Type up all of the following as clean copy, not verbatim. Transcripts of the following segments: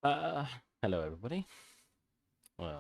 Hello everybody. Uh,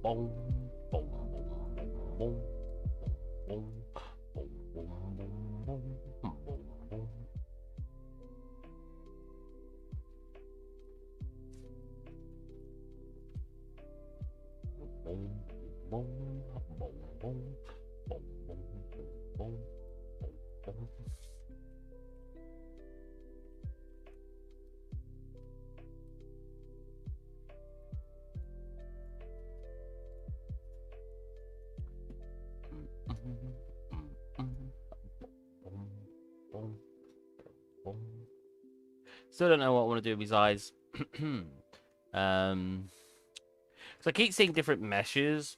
boom, boom, boom, boom, boom, boom, boom, boom, boom, boom, boom. Boom, boom, boom, boom, boom, boom, boom, boom. Still don't know what I want to do with his eyes. So I keep seeing different meshes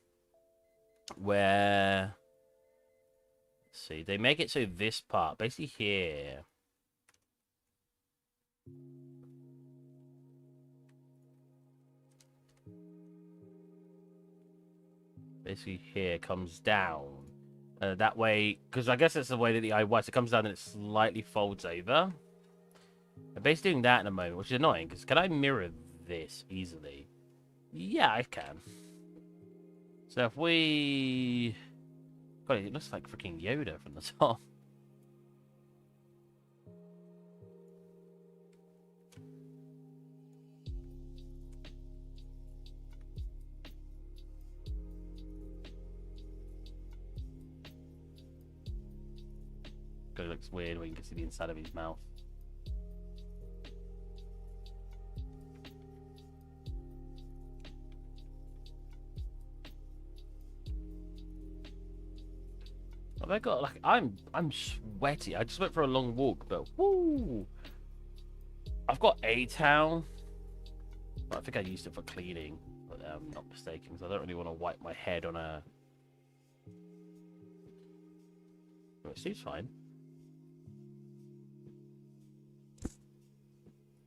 where, let's see, they make it so this part, basically here. Basically here comes down. That way, because I guess that's the way that the eye works. It comes down and it slightly folds over. I'm basically doing that in a moment, which is annoying, because can I mirror this easily? Yeah, I can. So if we... God, it looks like freaking Yoda from the top. God, it looks weird when you can see the inside of his mouth. Have I got like I'm sweaty. I just went for a long walk, but woo! I've got a towel. I think I used it for cleaning, but I'm not mistaken, because I don't really want to wipe my head on a. Oh, it seems fine.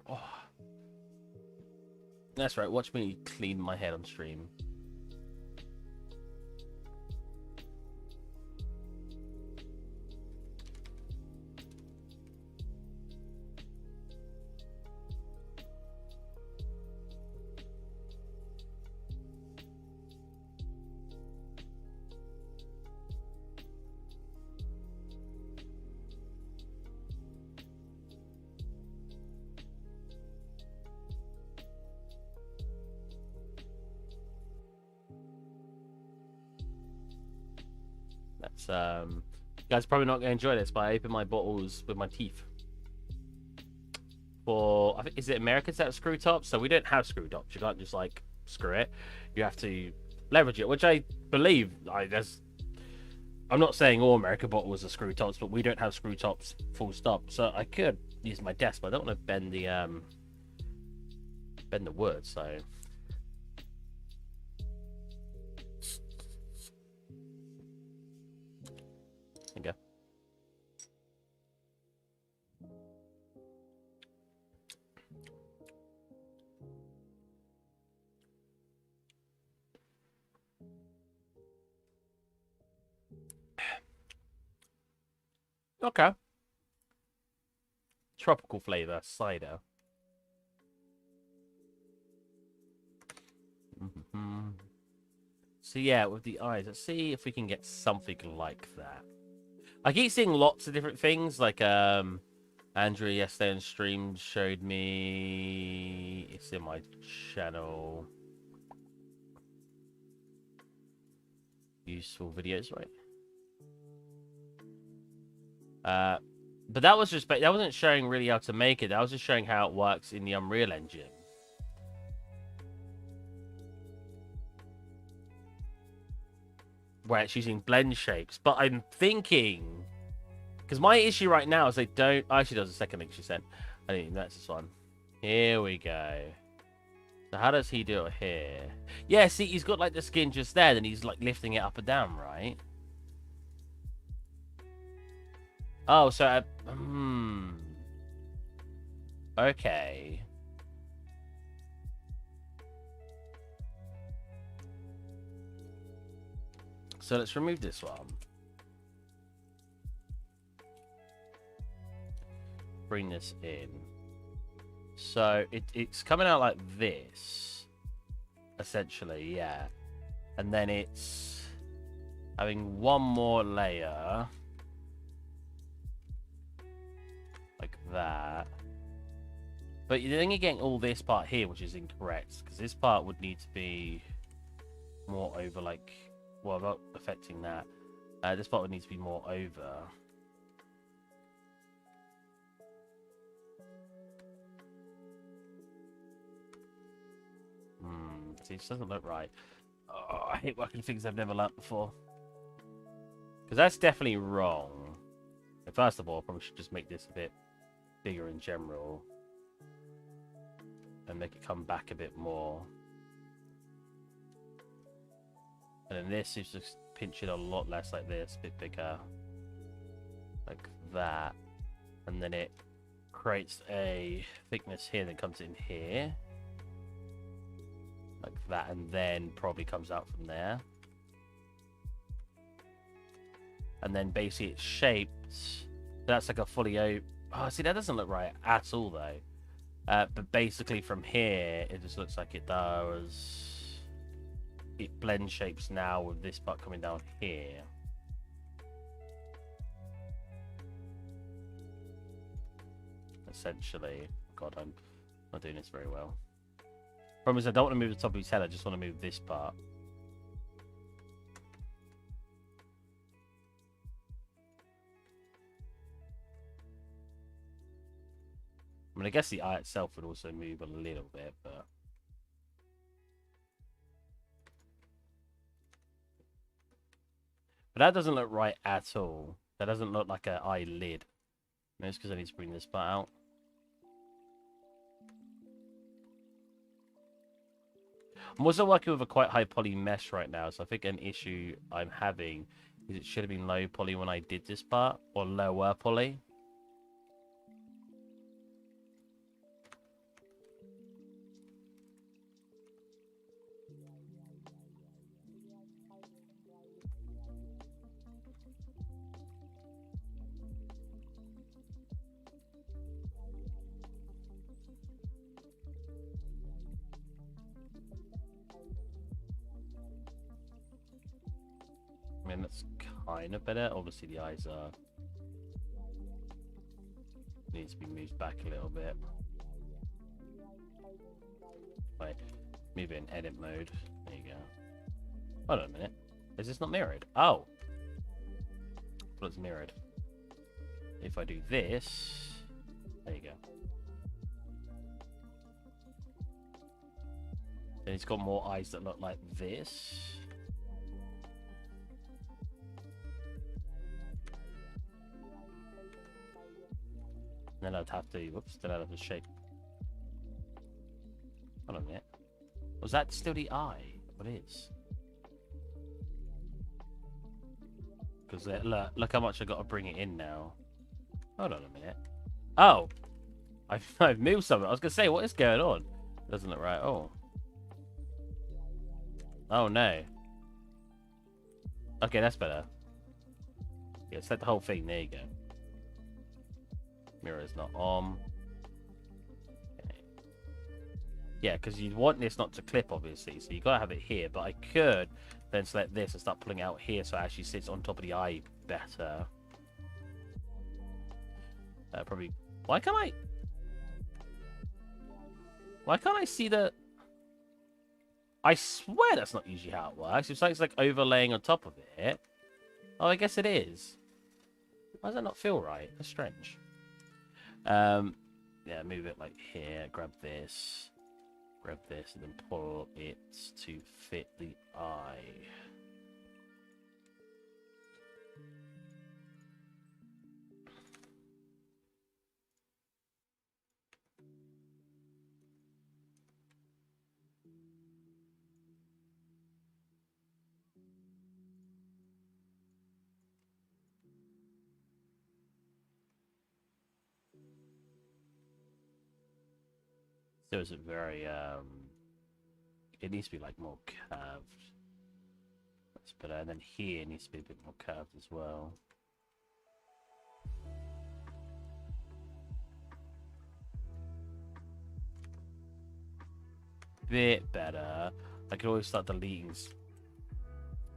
Oh. That's right. Watch me clean my head on stream. That's you guys are probably not going to enjoy this, but I open my bottles with my teeth. For I think is it Americans that have screw tops? So we don't have screw tops. You can't just like screw it. You have to leverage it, which I believe. I'm not saying all American bottles are screw tops, but we don't have screw tops. Full stop. So I could use my desk, but I don't want to bend the wood. So there you go. Okay. Tropical flavor cider. So yeah, with the eyes, let's see if we can get something like that. I keep seeing lots of different things, like Andrew yesterday on stream showed me. It's in my channel. Useful videos, right? But that was just that wasn't showing really how to make it. That was just showing how it works in the Unreal Engine. Where it's using blend shapes. But I'm thinking, because my issue right now is they don't. Actually, there was a second link she sent. I didn't even notice this one. Here we go. So how does he do it here? Yeah, see, he's got like the skin just there, then he's like lifting it up and down, right? Oh, so okay. So let's remove this one. Bring this in. So it's coming out like this, essentially, yeah. And then it's having one more layer, like that. But then you're getting all this part here, which is incorrect, because this part would need to be more over, like, well, not affecting that. This part would need to be more over. See, it doesn't look right. Oh, I hate working things I've never learnt before. Because that's definitely wrong. And first of all, I probably should just make this a bit bigger in general. And make it come back a bit more. And then this is just pinch it a lot less like this, a bit bigger. Like that. And then it creates a thickness here that comes in here. Like that, and then probably comes out from there. And then basically it's shaped. That's like a fully open. Oh, see, that doesn't look right at all, though. But basically from here, it just looks like it does. It blends shapes now with this part coming down here. Essentially. God, I'm not doing this very well. Problem is, I don't want to move the top of his head, I just want to move this part. I mean, I guess the eye itself would also move a little bit, but... But that doesn't look right at all. That doesn't look like an eyelid. Maybe it's because I need to bring this part out. I'm also working with a quite high poly mesh right now, so I think an issue I'm having is it should have been low poly when I did this part, or lower poly. I mean, that's kind of better. Obviously, the eyes are... needs to be moved back a little bit. Wait, move it in edit mode. There you go. Hold on a minute. Is this not mirrored? Oh! Well, it's mirrored. If I do this... There you go. Then it's got more eyes that look like this. Then I'd have to, whoops, then I'd have to shape. Hold on a minute. Was that still the eye? What is? Because look how much I got to bring it in now. Hold on a minute. Oh! I've moved something. I was going to say, what is going on? Doesn't look right. Oh. Oh no. Okay, that's better. Yeah, set the whole thing. There you go. Mirror is not on. Okay. Yeah, because you want this not to clip, obviously. So you got to have it here. But I could then select this and start pulling out here so it actually sits on top of the eye better. Probably... Why can't I see the... I swear that's not usually how it works. It's like overlaying on top of it. Oh, I guess it is. Why does that not feel right? That's strange. Yeah, move it like here. Grab this, and then pull it to fit the eye. Still isn't very, it needs to be like more curved. That's better. And then here needs to be a bit more curved as well. Bit better. I can always start deleting.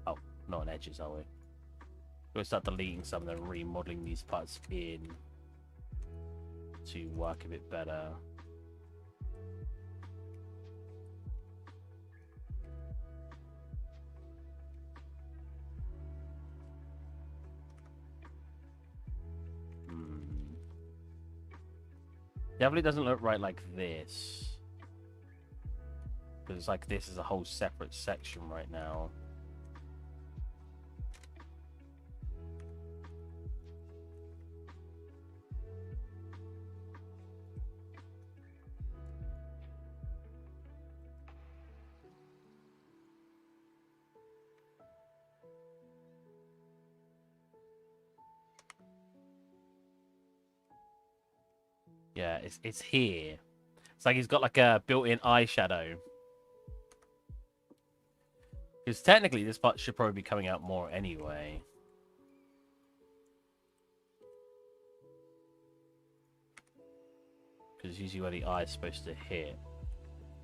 Oh, not on edges, are we? We'll start deleting some and then remodeling these parts in to work a bit better. Definitely doesn't look right like this. Because it's like this is a whole separate section right now. Yeah, it's here. It's like he's got like a built-in eyeshadow. Because technically this part should probably be coming out more anyway. Because it's usually where the eye is supposed to hit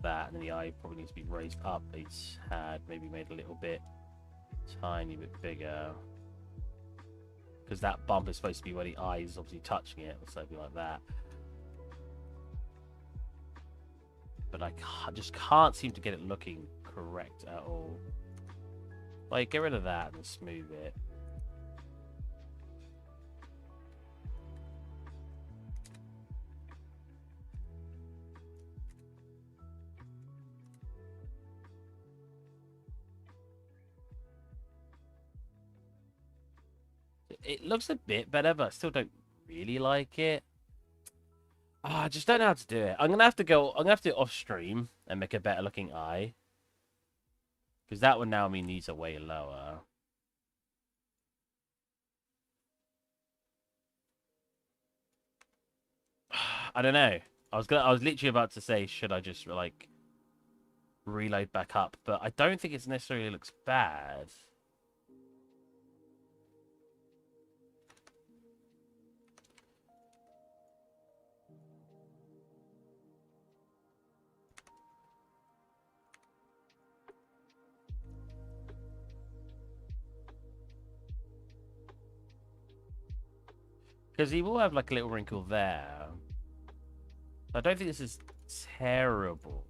that, and then the eye probably needs to be raised up. It's had maybe made a little bit tiny bit bigger. Because that bump is supposed to be where the eye is obviously touching it, or something like that. But I just can't seem to get it looking correct at all. Like, get rid of that and smooth it. It looks a bit better, but I still don't really like it. I just don't know how to do it. I'm gonna have to do it off stream and make a better looking eye. Because that one now needs a way lower. I don't know. I was literally about to say, should I just like reload back up? But I don't think it necessarily looks bad. Because he will have like a little wrinkle there. I don't think this is terrible.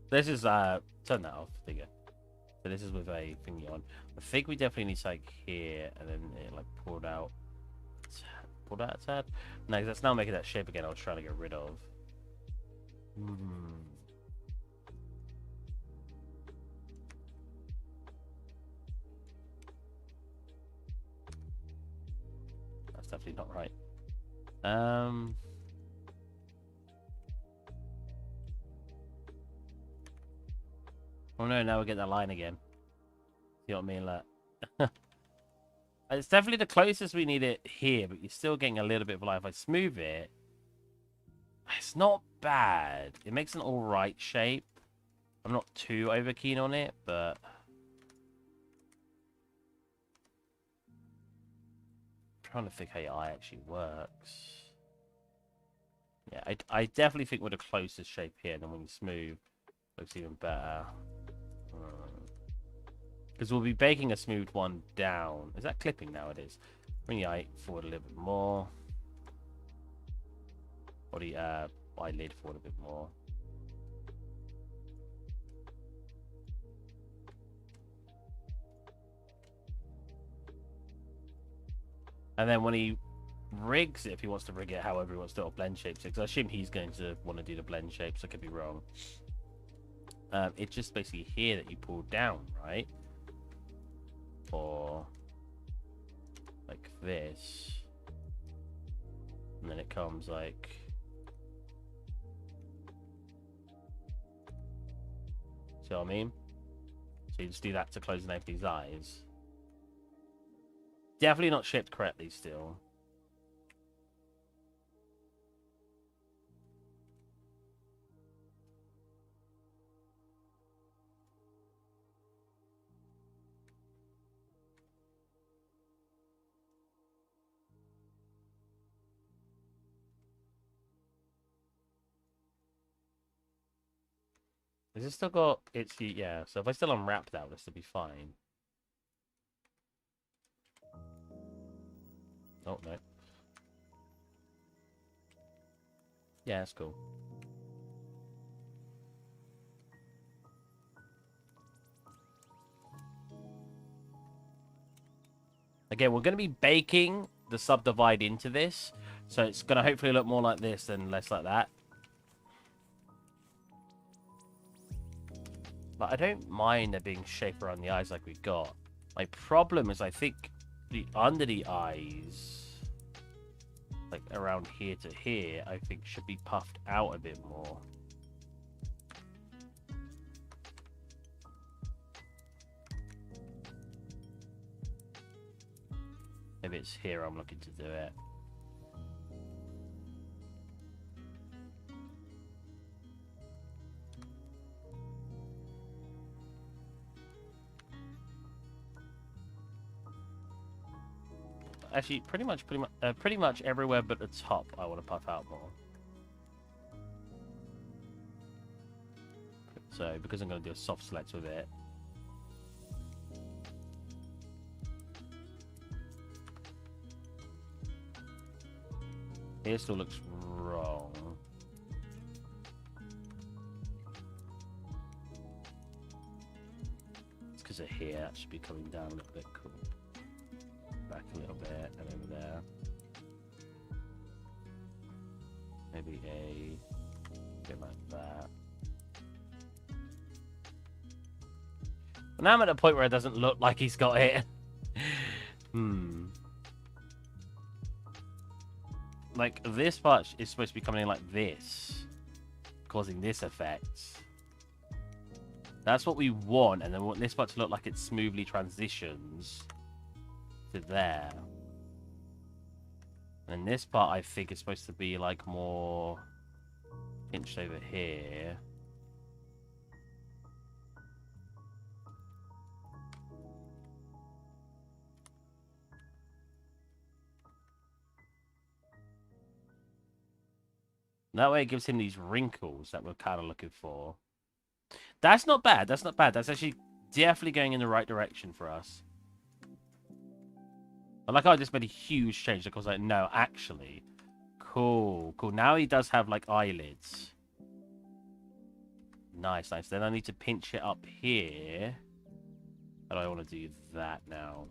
This is turn that off. There you go. So this is with a thingy on. I think we definitely need to like here and then it like pulled out a tad. No, that's now making that shape again I was trying to get rid of. That's definitely not right. Oh no, now we get that line again. See what I mean? Like, it's definitely the closest we need it here, but you're still getting a little bit of light. If I smooth it, it's not bad. It makes an alright shape. I'm not too over keen on it, but I'm trying to think how your eye actually works. Yeah, I definitely think we're the closest shape here, and then when you smooth, it looks even better. Because we'll be baking a smooth one down. Is that clipping now? It is. Bring the eye forward a little bit more. Or the eyelid forward a bit more. And then when he rigs it, if he wants to rig it however he wants to, or blend shapes it, because I assume he's going to want to do the blend shapes. I could be wrong. It's just basically here that you pull down, right? Or like this, and then it comes like see what I mean? So you just do that to close and open these eyes. Definitely not shaped correctly still. Has it still got its... Yeah, so if I still unwrap that, this will be fine. Oh, no. Yeah, that's cool. Again, we're going to be baking the subdivide into this. So it's going to hopefully look more like this than less like that. But I don't mind there being shape around the eyes like we got. My problem is I think under the eyes, like around here to here, I think should be puffed out a bit more. Maybe it's here I'm looking to do it. Actually, pretty much everywhere but the top I want to puff out more. So, because I'm going to do a soft select with it. Here still looks wrong. It's because of here. That should be coming down a little bit. Cool. Back a little bit and over there. Maybe a bit like that. But now I'm at a point where it doesn't look like he's got it. Like this part is supposed to be coming in like this, causing this effect. That's what we want, and then we want this part to look like it smoothly transitions to there. And this part I think is supposed to be like more pinched over here. That way it gives him these wrinkles that we're kind of looking for. That's not bad. That's not bad. That's actually definitely going in the right direction for us. I like how I just made a huge change. Like I was like, no, actually. Cool. Cool. Now he does have like eyelids. Nice, nice. Then I need to pinch it up here. But I want to do that now.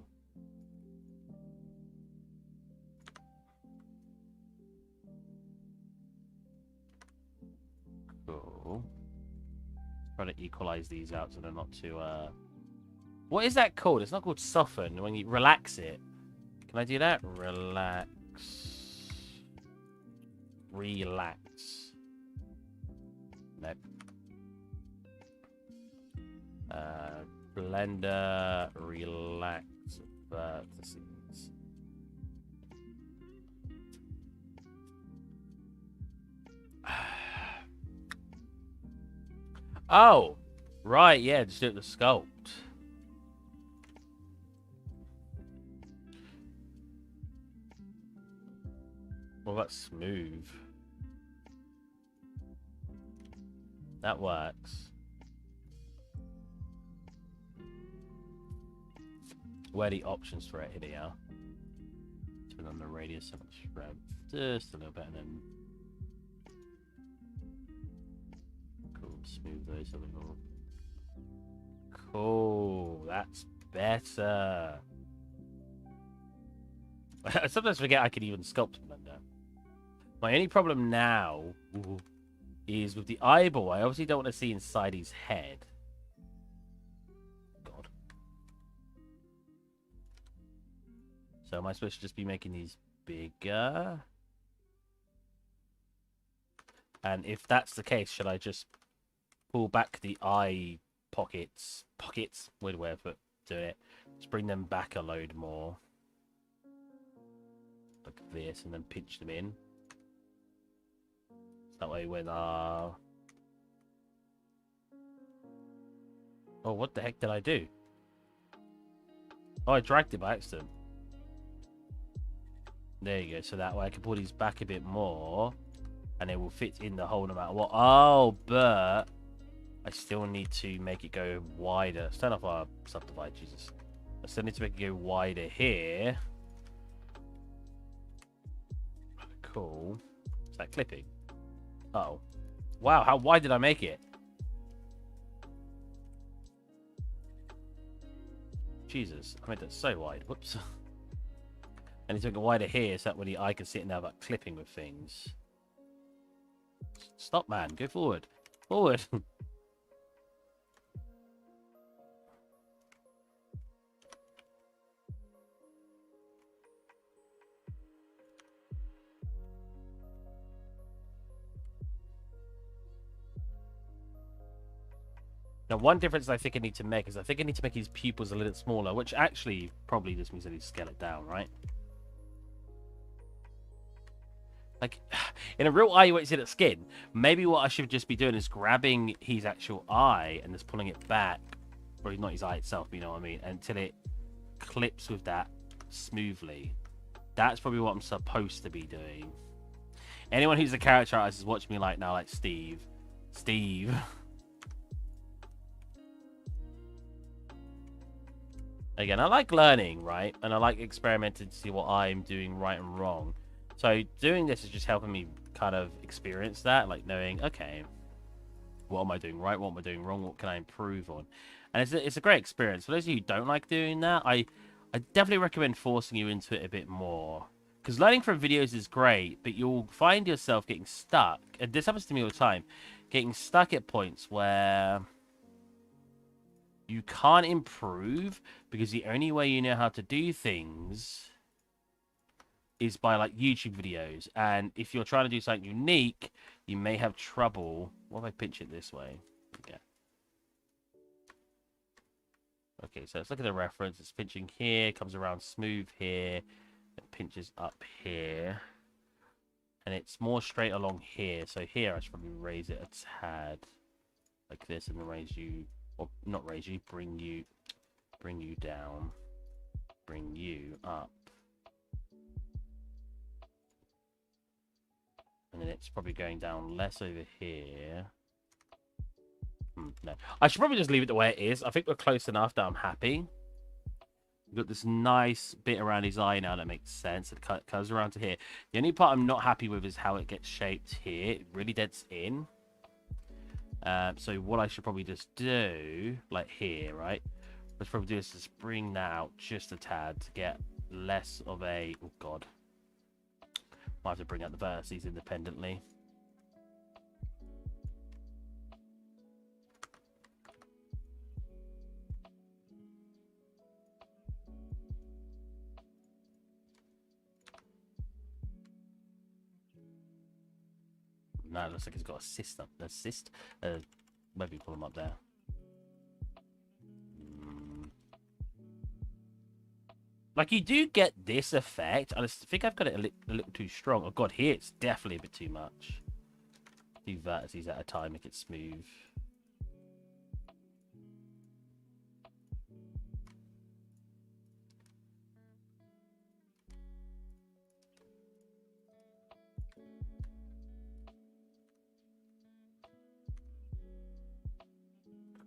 Cool. Try to equalize these out so they're not too, What is that called? It's not called soften. When you relax it. Can I do that? Relax. Relax. Nope. Blender. Relax. Vertices. Oh, right, yeah, just do it the sculpt. Well, that's smooth. That works. Where are the options for it? Here they are. Turn on the radius so much red. Just a little bit and then smooth those a little. Cool. That's better. I sometimes forget I can even sculpt Blender. My only problem now is with the eyeball. I obviously don't want to see inside his head. God. So am I supposed to just be making these bigger? And if that's the case, should I just pull back the eye pockets, weird way of doing it, just bring them back a load more, like this, and then pinch them in. That way when oh, what the heck did I do? Oh, I dragged it by accident. There you go. So that way I can pull these back a bit more, and it will fit in the hole no matter what. Oh, but I still need to make it go wider. Let's turn off our subdivide, Jesus. I still need to make it go wider here. Cool. Is that clipping? Uh-oh. Wow, how wide did I make it? Jesus, I made that so wide. Whoops. I need to make it wider here so that when the eye can see it now about clipping with things. Stop, man. Go forward. Forward. Now, one difference I think I need to make is I think I need to make his pupils a little smaller, which actually probably just means I need to scale it down, right? Like, in a real eye, you won't see that skin. Maybe what I should just be doing is grabbing his actual eye and just pulling it back. Or not his eye itself, you know what I mean? Until it clips with that smoothly. That's probably what I'm supposed to be doing. Anyone who's a character artist is watching me like now, like Steve. Steve. Again, I like learning, right? And I like experimenting to see what I'm doing right and wrong. So doing this is just helping me kind of experience that, like knowing, okay, what am I doing right? What am I doing wrong? What can I improve on? And it's a great experience. For those of you who don't like doing that, I definitely recommend forcing you into it a bit more. Because learning from videos is great, but you'll find yourself getting stuck. And this happens to me all the time. Getting stuck at points where you can't improve because the only way you know how to do things is by like YouTube videos. And if you're trying to do something unique, you may have trouble. What if I pinch it this way? Yeah. Okay, so let's look at the reference. It's pinching here, comes around smooth here, it pinches up here. And it's more straight along here. So here I should probably raise it a tad like this and raise you, or not raise you, bring you down, bring you up. And then it's probably going down less over here. No, I should probably just leave it the way it is. I think we're close enough that I'm happy. We've got this nice bit around his eye now that makes sense. It comes around to here. The only part I'm not happy with is how it gets shaped here. It really deads in. So what I should probably just do, like here, right? Let's probably do is just bring that out just a tad to get less of a... Oh, God. Might have to bring out the vertices independently. No, it looks like it's got a cyst up. A cyst? Maybe pull them up there. Like, you do get this effect. I just think I've got it a little too strong. Oh, God, here it's definitely a bit too much. Do vertices at a time, make it smooth.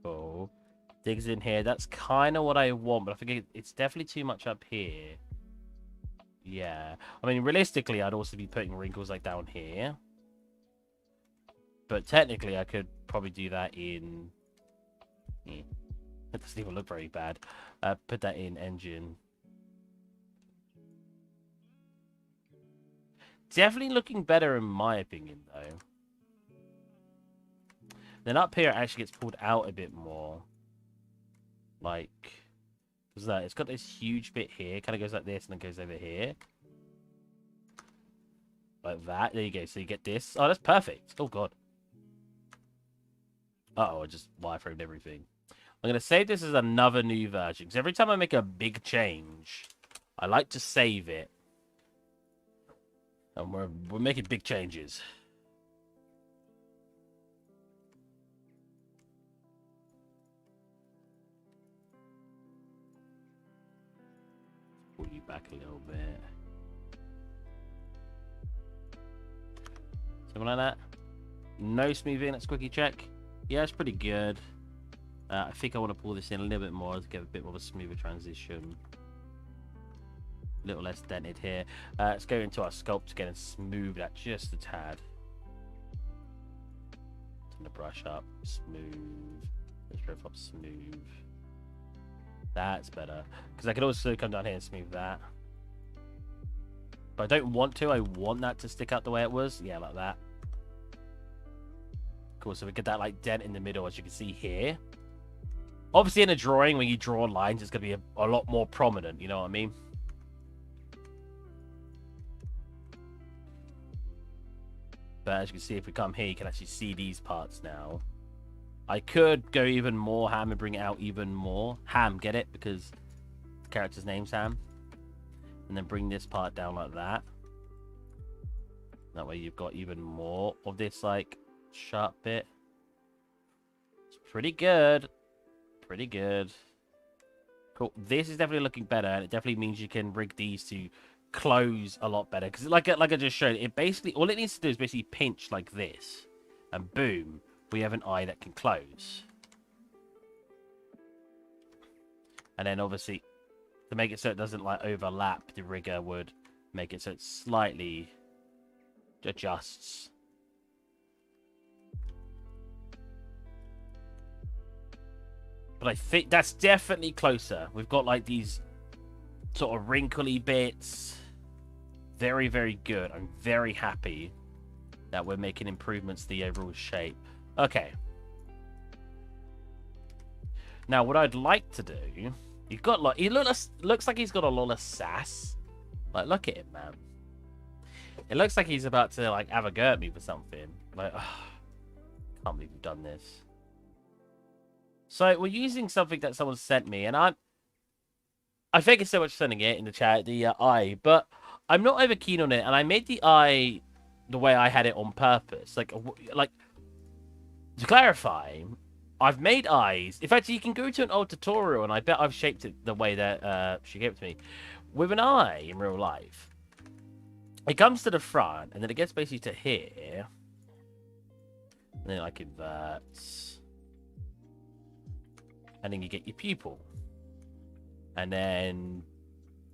Cool. Digs in here. That's kind of what I want, but I think it's definitely too much up here. Yeah. I mean, realistically, I'd also be putting wrinkles like down here. But technically, I could probably do that in... It doesn't even look very bad. Put that in engine. Definitely looking better in my opinion, though. Then up here, it actually gets pulled out a bit more. Like, what's that? It's got this huge bit here. Kind of goes like this and then goes over here. Like that. There you go. So you get this. Oh, that's perfect. Oh, God. Uh-oh, I just wireframed everything. I'm going to save this as another new version. Because every time I make a big change, I like to save it. And we're making big changes. Pull you back a little bit. Something like that. No smoothing. Let's quickly check. Yeah, it's pretty good. I think I want to pull this in a little bit more to get a bit more of a smoother transition. A little less dented here. Let's go into our sculpt again and smooth that just a tad. Turn the brush up, smooth. Let's drift up, smooth. That's better. Because I could also come down here and smooth that. But I don't want to. I want that to stick out the way it was. Yeah, like that. Cool. So we get that like dent in the middle, as you can see here. Obviously, in a drawing, when you draw lines, it's going to be a lot more prominent. You know what I mean? But as you can see, if we come here, you can actually see these parts now. I could go even more ham and bring it out even more. Ham, get it? Because the character's name's Ham. And then bring this part down like that. That way you've got even more of this, like, sharp bit. It's pretty good. Pretty good. Cool. This is definitely looking better, and it definitely means you can rig these to close a lot better. Because like I just showed, it basically, all it needs to do is basically pinch like this. And boom, we have an eye that can close. And then obviously, to make it so it doesn't like overlap, the rigger would make it so it slightly adjusts. But I think that's definitely closer. We've got like these sort of wrinkly bits. Very, very good. I'm very happy that we're making improvements to the overall shape. Okay. Now, what I'd like to do... You've got like... He looks like he's got a lot of sass. Like, look at him, man. It looks like he's about to, like, have a go at me for something. Like, oh, can't believe we've done this. So, we're using something that someone sent me, and I thank you so much for sending it in the chat, the eye, but I'm not over keen on it, and I made the eye the way I had it on purpose. Like, to clarify, I've made eyes. In fact, you can go to an old tutorial, and I bet I've shaped it the way that she gave it to me. With an eye in real life, it comes to the front, and then it gets basically to here, and then it like inverts. And then you get your pupil. And then,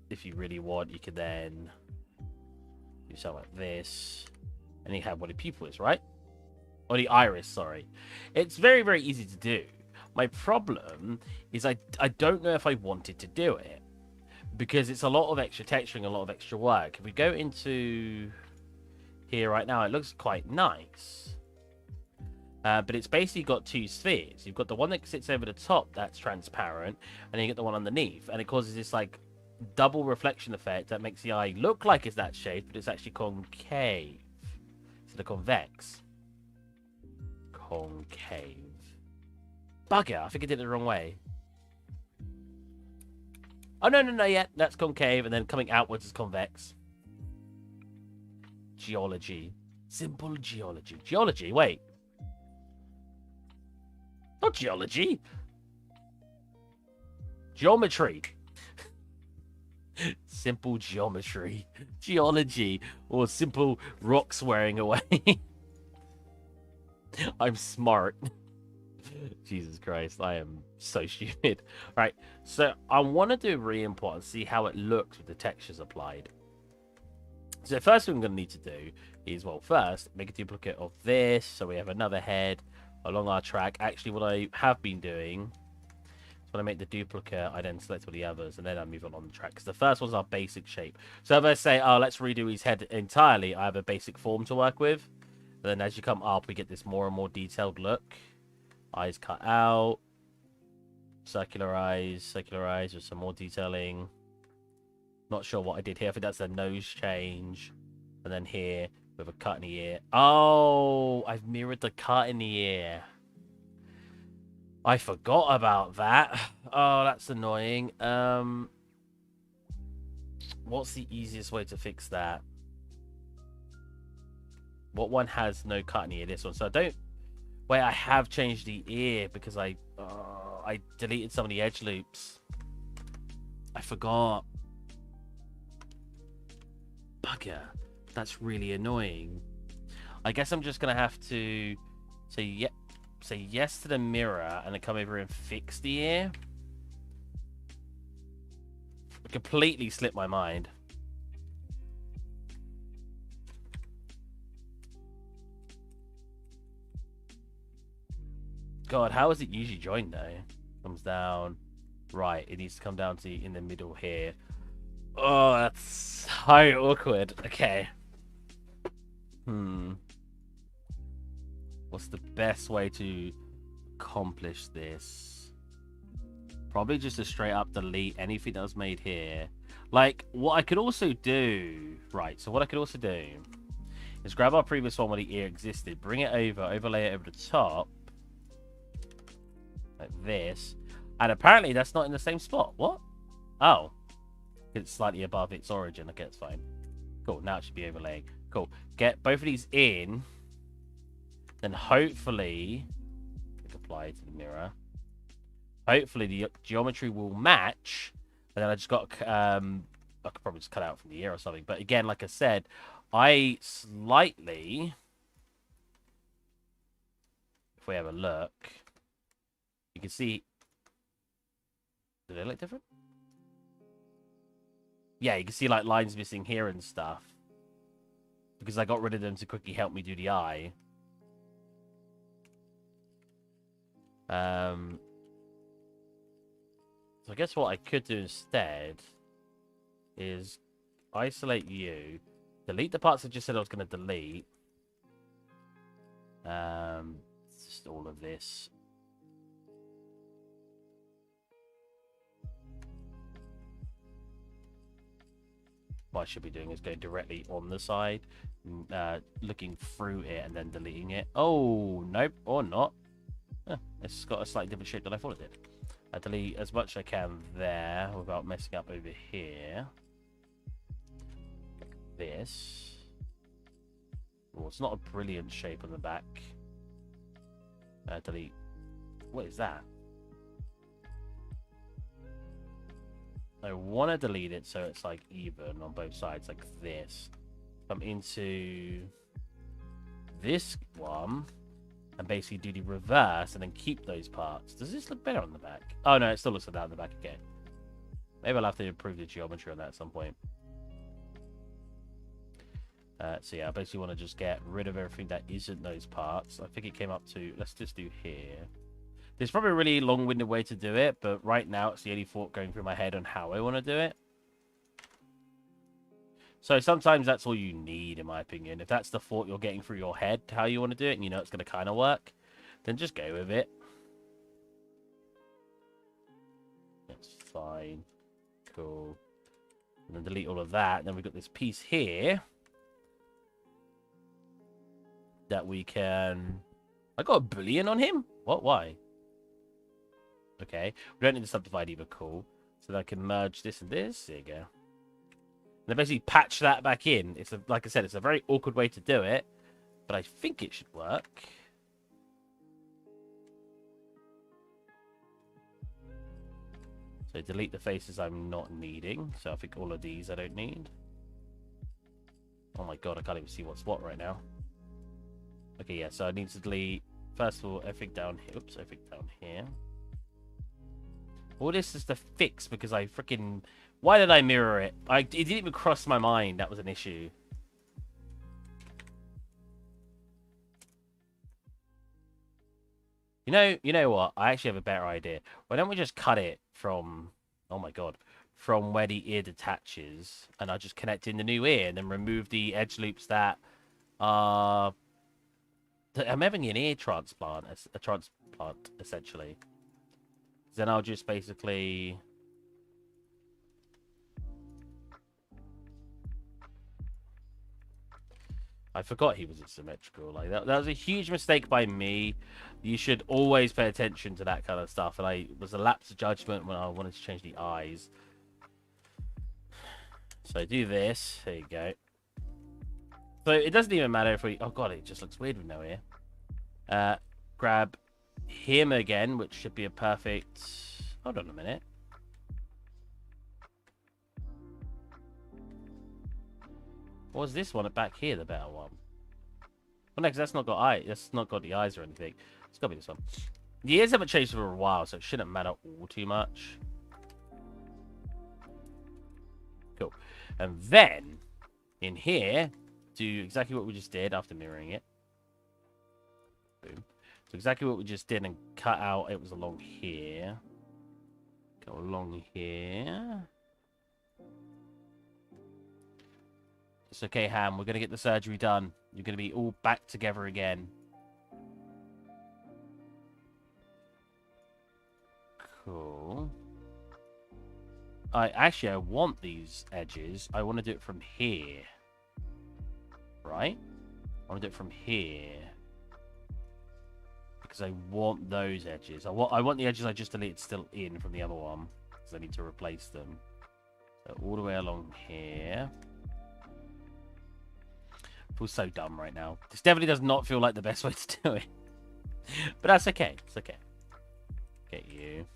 if you really want, you can then do something like this. And you have what a pupil is, right? Or the iris, sorry. It's very, very easy to do. My problem is I don't know if I wanted to do it. Because it's a lot of extra texturing, a lot of extra work. If we go into here right now, it looks quite nice. But it's basically got two spheres. You've got the one that sits over the top that's transparent, and then you get the one underneath, and it causes this like double reflection effect that makes the eye look like it's that shape, but it's actually concave. So the convex. Concave. Bugger, I think I did it the wrong way. Oh, no, yeah, that's concave, and then coming outwards is convex. Geology. Simple geology. Geology, wait. Not geology. Geometry. Simple geometry. Geology. Or simple rock swearing away. I'm smart. Jesus Christ, I am so stupid. Right, so I want to do re-import and see how it looks with the textures applied. So the first thing I'm going to need to do is, well, first, make a duplicate of this, so we have another head along our track. Actually, what I have been doing is when I make the duplicate, I then select all the others, and then I move on the track. Because the first one's our basic shape. So if I say, oh, let's redo his head entirely, I have a basic form to work with. And then as you come up, we get this more and more detailed look. Eyes cut out. Circular eyes with some more detailing. Not sure what I did here. I think that's a nose change. And then here, with a cut in the ear. Oh, I've mirrored the cut in the ear. I forgot about that. Oh, that's annoying. What's the easiest way to fix that? What one has no cut in the ear? This one. So I don't... Wait, I have changed the ear because I deleted some of the edge loops. I forgot. Bugger. That's really annoying. I guess I'm just going to have to say, yep, say yes to the mirror and then come over and fix the ear. It completely slipped my mind. God, how is it usually joined though? Comes down. Right, it needs to come down to in the middle here. Oh, that's so awkward. Okay. What's the best way to accomplish this? Probably just to straight up delete anything that was made here. Like, what I could also do... Right, so what I could also do is grab our previous one where the ear existed, bring it over, overlay it over the top. Like this. And apparently that's not in the same spot. What? Oh. It's slightly above its origin. Okay, it's fine. Cool, now it should be overlaying. Cool. Get both of these in. Then hopefully... apply to the mirror. Hopefully the geometry will match. And then I just got... I could probably just cut out from the ear or something. But again, like I said, I slightly... If we have a look... You can see... Do they look different? Yeah, you can see like lines missing here and stuff. Because I got rid of them to quickly help me do the eye. So I guess what I could do instead is isolate you, delete the parts I just said I was going to delete. Just all of this. What I should be doing is going directly on the side, looking through it and then deleting it. Oh, nope, or not. It's got a slightly different shape than I thought it did. I delete as much as I can there without messing up over here. Like this. Oh, it's not a brilliant shape on the back. Delete. What is that? I want to delete it so it's like even on both sides, like this. Come into this one and basically do the reverse and then keep those parts. Does this look better on the back? Oh no, it still looks like that on the back again. Maybe I'll have to improve the geometry on that at some point. So yeah, I basically want to just get rid of everything that isn't those parts. I think it came up to, let's just do here. There's probably a really long-winded way to do it, but right now it's the only thought going through my head on how I want to do it. So sometimes that's all you need, in my opinion. If that's the thought you're getting through your head, how you want to do it, and you know it's going to kind of work, then just go with it. That's fine. Cool. And then delete all of that. And then we've got this piece here that we can... I got a Boolean on him? What? Why? Okay. We don't need to subdivide either. Cool. So then I can merge this and this. There you go. And then basically patch that back in. It's a, like I said, it's a very awkward way to do it, but I think it should work. So delete the faces I'm not needing. So I think all of these I don't need. Oh my god, I can't even see what's what right now. Okay, yeah, so I need to delete, first of all, everything down here. Oops, everything down here. All this is to fix because I freaking... Why did I mirror it? It didn't even cross my mind that was an issue. You know what? I actually have a better idea. Why don't we just cut it from... Oh my god. From where the ear detaches. And I just connect in the new ear and then remove the edge loops that are... I'm having an ear transplant. A transplant, essentially. Then I'll just basically... I forgot he was asymmetrical. Like that was a huge mistake by me. You should always pay attention to that kind of stuff. And it was a lapse of judgment when I wanted to change the eyes. So do this. There you go. So it doesn't even matter if we... Oh god, it just looks weird with no ear. Grab him again, which should be a perfect... Hold on a minute. Or was this one back here the better one? Well, no, because that's not got eye. That's not got the eyes or anything. It's gotta be this one. The ears haven't changed for a while, so it shouldn't matter all too much. Cool. And then, in here, do exactly what we just did after mirroring it. Boom. So exactly what we just did and cut out, it was along here. Go along here. It's okay, Ham. We're going to get the surgery done. You're going to be all back together again. Cool. I want these edges. I want to do it from here. Right? I want to do it from here. Because I want those edges. I want the edges I just deleted still in from the other one. Because I need to replace them. So all the way along here. Feels so dumb right now. This definitely does not feel like the best way to do it. But that's okay. It's okay. Get you.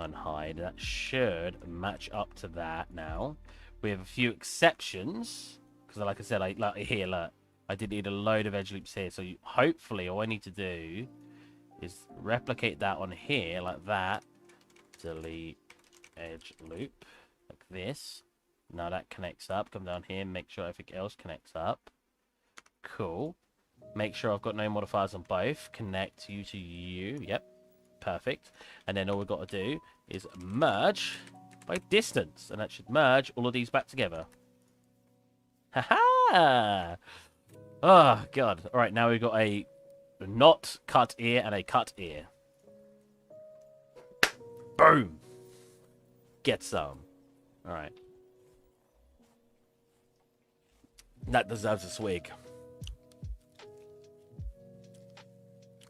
Unhide. That should match up to that now. We have a few exceptions. Because like I said, here, look. I did need a load of edge loops here. So hopefully all I need to do is replicate that on here like that. Delete edge loop. Like this. Now that connects up. Come down here. Make sure everything else connects up. Cool. Make sure I've got no modifiers on both. Connect you to you. Yep. Perfect. And then all we've got to do is merge by distance. And that should merge all of these back together. Ha-ha! Oh, God. All right, now we've got a not cut ear and a cut ear. Boom! Get some. All right. That deserves a swig.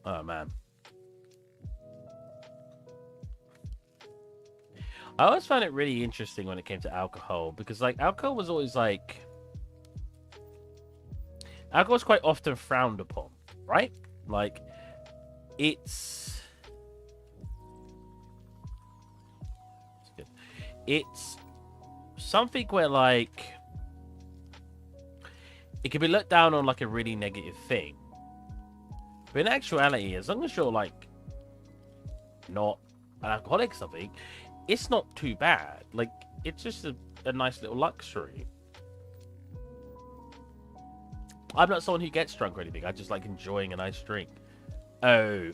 Oh, man. I always found it really interesting when it came to alcohol. Because, like, alcohol was always, like... Alcohol is quite often frowned upon, right? Like, it's... good. It's something where, like... It can be looked down on like a really negative thing. But in actuality, as long as you're like not an alcoholic or something, it's not too bad. Like, it's just a nice little luxury. I'm not someone who gets drunk or anything. I just like enjoying a nice drink. Oh,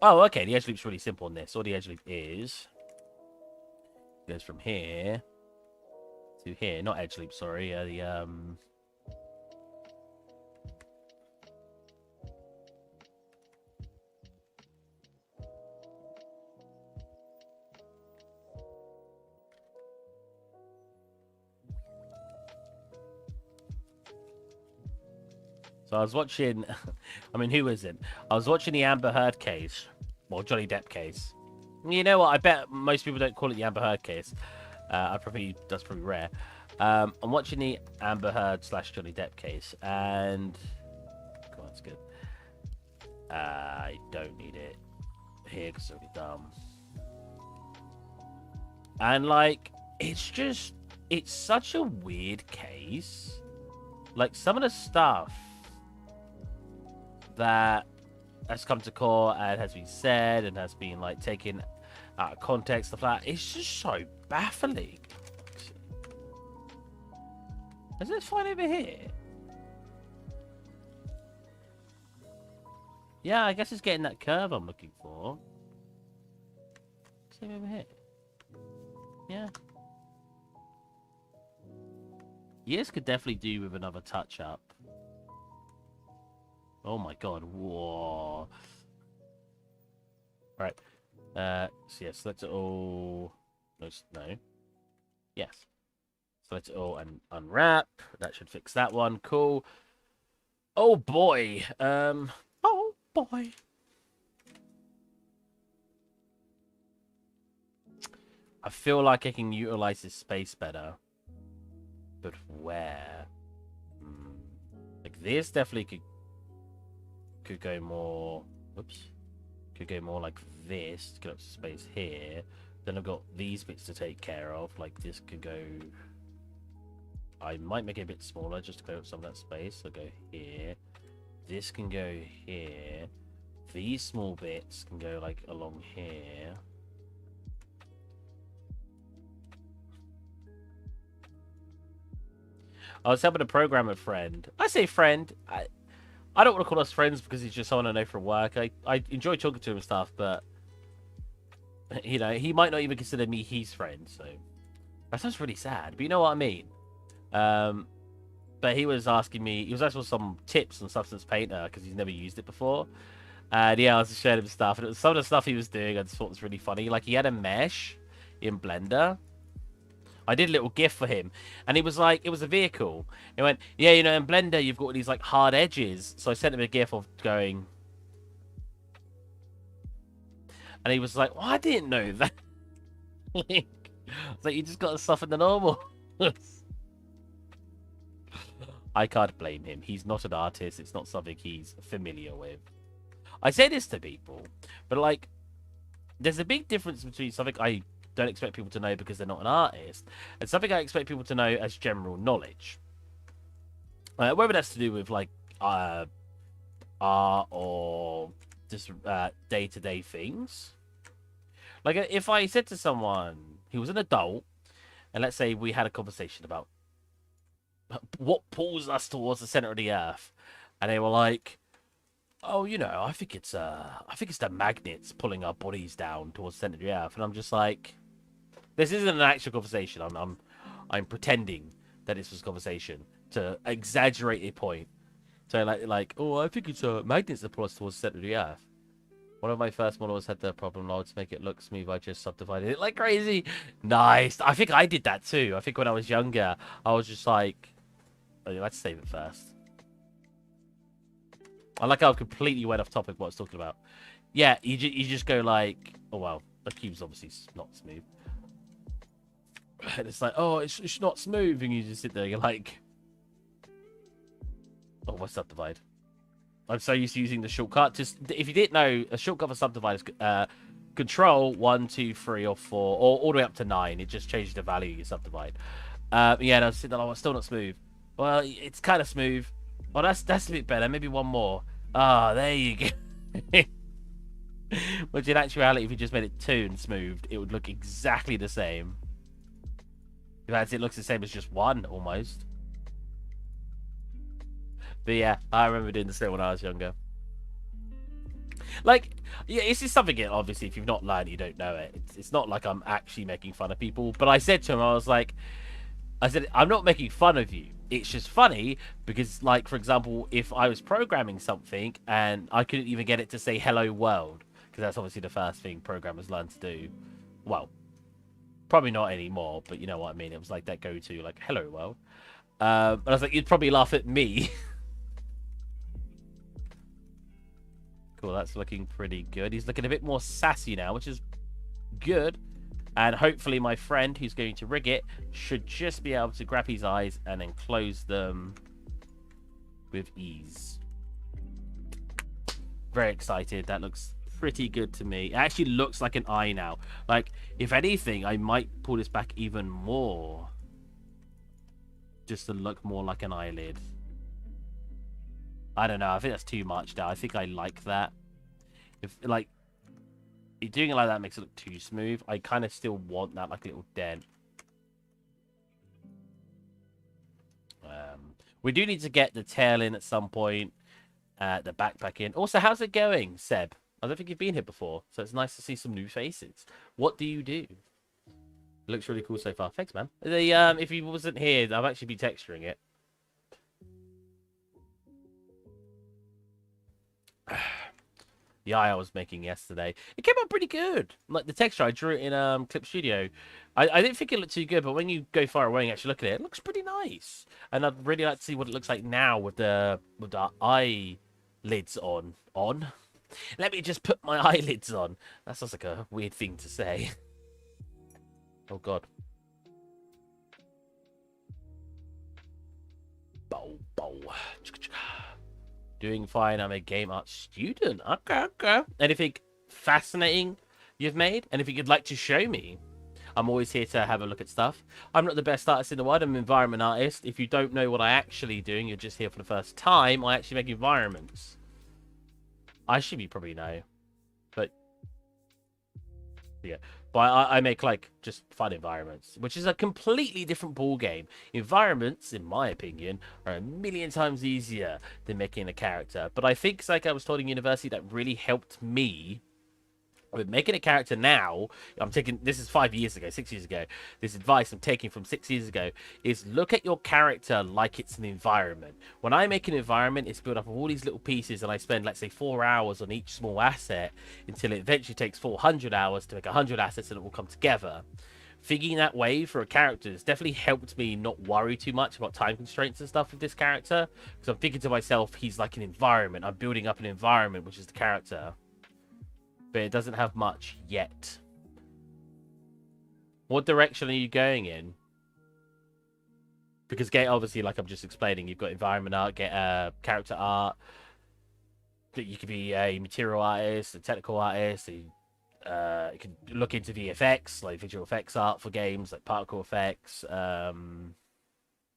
okay. The edge loop's really simple on this. All the edge loop is goes from here to here. Not edge loop, sorry. So I was watching, I mean, who is it? I was watching the Amber Heard case, or Johnny Depp case. You know what? I bet most people don't call it the Amber Heard case. That's probably rare. I'm watching the Amber Heard / Johnny Depp case, and come on, that's good. I don't need it here because it'll be dumb. And like, it's such a weird case. Like, some of the stuff that has come to court and has been said and has been like taken out of context, stuff like that, it's just so baffling. Is this fine over here? Yeah, I guess it's getting that curve I'm looking for. Same over here. Yeah. Yes, could definitely do with another touch up. Oh my god, whoa. Alright. So yeah, select it all. No. Yes. Select it all and unwrap. That should fix that one. Cool. Oh boy. Oh boy. I feel like I can utilize this space better. But where? Like this definitely could go more. Oops. Could go more like this to get up to space here. Then I've got these bits to take care of. Like this could go I might make it a bit smaller just to clear up some of that space. So go here. This can go here. These small bits can go like along here. I was helping a programmer friend. I say friend. I don't want to call us friends because he's just someone I know from work. I enjoy talking to him and stuff, but you know, he might not even consider me his friend. So that sounds really sad, but you know what I mean. But he was asking me. He was asking for some tips on Substance Painter because he's never used it before. And yeah, I was showing him stuff, and it was some of the stuff he was doing I just thought was really funny. Like he had a mesh in Blender. I did a little GIF for him, and he was like, it was a vehicle. He went, yeah, you know, in Blender, you've got these, like, hard edges. So I sent him a GIF of going... And he was like, well, I didn't know that. Like, it's like, you just got to soften the normal. I can't blame him. He's not an artist. It's not something he's familiar with. I say this to people, but, like, there's a big difference between something I don't expect people to know because they're not an artist, and something I expect people to know as general knowledge. Whether that's to do with like art or just day-to-day things. Like if I said to someone who was an adult, and let's say we had a conversation about what pulls us towards the center of the earth, and they were like, "Oh, you know, I think it's the magnets pulling our bodies down towards the center of the earth," and I'm just like, this isn't an actual conversation. I'm pretending that this was a conversation to exaggerate a point. So like, oh, I think it's magnets that pull us towards the center of the earth. One of my first models had the problem. To make it look smooth, I just subdivided it like crazy. Nice. I think I did that too. I think when I was younger, I was just like, oh, let's save it first. I like how I completely went off topic what I was talking about. Yeah, you just go like, oh well, the cube's obviously not smooth. And it's like, oh, it's not smooth, and you just sit there, you're like, oh, what's subdivide? I'm so used to using the shortcut. Just if you didn't know, a shortcut for subdivide is Control 1, 2, 3, or 4, or all the way up to 9. It just changes the value you subdivide. Yeah, and I was sitting there, oh, it's still not smooth. Well, it's kind of smooth. Oh, that's a bit better. Maybe one more. Ah, there you go. Which in actuality, if you just made it 2 and smoothed, it would look exactly the same. In fact, it looks the same as just 1, almost. But yeah, I remember doing the same when I was younger. Like, yeah, it's just something, obviously, if you've not learned, you don't know it. It's not like I'm actually making fun of people. But I said to him, I said, I'm not making fun of you. It's just funny because, like, for example, if I was programming something and I couldn't even get it to say hello world, because that's obviously the first thing programmers learn to do. Well, probably not anymore, but you know what I mean. It was like that go-to, like, hello world. And I was like, you'd probably laugh at me. Cool, that's looking pretty good. He's looking a bit more sassy now, which is good. And hopefully my friend who's going to rig it should just be able to grab his eyes and then close them with ease. Very excited. That looks pretty good to me. It actually looks like an eye now. Like, if anything, I might pull this back even more. Just to look more like an eyelid. I don't know. I think that's too much now. I think I like that. If, like, doing it like that makes it look too smooth. I kind of still want that, like, little dent. We do need to get the tail in at some point. The backpack in. Also, how's it going, Seb? I don't think you've been here before, so it's nice to see some new faces. What do you do? It looks really cool so far. Thanks, man. If he wasn't here, I've actually been texturing it. The eye I was making yesterday, it came out pretty good. Like the texture, I drew it in Clip Studio. I didn't think it looked too good, but when you go far away and actually look at it, it looks pretty nice. And I'd really like to see what it looks like now with the eyelids on. Let me just put my eyelids on. That sounds like a weird thing to say. Oh god. Bow. Doing fine. I'm a game art student. Okay. Anything fascinating you've made? Anything you'd like to show me? I'm always here to have a look at stuff. I'm not the best artist in the world. I'm an environment artist. If you don't know what I actually doing, you're just here for the first time. I actually make environments. I should be probably know, but yeah. But I make like just fun environments, which is a completely different ball game. Environments, in my opinion, are a million times easier than making a character. But I think, like I was told in university, that really helped me with making a character now. I'm taking, this is 5 years ago, 6 years ago. This advice I'm taking from 6 years ago is look at your character like it's an environment. When I make an environment, it's built up of all these little pieces, and I spend, let's say, 4 hours on each small asset until it eventually takes 400 hours to make 100 assets, and it will come together. Thinking that way for a character has definitely helped me not worry too much about time constraints and stuff with this character, because I'm thinking to myself, he's like an environment. I'm building up an environment, which is the character. But it doesn't have much yet. What direction are you going in? Because obviously, like I'm just explaining, you've got environment art, character art. You could be a material artist, a technical artist. You could look into VFX, like visual effects art for games, like particle effects. You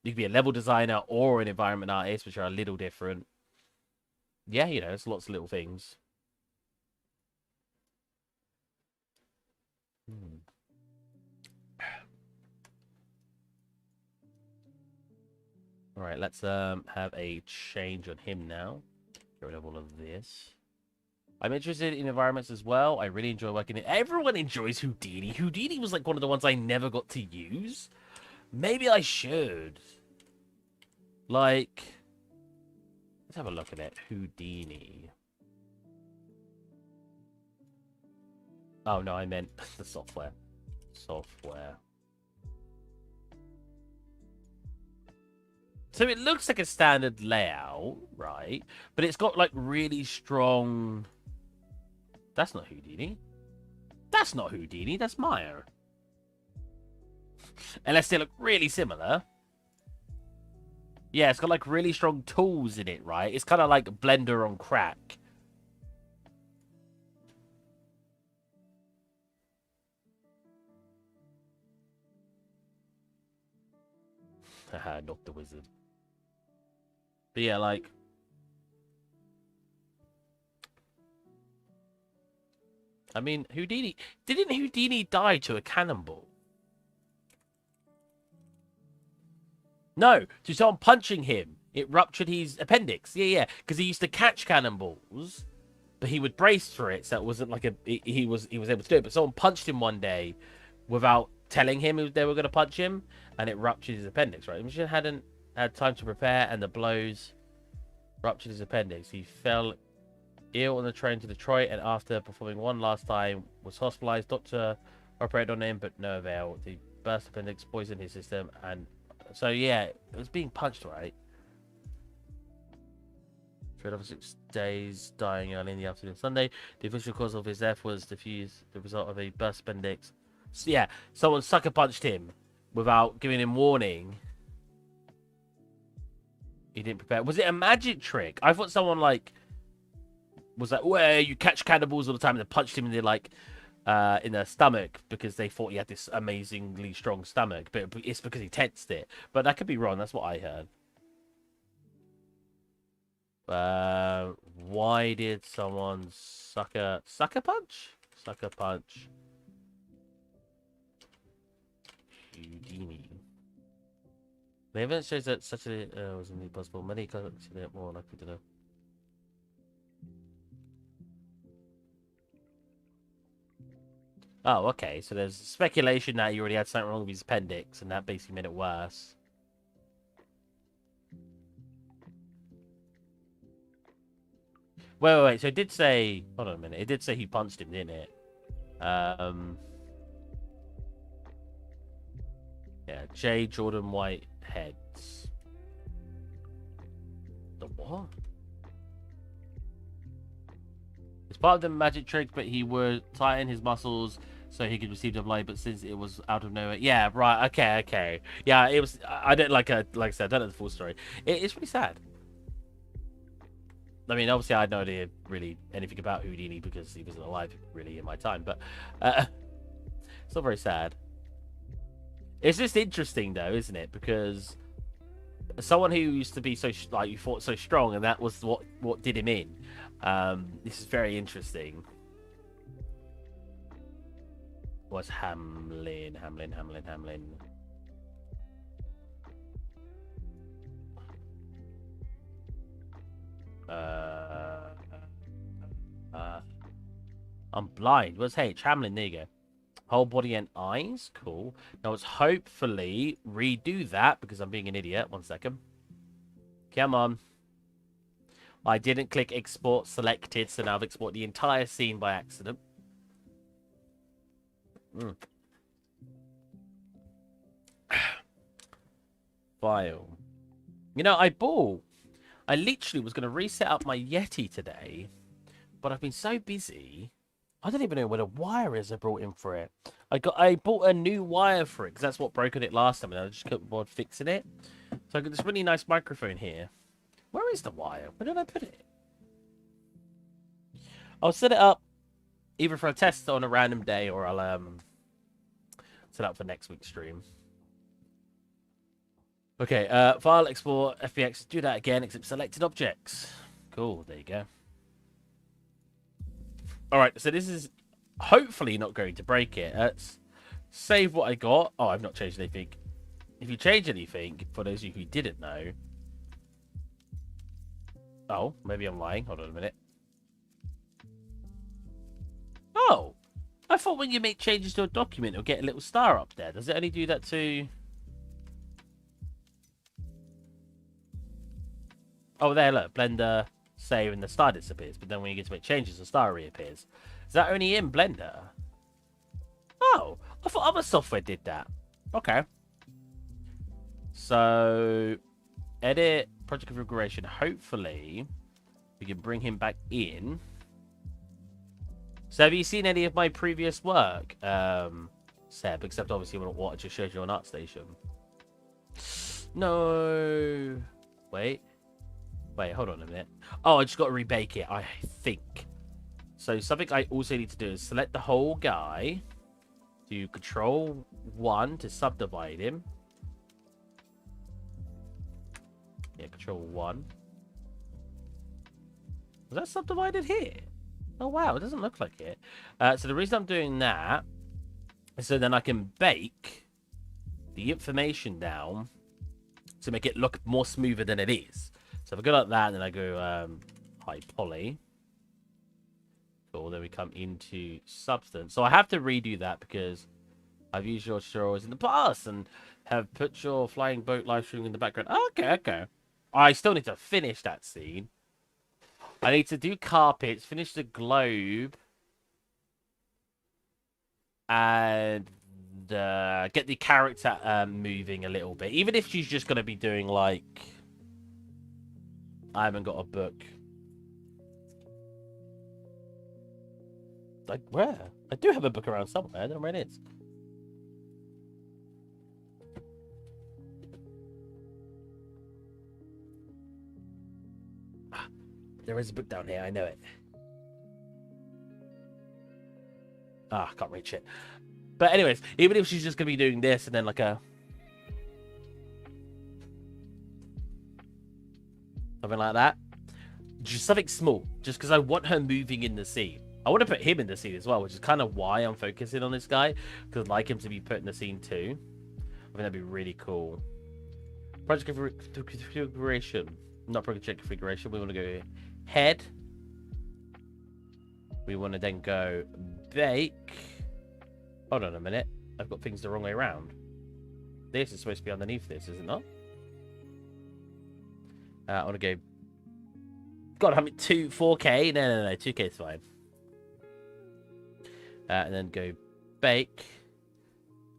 could be a level designer or an environment artist, which are a little different. Yeah, you know, there's lots of little things. All right, let's have a change on him now. Get rid of all of this. I'm interested in environments as well. I really enjoy working in. Everyone enjoys Houdini. Houdini was like one of the ones I never got to use. Maybe I should. Like, let's have a look at it. Houdini. Oh no, I meant the software. Software. So it looks like a standard layout, right? But it's got like really strong... That's not Houdini. That's not Houdini, that's Maya. Unless they look really similar. Yeah, it's got like really strong tools in it, right? It's kind of like Blender on crack. Haha, not the wizard. But yeah, like... I mean, Houdini... Didn't Houdini die to a cannonball? No, to someone punching him. It ruptured his appendix. Yeah. Because he used to catch cannonballs, but he would brace for it, so it wasn't like a... He was able to do it, but someone punched him one day without telling him they were going to punch him, and it ruptured his appendix, right? He just hadn't had time to prepare, and the blows ruptured his appendix. He fell ill on the train to Detroit, and after performing one last time, was hospitalized. Doctor operated on him, but no avail. The burst appendix poisoned his system, and so yeah, it was being punched, right? Treated for 6 days, dying early in the afternoon Sunday. The official cause of his death was diffused, the result of a burst appendix. So yeah, someone sucker punched him without giving him warning. He didn't prepare. Was it a magic trick? I thought someone like was like, "Where you catch cannibals all the time," and they punched him in the stomach because they thought he had this amazingly strong stomach, but it's because he tensed it. But that could be wrong. That's what I heard. Why did someone sucker punch? Sucker punch Houdini. The evidence shows that such a was indeed possible. Many consider it more likely to know. Oh, okay. So there's speculation that he already had something wrong with his appendix, and that basically made it worse. Wait. So it did say... Hold on a minute. It did say he punched him, didn't it? Yeah, J. Jordan White heads. The what? It's part of the magic trick, but he would tighten his muscles so he could receive the light. But since it was out of nowhere, yeah, right, okay. Yeah, it was. I don't like I said, I don't know the full story. It's really sad. I mean, obviously, I had no idea really anything about Houdini because he wasn't alive really in my time. But it's not very sad. It's just interesting, though, isn't it? Because someone who used to be so like you thought so strong, and that was what did him in. This is very interesting. What's Hamlin? I'm blind. What's H? Hamlin, there you go. Whole body and eyes. Cool. Now let's hopefully redo that because I'm being an idiot. 1 second. Come on. I didn't click export selected, so now I've exported the entire scene by accident. File. You know, I literally was going to reset up my Yeti today, but I've been so busy. I don't even know where the wire is I brought in for it. I bought a new wire for it because that's what broke it last time, and I just couldn't bother fixing it. So I got this really nice microphone here. Where is the wire? Where did I put it? I'll set it up either for a test on a random day, or I'll set it up for next week's stream. Okay, file, export, FBX, do that again, except selected objects. Cool, there you go. Alright, so this is hopefully not going to break it. Let's save what I got. Oh, I've not changed anything. If you change anything, for those of you who didn't know... Oh, maybe I'm lying. Hold on a minute. Oh! I thought when you make changes to a document, it'll get a little star up there. Does it only do that to... Oh, there, look. Blender, save, and the star disappears. But then when you get to make changes, the star reappears. Is that only in Blender? Oh, I thought other software did that. Okay. So, edit, project configuration. Hopefully, we can bring him back in. So, have you seen any of my previous work, Seb? Except, obviously, what I just showed you on ArtStation. No. Wait, hold on a minute. Oh, I just got to rebake it, I think. So something I also need to do is select the whole guy. Do Control 1 to subdivide him. Yeah, Control 1. Was that subdivided here? Oh, wow, it doesn't look like it. So the reason I'm doing that is so then I can bake the information down to make it look more smoother than it is. So if I go like that, and then I go high poly. Cool, then we come into substance. So I have to redo that because I've used your straws in the past and have put your flying boat live stream in the background. Okay. I still need to finish that scene. I need to do carpets, finish the globe, and get the character moving a little bit. Even if she's just going to be doing like... I haven't got a book. Like, where? I do have a book around somewhere. I don't know where it is. There is a book down here. I know it. I can't reach it. But anyways, even if she's just going to be doing this and then like a... something like that. Just something small. Just because I want her moving in the scene. I want to put him in the scene as well, which is kind of why I'm focusing on this guy. Because I'd like him to be put in the scene too. I think that'd be really cool. Project configuration. Not project configuration. We want to go head. We want to then go bake. Hold on a minute. I've got things the wrong way around. This is supposed to be underneath this, is it not? I want to go... God, I'm at 4K. No. 2K is fine. And then go bake.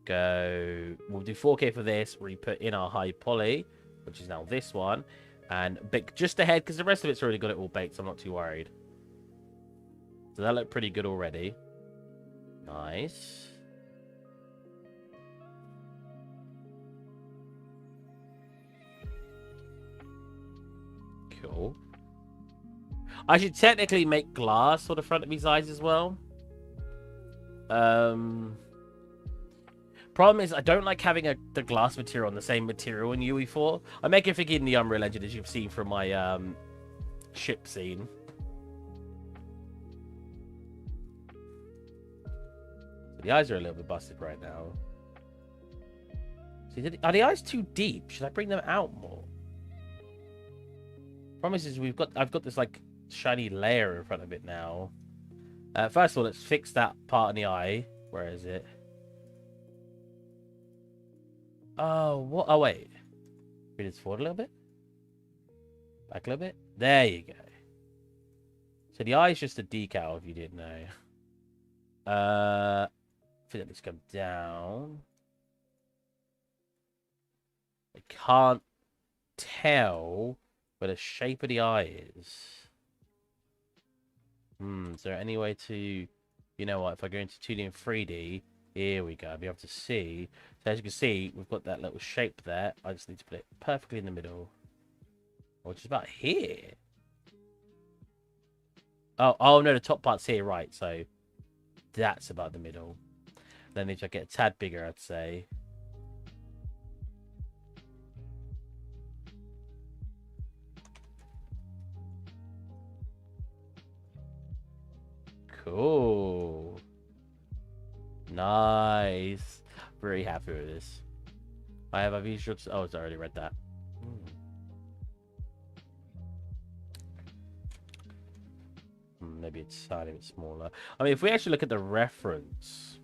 We'll do 4K for this. We put in our high poly, which is now this one. And bake just ahead, because the rest of it's already got it all baked, so I'm not too worried. So that looked pretty good already. Nice. Cool. I should technically make glass for the front of his eyes as well. But Problem is, I don't like having the glass material on the same material in UE4. I make it in the Unreal Engine, as you've seen from my ship scene. So the eyes are a little bit busted right now. See, are the eyes too deep? Should I bring them out more? Problem is, I've got this like shiny layer in front of it now. First of all, let's fix that part in the eye. Where is it? Oh, what? Oh, wait. Bring this forward a little bit. Back a little bit. There you go. So the eye is just a decal, if you didn't know. I think that needs to come down. I can't tell where the shape of the eye is. Is there any way to... You know what? If I go into 2D and 3D... Here we go. I'll be able to see. So as you can see, we've got that little shape there. I just need to put it perfectly in the middle. Which is about here. Oh no, the top part's here, right. So that's about the middle. Then if I get a tad bigger, I'd say. Cool. Nice. Very happy with this. I've used your... Oh, I already read that. Maybe it's slightly bit smaller. I mean, if we actually look at the reference,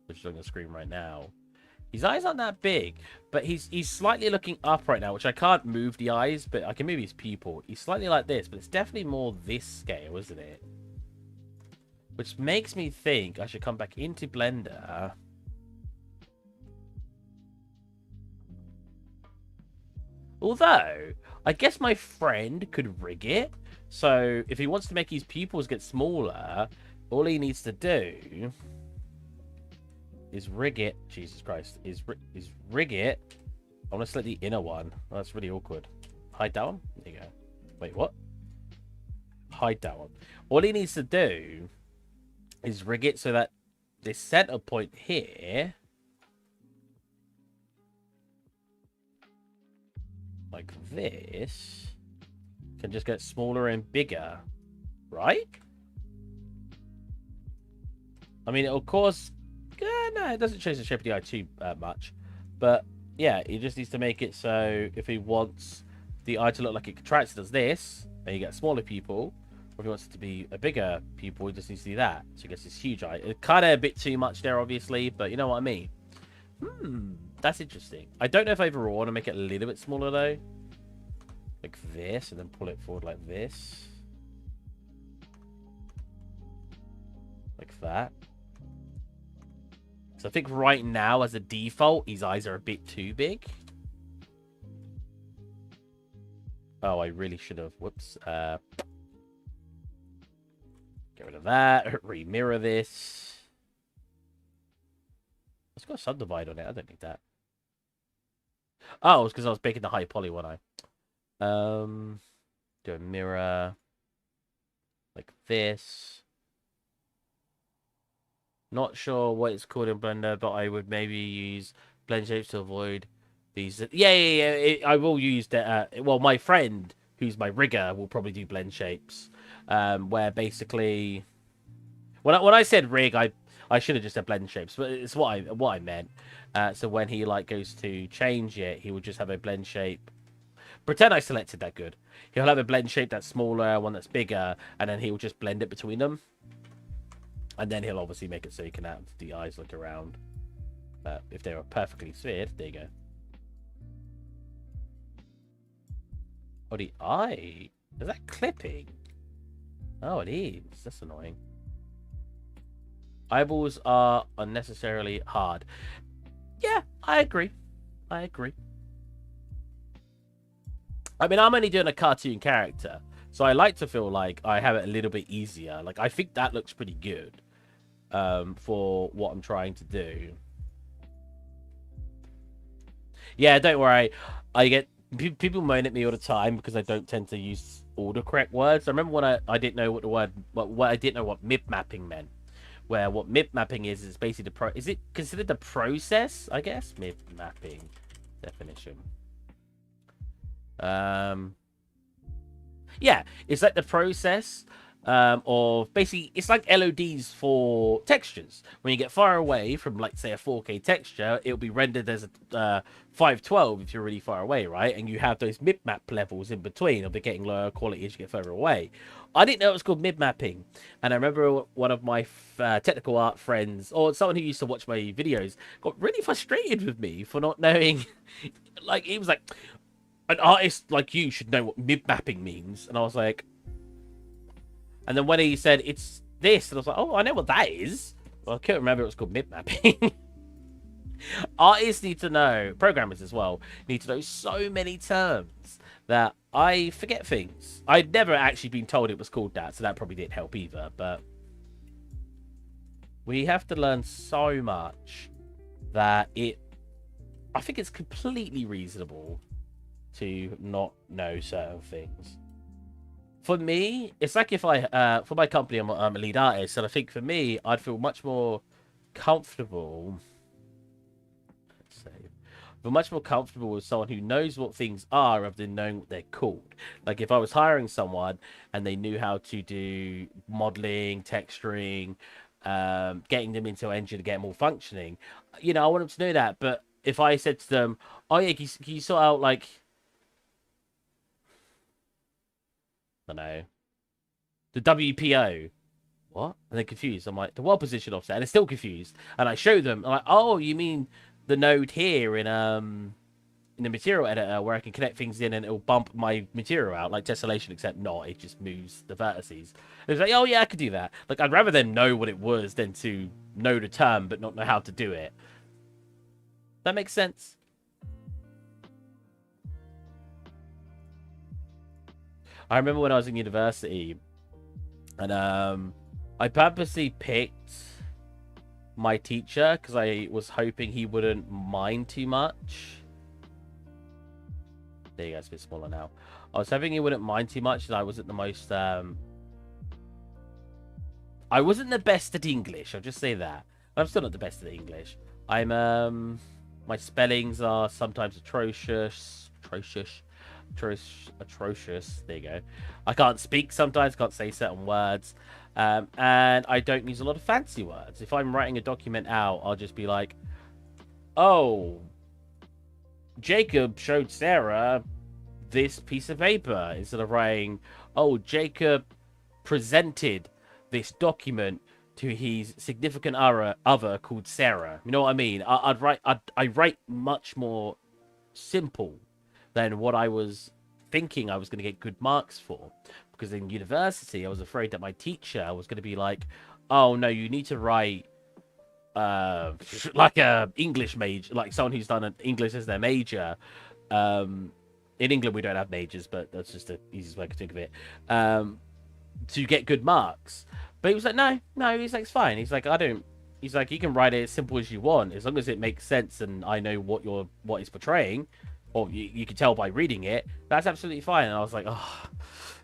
which is on the screen right now, his eyes aren't that big, but he's slightly looking up right now, which I can't move the eyes, but I can move his pupil. He's slightly like this, but it's definitely more this scale, isn't it? Which makes me think I should come back into Blender. Although, I guess my friend could rig it. So, if he wants to make his pupils get smaller, all he needs to do is rig it. Jesus Christ. Is rig it. I want to select the inner one. Oh, that's really awkward. Hide that one. There you go. Wait, what? Hide that one. All he needs to do is rig it so that this center point here, like this, can just get smaller and bigger, right? I mean, of course, no, it doesn't change the shape of the eye too much, but yeah, he just needs to make it so if he wants the eye to look like it contracts, it does this, and you get a smaller pupil. Or if he wants it to be a bigger pupil, he just needs to do that. So he gets this huge eye. It's kind of a bit too much there, obviously, but you know what I mean. That's interesting. I don't know if I overall want to make it a little bit smaller, though. Like this, and then pull it forward like this. Like that. So I think right now, as a default, his eyes are a bit too big. Oh, I really should have. Whoops. Get rid of that. Remirror this. It's got a subdivide on it. I don't need that. Oh, it's because I was making the high poly one. Do a mirror like this. Not sure what it's called in Blender, but I would maybe use blend shapes to avoid these. Yeah. I will use that. Well, my friend, who's my rigger, will probably do blend shapes. Where basically, when I said rig, I should have just said blend shapes, but it's what I meant. So when he like goes to change it, he would just have a blend shape. Pretend I selected that good. He'll have a blend shape that's smaller, one that's bigger, and then he'll just blend it between them. And then he'll obviously make it so you can have the eyes look around. If they were perfectly sphered, there you go. Oh, the eye. Is that clipping? Oh, it is. That's annoying. Eyeballs are unnecessarily hard. Yeah, I agree. I mean, I'm only doing a cartoon character, so I like to feel like I have it a little bit easier. Like, I think that looks pretty good for what I'm trying to do. Yeah, don't worry. I get people moan at me all the time because I don't tend to use all the correct words. I remember when I didn't know what the word, what I didn't know what mip mapping meant, Where what MIP mapping is basically is it considered the process? I guess MIP mapping definition. Yeah, it's like the process of basically, it's like LODs for textures. When you get far away from, like, say, a 4K texture, it'll be rendered as a 512 if you're really far away, right? And you have those mid-map levels in between of the getting lower quality as you get further away. I didn't know it was called mid-mapping. And I remember one of my technical art friends, or someone who used to watch my videos, got really frustrated with me for not knowing. Like, he was like, an artist like you should know what mid-mapping means. And I was like... And then when he said, it's this, and I was like, oh, I know what that is. Well, I couldn't remember it was called mid-mapping. Artists need to know, programmers as well, need to know so many terms that I forget things. I'd never actually been told it was called that, so that probably didn't help either. But we have to learn so much that I think it's completely reasonable to not know certain things. For me, it's like if I, for my company, I'm a lead artist, and I think for me, I'd feel much more comfortable. Let's say, feel much more comfortable with someone who knows what things are rather than knowing what they're called. Like if I was hiring someone and they knew how to do modeling, texturing, getting them into engine to get them all functioning, you know, I want them to know that. But if I said to them, "Oh yeah, can you sort out like..." I don't know, the WPO. What? And they're confused. I'm like, the world position offset, and they're still confused. And I show them, I'm like, oh, you mean the node here in the material editor where I can connect things in and it'll bump my material out, like tessellation, except not, it just moves the vertices. And it's like, oh yeah, I could do that. Like, I'd rather them know what it was than to know the term but not know how to do it. That makes sense. I remember when I was in university, and I purposely picked my teacher because I was hoping he wouldn't mind too much. There you go, it's a bit smaller now. I was hoping he wouldn't mind too much, and I wasn't the most... I wasn't the best at English, I'll just say that. I'm still not the best at English. I'm, my spellings are sometimes atrocious. Atrocious. There you go. I can't speak sometimes, can't say certain words, and I don't use a lot of fancy words. If I'm writing a document out, I'll just be like, oh, Jacob showed Sarah this piece of paper, instead of writing, oh, Jacob presented this document to his significant other called Sarah. You know what I mean? I write much more simple than what I was thinking I was going to get good marks for. Because in university, I was afraid that my teacher was going to be like, oh, no, you need to write like a English major, like someone who's done English as their major. In England, we don't have majors, but that's just the easiest way I can think of it. To get good marks. But he was like, no, he's like, it's fine. He's like, he's like, you can write it as simple as you want, as long as it makes sense and I know what it's portraying. Or you can tell by reading it. That's absolutely fine. And I was like, oh,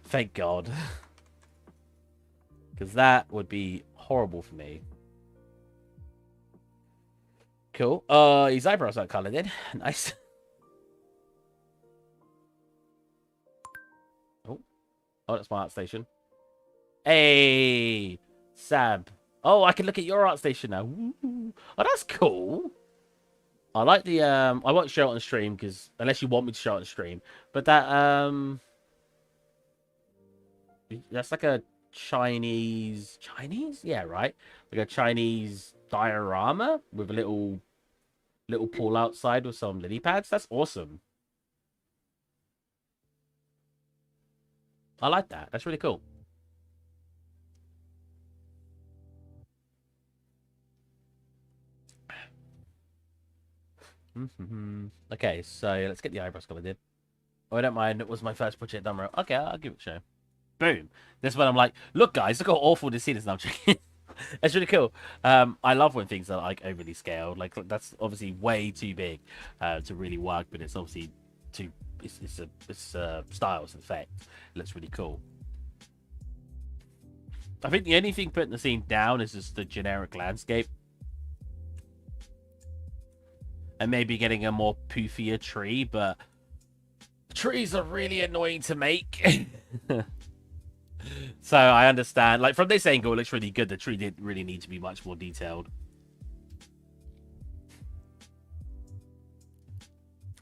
thank God. Because that would be horrible for me. Cool. His eyebrows aren't coloured in. Nice. Oh, that's my art station. Hey, Sab. Oh, I can look at your art station now. Ooh. Oh, that's cool. I like the, I won't show it on stream, because, unless you want me to show it on stream, but that, that's like a Chinese, yeah, right? Like a Chinese diorama with a little pool outside with some lily pads. That's awesome. I like that. That's really cool. Okay, so let's get the eyebrows colored in. Oh, I don't mind. It was my first project done right. Okay, I'll give it a show. Boom. This is when I'm like, look, guys, look how awful this scene is now. It's really cool. I love when things are like overly scaled. Like, that's obviously way too big to really work, but it's obviously too. It's a style, it's an effect. It looks really cool. I think the only thing putting the scene down is just the generic landscape. And maybe getting a more poofier tree, but trees are really annoying to make. So I understand. Like, from this angle, it looks really good. The tree didn't really need to be much more detailed.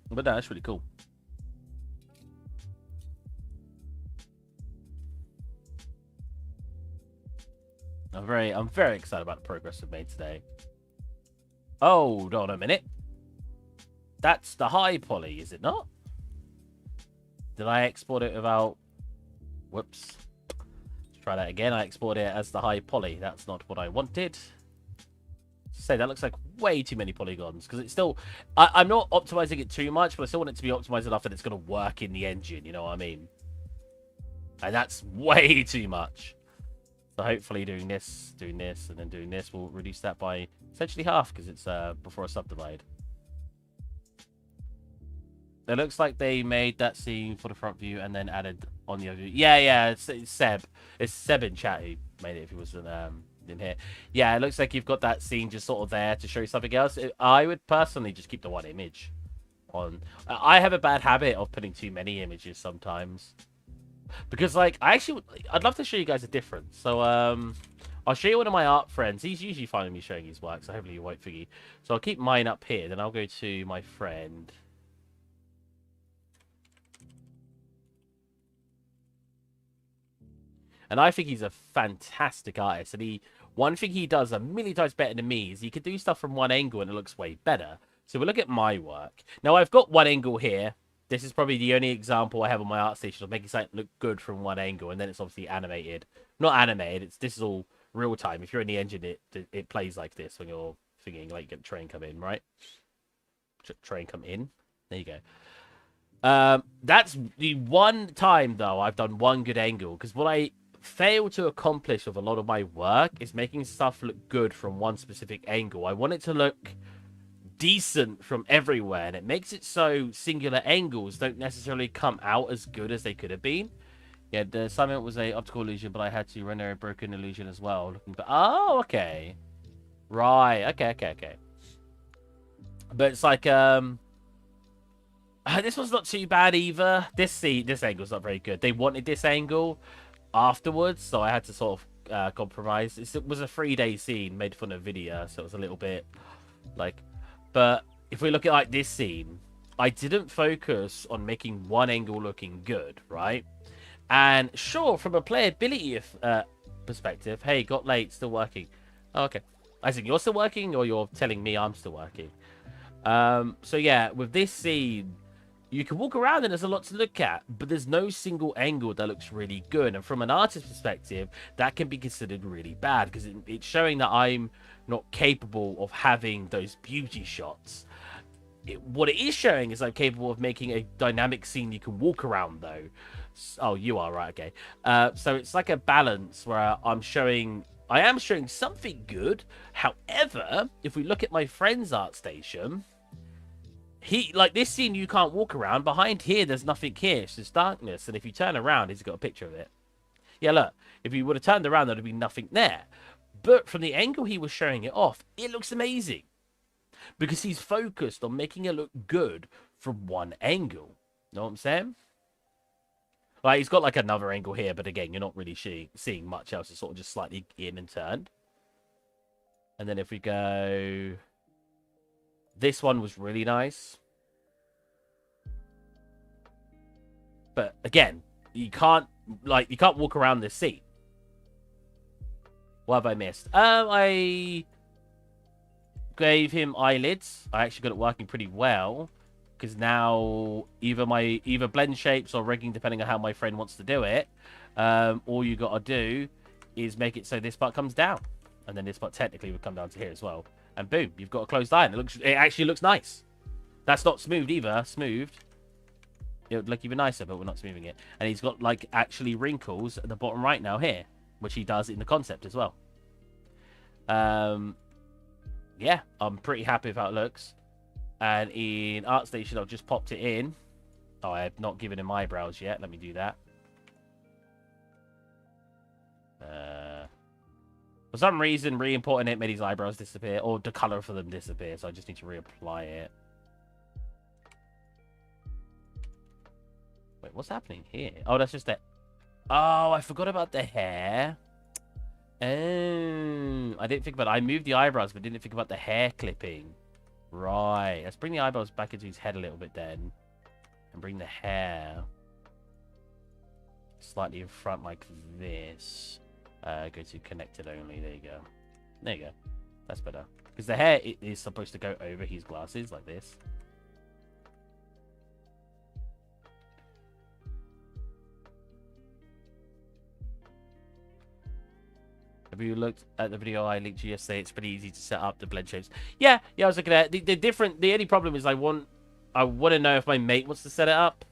But no, that's really cool. I'm very excited about the progress we've made today. Oh, hold on a minute. That's the high poly, is it not? Did I export it without... Whoops. Let's try that again. I exported it as the high poly. That's not what I wanted. Say, that looks like way too many polygons. Because it's still... I'm not optimizing it too much, but I still want it to be optimized enough that it's going to work in the engine. You know what I mean? And that's way too much. So hopefully doing this, and then doing this will reduce that by essentially half. Because it's before a subdivide. It looks like they made that scene for the front view and then added on the other view. Yeah, it's Seb. It's Seb in chat who made it if he wasn't in here. Yeah, it looks like you've got that scene just sort of there to show you something else. I would personally just keep the one image on. I have a bad habit of putting too many images sometimes. Because, like, I'd love to show you guys a difference. So, I'll show you one of my art friends. He's usually finding me showing his work, so hopefully you won't forget. So I'll keep mine up here, then I'll go to my friend... And I think he's a fantastic artist. And one thing he does a million times better than me is he can do stuff from one angle and it looks way better. So we'll look at my work. Now, I've got one angle here. This is probably the only example I have on my art station of making something look good from one angle. And then it's obviously animated. Not animated. This is all real time. If you're in the engine, it plays like this when you're thinking, like, you get the train come in, right? Train come in. There you go. That's the one time, though, I've done one good angle. Because what I fail to accomplish with a lot of my work is making stuff look good from one specific angle. I want it to look decent from everywhere, and it makes it so singular angles don't necessarily come out as good as they could have been. Yeah, the assignment was a optical illusion, but I had to render a broken illusion as well. Oh, okay. Right, okay. But it's like, this one's not too bad either. This angle's not very good. They wanted this angle afterwards, so I had to sort of compromise. It was a 3-day scene made fun of video, so it was a little bit like... But if we look at like this scene, I didn't focus on making one angle looking good, right? And sure, from a playability perspective, hey, got late, still working. Oh, okay. I think you're still working, or you're telling me I'm still working. So yeah, with this scene, you can walk around and there's a lot to look at, but there's no single angle that looks really good. And from an artist's perspective, that can be considered really bad because it's showing that I'm not capable of having those beauty shots. What it is showing is I'm capable of making a dynamic scene you can walk around, though. Oh, you are right, okay. So it's like a balance where I am showing something good. However, if we look at my friend's art station... like this scene, you can't walk around. Behind here, there's nothing here. It's just darkness. And if you turn around, he's got a picture of it. Yeah, look. If you would have turned around, there'd be nothing there. But from the angle he was showing it off, it looks amazing. Because he's focused on making it look good from one angle. Know what I'm saying? Like, he's got like another angle here. But again, you're not really seeing much else. It's sort of just slightly in and turned. And then if we go... This one was really nice. But again, you can't walk around this scene. What have I missed? I gave him eyelids. I actually got it working pretty well. Because now either blend shapes or rigging, depending on how my friend wants to do it. All you gotta do is make it so this part comes down. And then this part technically would come down to here as well. And boom, you've got a closed eye. And it actually looks nice. That's not smoothed either. Smoothed, it would look even nicer, but we're not smoothing it. And he's got like actually wrinkles at the bottom right now here, which he does in the concept as well. Yeah, I'm pretty happy with how it looks. And in ArtStation, I've just popped it in. Oh, I have not given him eyebrows yet. Let me do that. For some reason, re-importing it made his eyebrows disappear, or the color for them disappear, so I just need to reapply it. Wait, what's happening here? Oh, that's just that. Oh, I forgot about the hair. Oh, I didn't think about it. I moved the eyebrows, but didn't think about the hair clipping. Right. Let's bring the eyebrows back into his head a little bit then. And bring the hair slightly in front like this. Go to connected only. There you go. There you go. That's better. Because the hair is supposed to go over his glasses like this. Have you looked at the video I linked you yesterday? It's pretty easy to set up the blend shapes. Yeah, I was looking at it. The only problem is I want to know if my mate wants to set it up.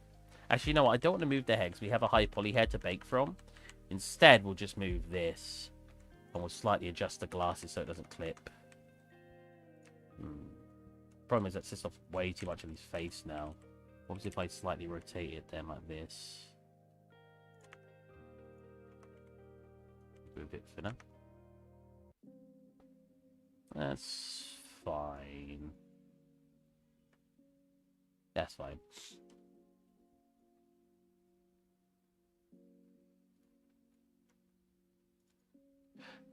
Actually, you know what? I don't want to move the hair because we have a high poly hair to bake from. Instead, we'll just move this. And we'll slightly adjust the glasses so it doesn't clip. Problem is that sits off way too much of his face now. What if I slightly rotate it then like this? Do a bit thinner. That's fine. That's fine.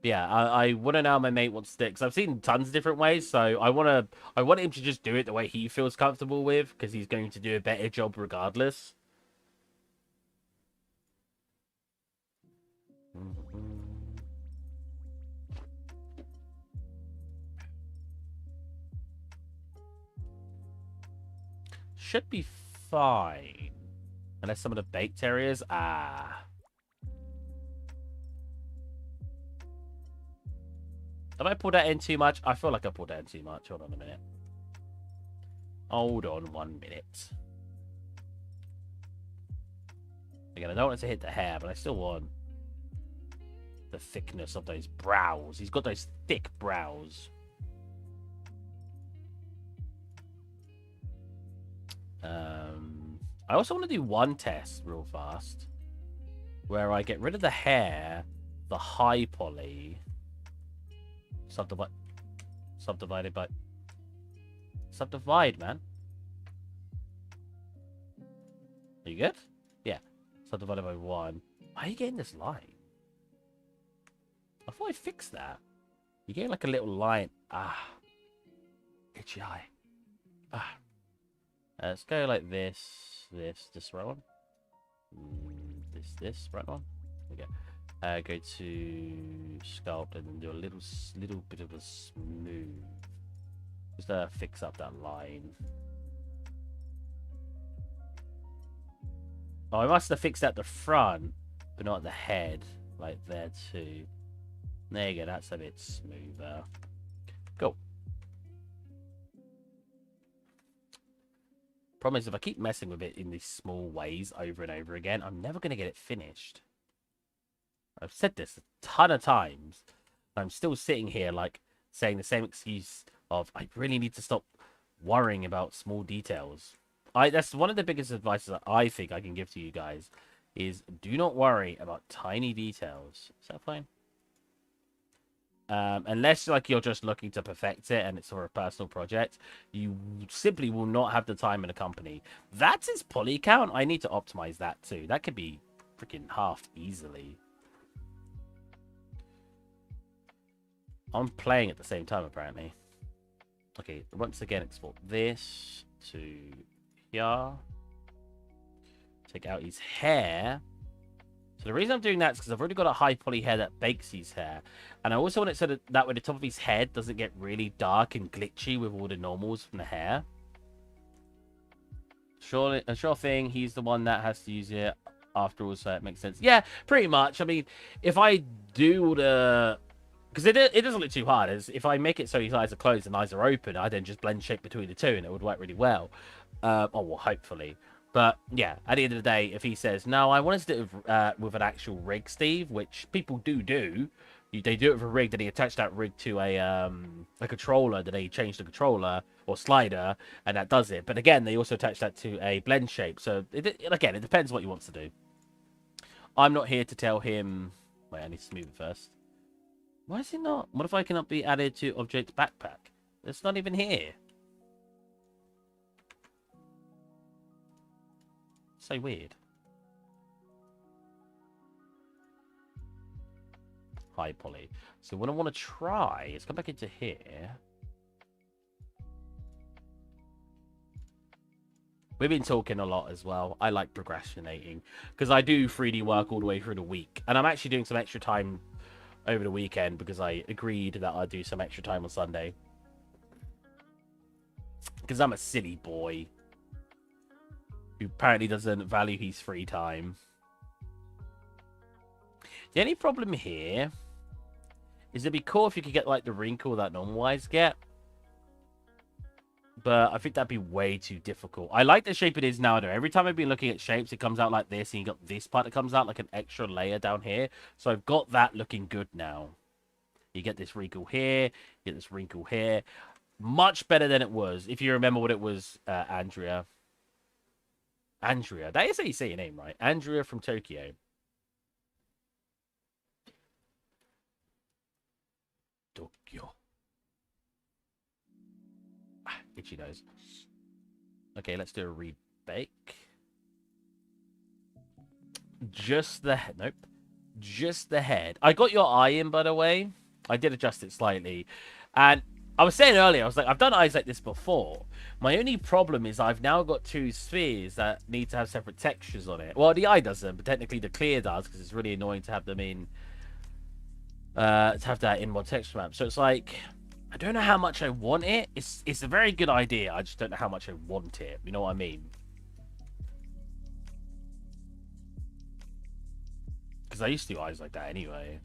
Yeah, I want to know how my mate wants to, because I've seen tons of different ways, so I want him to just do it the way he feels comfortable with, because he's going to do a better job regardless. Should be fine. Unless some of the baked areas... Have I pulled that in too much? I feel like I pulled that in too much. Hold on a minute. Hold on 1 minute. Again, I don't want it to hit the hair, but I still want the thickness of those brows. He's got those thick brows. I also want to do one test real fast where I get rid of the hair, the high poly, subdivided by subdivide, man. Are you good? Yeah. Subdivided by 1. Why are you getting this line? I thought I fixed that. You get like a little line. Itchy eye. Let's go like this, this right one. This right one. Okay. Go to sculpt and then do a little bit of a smooth. Just fix up that line. Oh, I must have fixed at the front, but not at the head. Like there too. There you go, that's a bit smoother. Cool. Problem is, if I keep messing with it in these small ways over and over again, I'm never going to get it finished. I've said this a ton of times. I'm still sitting here, like, saying the same excuse of, I really need to stop worrying about small details. That's one of the biggest advice that I think I can give to you guys, is do not worry about tiny details. Is that fine? Unless like you're just looking to perfect it and it's for a personal project, you simply will not have the time in a company. That's his poly count. I need to optimize that too. That could be freaking halved easily. I'm playing at the same time apparently. Okay, once again export this to here. Take out his hair. So the reason I'm doing that is because I've already got a high poly hair that bakes his hair. And I also want it so that way the top of his head doesn't get really dark and glitchy with all the normals from the hair. Surely, a sure thing, he's the one that has to use it after all, so it makes sense. Yeah, pretty much. I mean, if I do the... Because it doesn't look too hard. If I make it so his eyes are closed and eyes are open, I then just blend shape between the two and it would work really well. Oh, well, hopefully. But, yeah, at the end of the day, if he says, no, I want to do it with an actual rig, Steve, which people do. They do it with a rig, then they attach that rig to a controller, then they change the controller or slider, and that does it. But again, they also attach that to a blend shape. So, again, it depends what he wants to do. I'm not here to tell him... Wait, I need to smooth it first. Why is it not? What if I cannot be added to object backpack? It's not even here. So weird. Hi, Polly. So what I want to try is come back into here. We've been talking a lot as well. I like procrastinating because I do 3D work all the way through the week. And I'm actually doing some extra time over the weekend because I agreed that I'd do some extra time on Sunday. Because I'm a silly boy who apparently doesn't value his free time. The only problem here is it'd be cool if you could get like the wrinkle that normal eyes get. But I think that'd be way too difficult. I like the shape it is now, though. Every time I've been looking at shapes, it comes out like this, and you got this part that comes out like an extra layer down here. So I've got that looking good now. You get this wrinkle here, you get this wrinkle here. Much better than it was. If you remember what it was, Andrea. Andrea. That is how you say your name, right? Andrea from Tokyo. Tokyo. Itchy nose. Okay, let's do a rebake. Just the head. Nope. Just the head. I got your eye in, by the way. I did adjust it slightly. And I was saying earlier, I was like, I've done eyes like this before. My only problem is I've now got two spheres that need to have separate textures on it. Well, the eye doesn't, but technically the clear does, because it's really annoying to have them in... to have that in one texture map. So it's like... I don't know how much I want it. It's a very good idea. I just don't know how much I want it. You know what I mean? Because I used to do eyes like that anyway.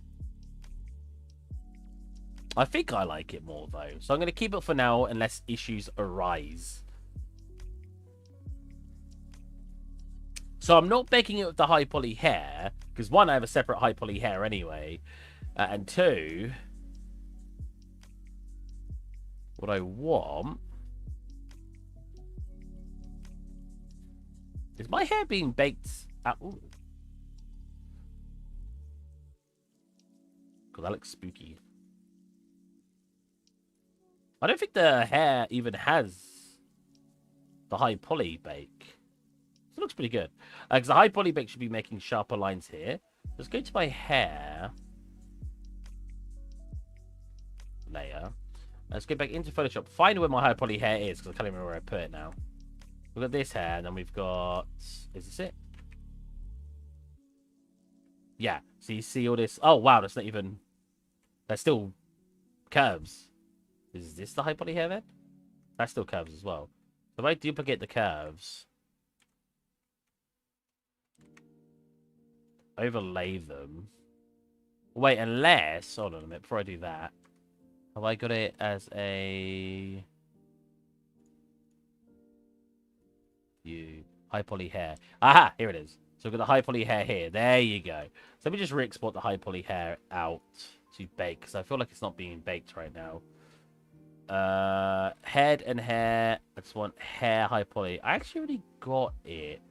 I think I like it more, though. So I'm going to keep it for now unless issues arise. So I'm not baking it with the high poly hair. Because one, I have a separate high poly hair anyway. And two... What I want is my hair being baked out. Ooh. God, that looks spooky. I don't think the hair even has the high poly bake. It looks pretty good. Because the high poly bake should be making sharper lines here. Let's go to my hair layer. Let's go back into Photoshop. Find where my high poly hair is, because I can't remember where I put it now. We've got this hair, and then we've got... Is this it? Yeah. So you see all this... Oh, wow, that's not even... That's still curves. Is this the high poly hair then? That's still curves as well. So if I duplicate the curves... Overlay them... Wait, unless... Hold on a minute, before I do that... Have I got it as a... high poly hair. Aha! Here it is. So we've got the high poly hair here. There you go. So let me just re-export the high poly hair out to bake, because I feel like it's not being baked right now. Head and hair. I just want hair high poly. I actually already got it.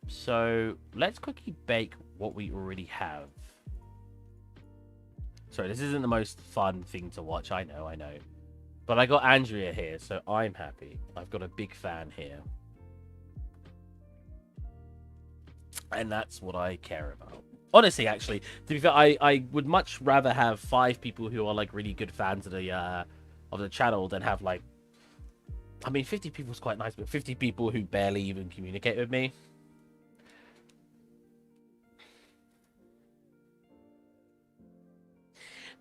So let's quickly bake what we already have. Sorry, this isn't the most fun thing to watch. I know. But I got Andrea here, so I'm happy. I've got a big fan here. And that's what I care about. Honestly, actually, to be fair, I would much rather have 5 people who are, like, really good fans of the channel than have, like... I mean, 50 people is quite nice, but 50 people who barely even communicate with me.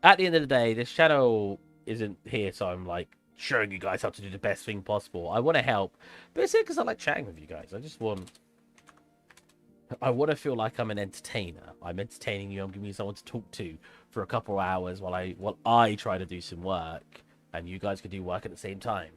At the end of the day, this channel isn't here, so I'm, like, showing you guys how to do the best thing possible. I want to help, but it's here because I like chatting with you guys. I want to feel like I'm an entertainer. I'm entertaining you. I'm giving you someone to talk to for a couple of hours while I try to do some work, and you guys can do work at the same time.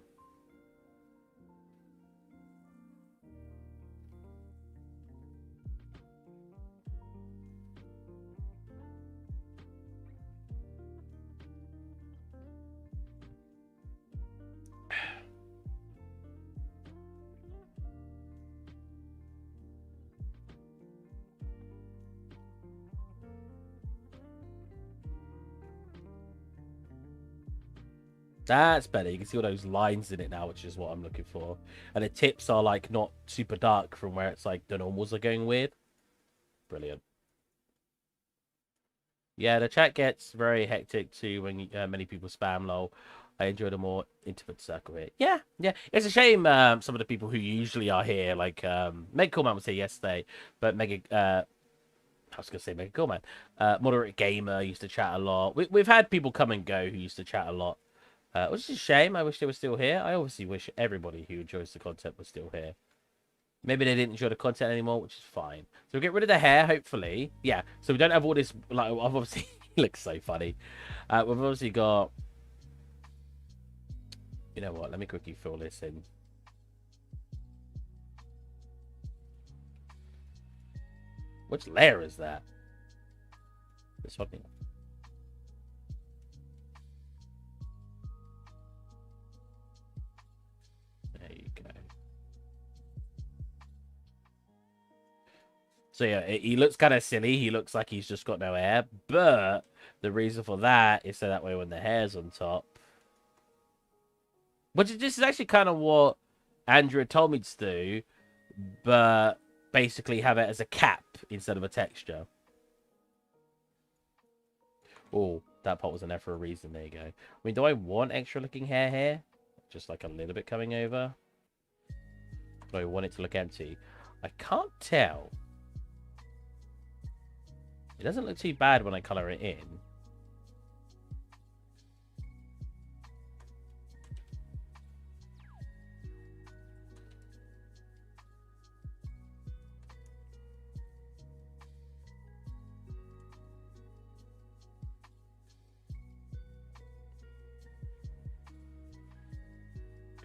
That's better. You can see all those lines in it now, which is what I'm looking for. And the tips are like not super dark from where it's like the normals are going weird. Brilliant. Yeah, the chat gets very hectic too when many people spam lol. I enjoy the more intimate circle here. Yeah, yeah. It's a shame some of the people who usually are here, like Meg Coolman was here yesterday, but I was gonna say Mega Coolman. Moderate Gamer used to chat a lot. We've had people come and go who used to chat a lot. Which is a shame. I wish they were still here. I obviously wish everybody who enjoys the content was still here. Maybe they didn't enjoy the content anymore, which is fine. So we'll get rid of the hair, hopefully. Yeah, so we don't have all this, like, I've obviously, he looks so funny. We've obviously got, you know what, let me quickly fill this in. Which layer is that? This one. There you go. So yeah, he looks kind of silly. He looks like he's just got no hair. But the reason for that is so that way when the hair's on top. Which this is actually kind of what Andrew told me to do. But basically have it as a cap instead of a texture. Oh, that part wasn't there for a reason. There you go. I mean, do I want extra looking hair here? Just like a little bit coming over? Do I want it to look empty? I can't tell. It doesn't look too bad when I color it in.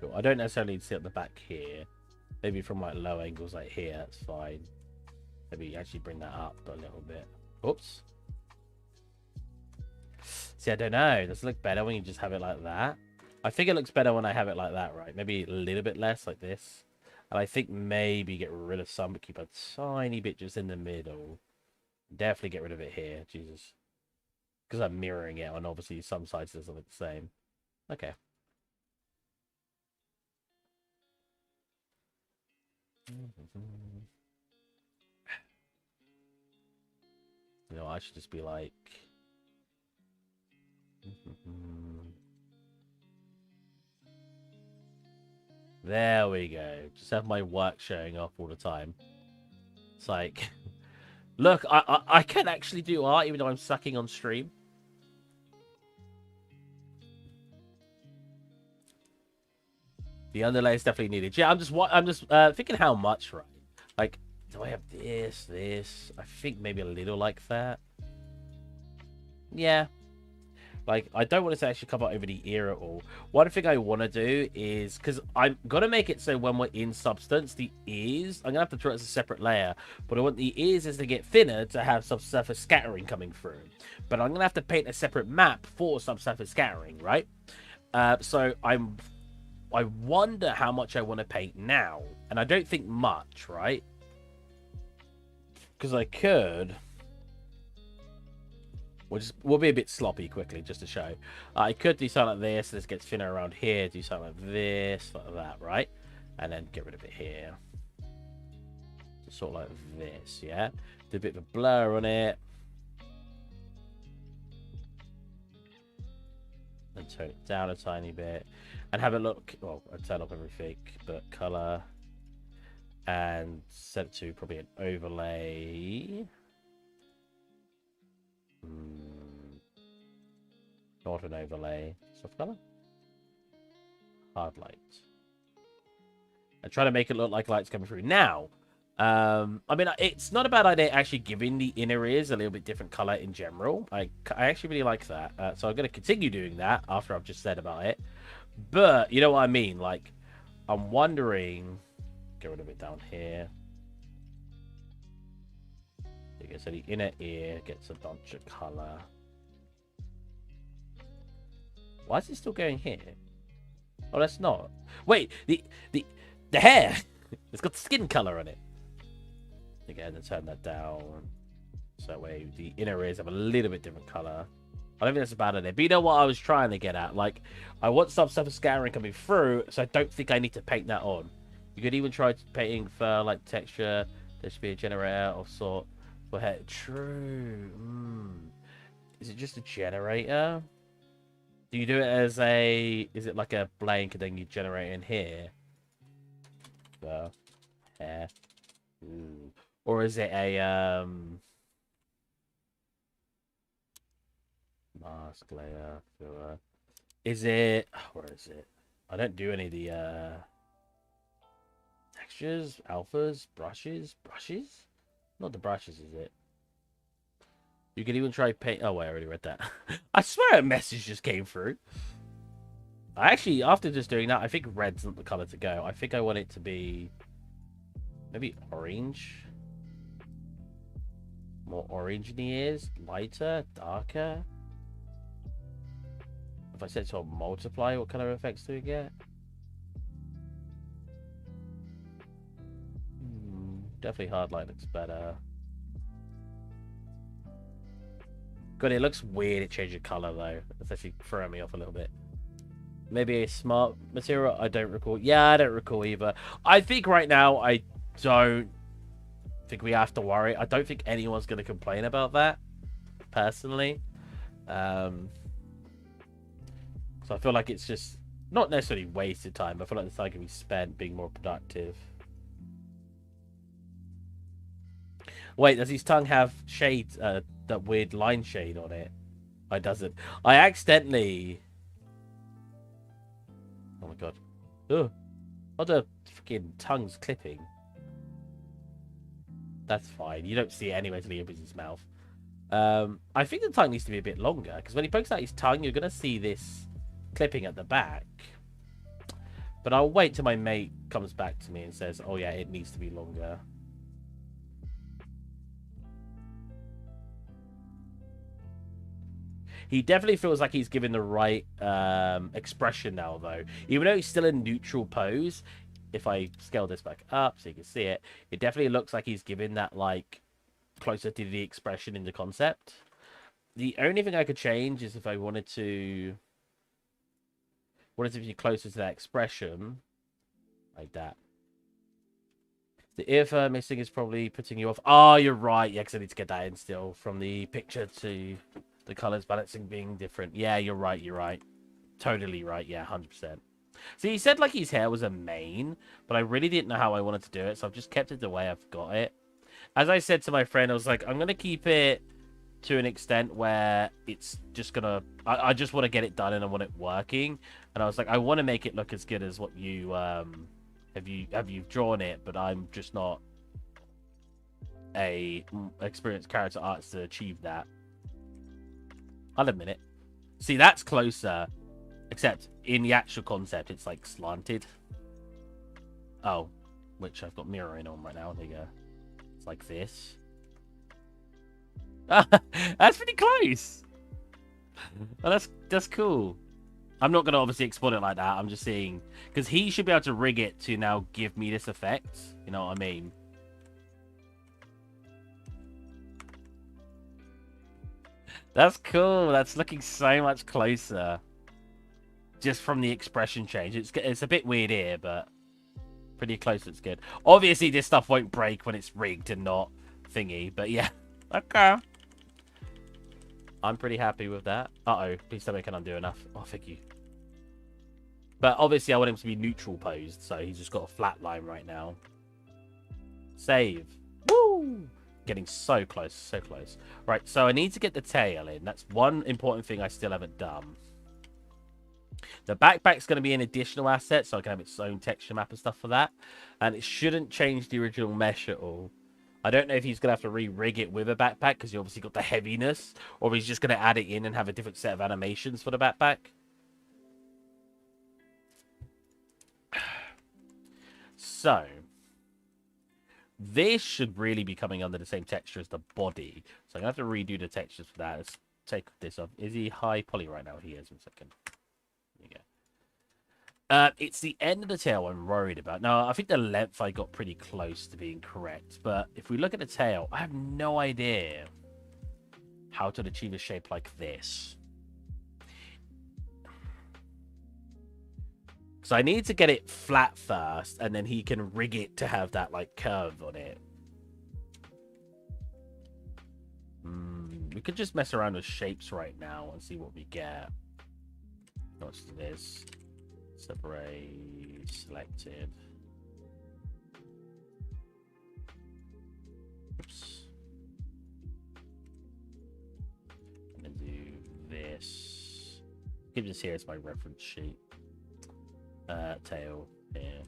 Cool. I don't necessarily need to see at the back here. Maybe from like low angles like here, that's fine. Maybe actually bring that up a little bit. Oops. See, I don't know. Does it look better when you just have it like that? I think it looks better when I have it like that, right? Maybe a little bit less like this. And I think maybe get rid of some, but keep a tiny bit just in the middle. Definitely get rid of it here. Jesus. Because I'm mirroring it, and obviously some sides doesn't look the same. Okay. You know, I should just be like... There we go. Just have my work showing off all the time. It's like... Look, I can actually do art even though I'm sucking on stream. The underlay is definitely needed. Yeah, I'm just thinking how much, right? Like, do I have this? I think maybe a little like that. Yeah. Like, I don't want it to actually cover over the ear at all. One thing I want to do is, because I'm going to make it so when we're in substance, the ears, I'm going to have to draw it as a separate layer. But I want the ears as they get thinner to have subsurface scattering coming through. But I'm going to have to paint a separate map for subsurface scattering, right? So I wonder how much I want to paint now. And I don't think much, right? Because I could... We'll be a bit sloppy quickly, just to show. I could do something like this. This gets thinner around here. Do something like this, like that, right? And then get rid of it here. Sort of like this, yeah? Do a bit of a blur on it. And turn it down a tiny bit. And have it look... Well, I turn up everything, but colour. And set it to probably an overlay. Not an overlay. Soft color. Hard light. And try to make it look like light's coming through. Now, I mean, it's not a bad idea actually giving the inner ears a little bit different color in general. I actually really like that. So I'm going to continue doing that after I've just said about it. But, you know what I mean? Like, I'm wondering... Get rid of it down here. Okay, so the inner ear gets a bunch of color. Why is it still going here? Oh, that's not. Wait, the hair. It's got skin color on it. Again, and turn that down. So that way the inner ears have a little bit different color. I don't think that's a bad idea. But you know what I was trying to get at? Like, I want some stuff of scattering coming through, so I don't think I need to paint that on. You could even try painting for, like, texture. There should be a generator of sort. For head. True. Is it just a generator? Do you do it as a... Is it like a blank and then you generate in here? The hair. Ooh. Or is it a, mask layer, filler. Is it... Where is it? I don't do any of the, textures, alphas, brushes. Not the brushes, is it? You could even try paint... Oh, wait, I already read that. I swear a message just came through. I actually, after just doing that, I think red's not the color to go. I think I want it to be... Maybe orange? More orange than he is? Lighter? Darker? If I set it to multiply, what kind of effects do we get? Definitely hard light looks better. God, it looks weird it changed the color though. It's actually throwing me off a little bit. Maybe a smart material? I don't recall. Yeah, I don't recall either. I think right now, I don't think we have to worry. I don't think anyone's going to complain about that, personally. So I feel like it's just not necessarily wasted time. I feel like the time can be spent being more productive. Wait, does his tongue have shades, that weird line shade on it? It doesn't. I accidentally... Oh my god. Ugh. Oh, the freaking tongue's clipping. That's fine. You don't see it anyway until he opens his mouth. I think the tongue needs to be a bit longer, because when he pokes out his tongue, you're going to see this clipping at the back. But I'll wait till my mate comes back to me and says, oh yeah, it needs to be longer. He definitely feels like he's given the right expression now, though. Even though he's still in neutral pose, if I scale this back up so you can see it, it definitely looks like he's giving that, like, closer to the expression in the concept. The only thing I could change is if I wanted to be closer to that expression, like that. The ear missing is probably putting you off. Oh, you're right. Yeah, because I need to get that in still from the picture to the colors balancing being different. Yeah, you're right. You're right. Totally right. Yeah, 100%. See, he said like his hair was a mane, but I really didn't know how I wanted to do it, so I've just kept it the way I've got it. As I said to my friend, I was like, I'm going to keep it to an extent where it's just going to... I just want to get it done and I want it working. And I was like, I want to make it look as good as what you... have you drawn it, but I'm just not a experienced character artist to achieve that. I'll admit it. See, that's closer. Except in the actual concept, it's like slanted. Oh, which I've got mirroring on right now. There you go. It's like this. That's pretty close. Oh, that's cool. I'm not going to obviously export it like that. I'm just seeing... Because he should be able to rig it to now give me this effect. You know what I mean? That's cool. That's looking so much closer. Just from the expression change. It's a bit weird here, but pretty close. It's good. Obviously, this stuff won't break when it's rigged and not thingy. But yeah. Okay. I'm pretty happy with that. Uh-oh. Please tell me I can undo enough. Oh, thank you. But obviously, I want him to be neutral posed. So he's just got a flat line right now. Save. Woo! Getting so close. So close. Right. So I need to get the tail in. That's one important thing I still haven't done. The backpack's going to be an additional asset, so I can have its own texture map and stuff for that. And it shouldn't change the original mesh at all. I don't know if he's going to have to re-rig it with a backpack, because you obviously got the heaviness, or if he's just going to add it in and have a different set of animations for the backpack. So, this should really be coming under the same texture as the body. So I'm going to have to redo the textures for that. Let's take this off. Is he high poly right now? He is. 1 second. There you go. It's the end of the tail I'm worried about. Now, I think the length I got pretty close to being correct. But if we look at the tail, I have no idea how to achieve a shape like this. So I need to get it flat first, and then he can rig it to have that, like, curve on it. We could just mess around with shapes right now and see what we get. What's this? Separate, selected. Oops. I'm gonna do this. Keep this here as my reference sheet. Tail here.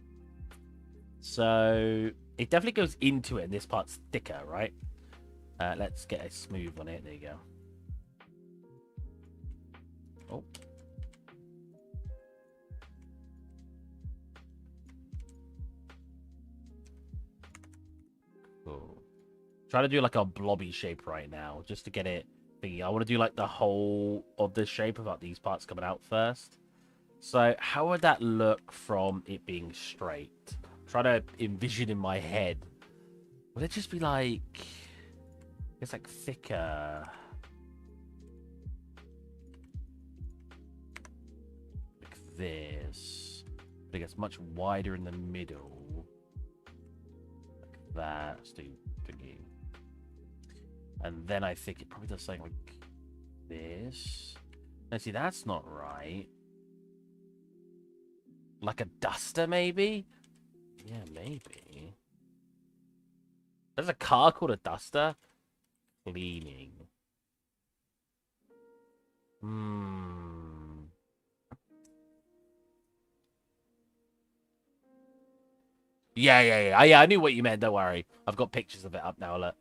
So it definitely goes into it, and this part's thicker, right? Let's get a smooth on it. There you go. Oh. Cool. Try to do like a blobby shape right now, just to get it thingy. I want to do like the whole of the shape about these parts coming out first. So how would that look from it being straight? Try to envision in my head. Would it just be like... It's like thicker. Like this. But it gets much wider in the middle. Like that. Let's do thingy. And then I think it probably does something like this. Now see, that's not right. Like a duster, maybe? Yeah, maybe. There's a car called a duster. Cleaning. Yeah, I knew what you meant. Don't worry. I've got pictures of it up now. Look.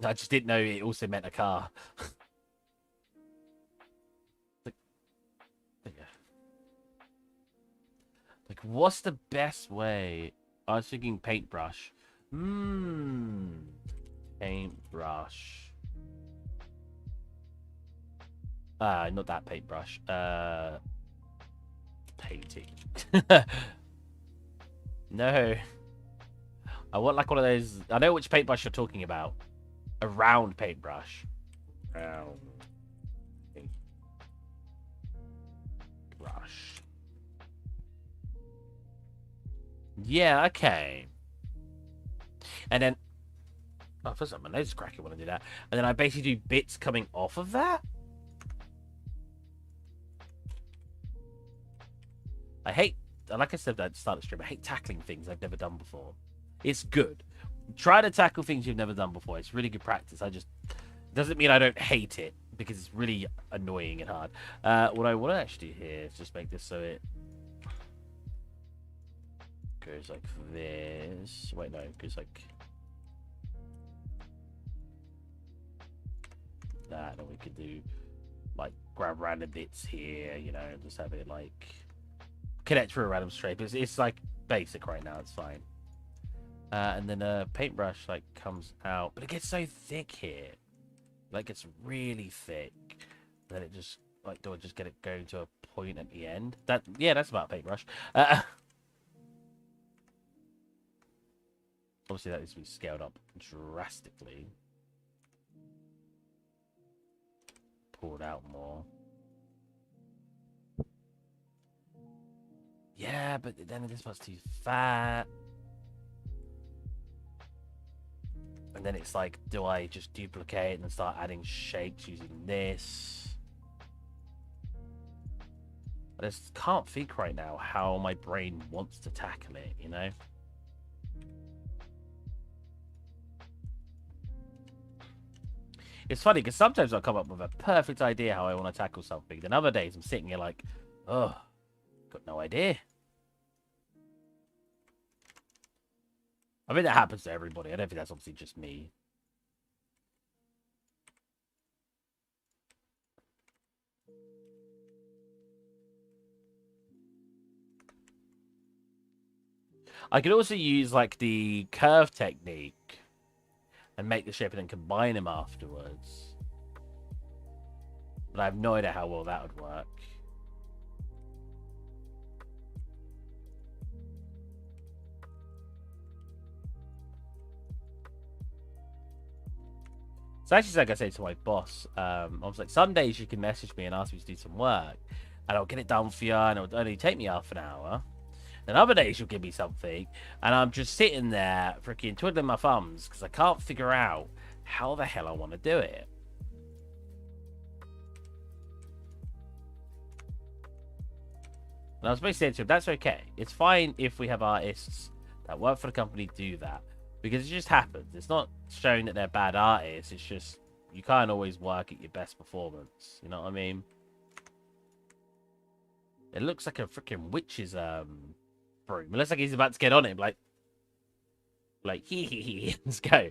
I just didn't know it also meant a car. Like, what's the best way? I was thinking paintbrush. Paintbrush. Not that paintbrush. Painting. No. I want like one of those. I know which paintbrush you're talking about. A round paintbrush. Round paintbrush. Yeah, okay. And then, oh, first of all, my nose is cracking when I do that. And then I basically do bits coming off of that. Like I said at the start of the stream, I hate tackling things I've never done before. It's good. Try to tackle things you've never done before. It's really good practice. Doesn't mean I don't hate it, because it's really annoying and hard. What I want to actually do here is just make this so it goes like this. Wait, no, it goes like that. And we could do like grab random bits here, you know, just have it like connect through a random stripe. It's like basic right now. It's fine. And then a paintbrush like comes out, but it gets so thick here. Like it's really thick. Then it just like do I just get it going to a point at the end? That's about a paintbrush. Obviously that needs to be scaled up drastically. Pulled out more. Yeah, but then this part's too fat. And then it's like, do I just duplicate and then start adding shapes using this? I just can't think right now how my brain wants to tackle it, you know? It's funny because sometimes I'll come up with a perfect idea how I want to tackle something. Then other days I'm sitting here like, oh, got no idea. I mean, that happens to everybody. I don't think that's obviously just me. I could also use like the curve technique and make the shape and then combine them afterwards. But I have no idea how well that would work. It's actually like I said to my boss. I was like, some days you can message me and ask me to do some work. and I'll get it done for you, and it'll only take me half an hour. Then other days you'll give me something, and I'm just sitting there freaking twiddling my thumbs because I can't figure out how the hell I want to do it. And I was basically saying to him, that's okay. It's fine if we have artists that work for the company do that, because it just happens. It's not showing that they're bad artists. It's just you can't always work at your best performance. You know what I mean? It looks like a freaking witch's broom. It looks like he's about to get on him. Like hee. Let's go.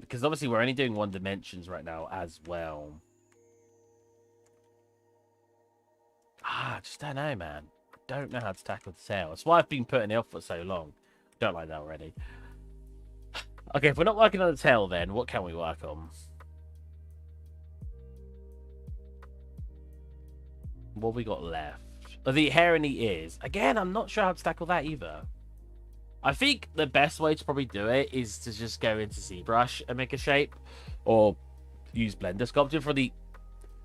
Because obviously we're only doing 1 dimensions right now as well. I just don't know, man. I don't know how to tackle the tail. That's why I've been putting it off for so long. Don't like that already. Okay, if we're not working on the tail, then what can we work on? What have we got left? Oh, the hair and the ears. Again, I'm not sure how to tackle that either. I think the best way to probably do it is to just go into ZBrush and make a shape, or use Blender Sculpting for the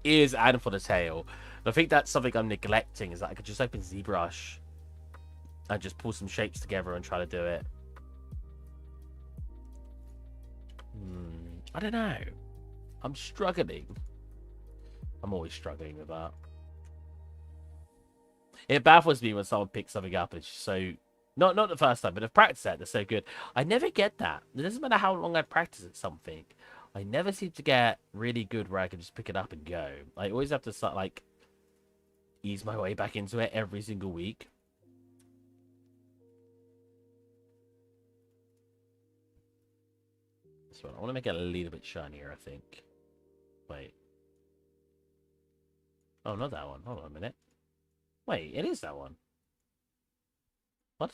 ears and for the tail. And I think that's something I'm neglecting, is that I could just open ZBrush and just pull some shapes together and try to do it. I don't know. I'm struggling. I'm always struggling with that. It baffles me when someone picks something up and it's just so... Not the first time, but I've practiced that. They're so good. I never get that. It doesn't matter how long I practice at something. I never seem to get really good where I can just pick it up and go. I always have to start, like, ease my way back into it every single week. This one, I want to make it a little bit shinier, I think. Wait. Oh, not that one. Hold on a minute. Wait, it is that one. What?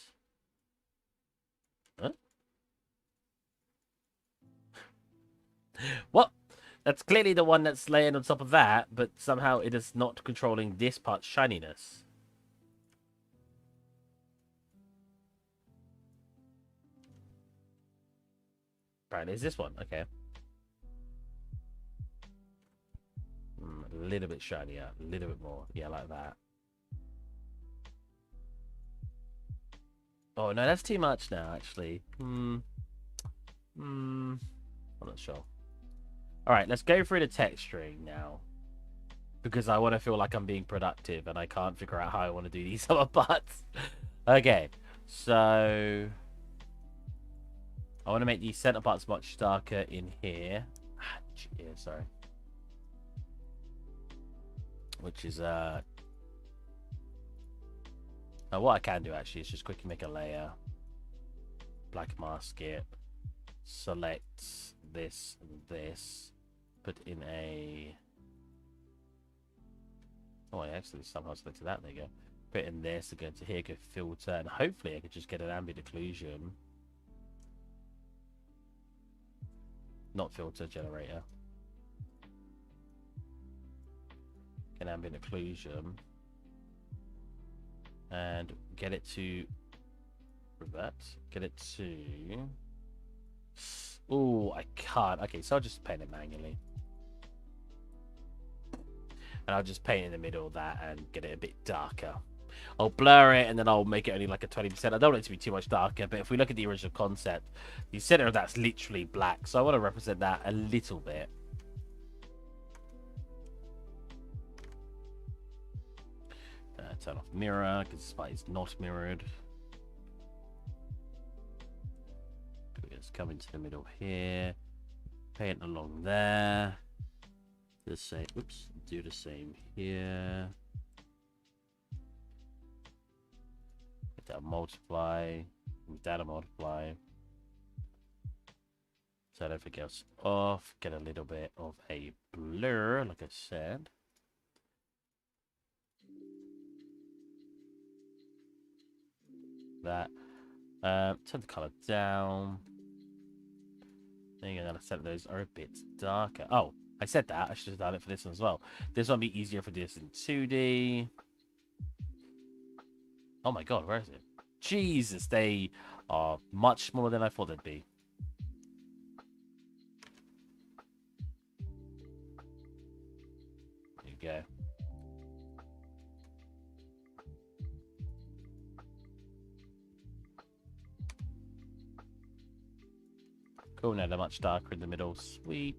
Huh? What? That's clearly the one that's laying on top of that, but somehow it is not controlling this part's shininess. Apparently it's this one. Okay. A little bit shinier. A little bit more. Yeah, like that. Oh, no, that's too much now, actually. I'm not sure. All right, let's go through the texturing now. Because I want to feel like I'm being productive and I can't figure out how I want to do these other parts. Okay, so... I want to make these center parts much darker in here. Yeah, sorry. Which is, what I can do actually is just quickly make a layer, black mask it, select this and this, put in a... Oh, I actually somehow selected that. There you go. Put in this, go into here, go filter, and hopefully I could just get an ambient occlusion. Not filter, generator. An ambient occlusion. And get it to revert. Get it to... Oh, I can't. Okay, so I'll just paint it manually. And I'll just paint in the middle of that and get it a bit darker. I'll blur it and then I'll make it only like a 20%. I don't want it to be too much darker, but if we look at the original concept, the center of that's literally black. So I want to represent that a little bit. Turn off mirror because it's not mirrored. Just come into the middle here, paint along there. The same. Oops. Do the same here. Get that multiply. Data multiply. Turn everything else off. Get a little bit of a blur, like I said. That. Turn the color down. There you go. Then I said those are a bit darker. Oh, I said that. I should have done it for this one as well. This one will be easier for this in 2D. Oh my god, where is it? Jesus, they are much smaller than I thought they'd be. you go. Cool, now they're much darker in the middle. Sweet.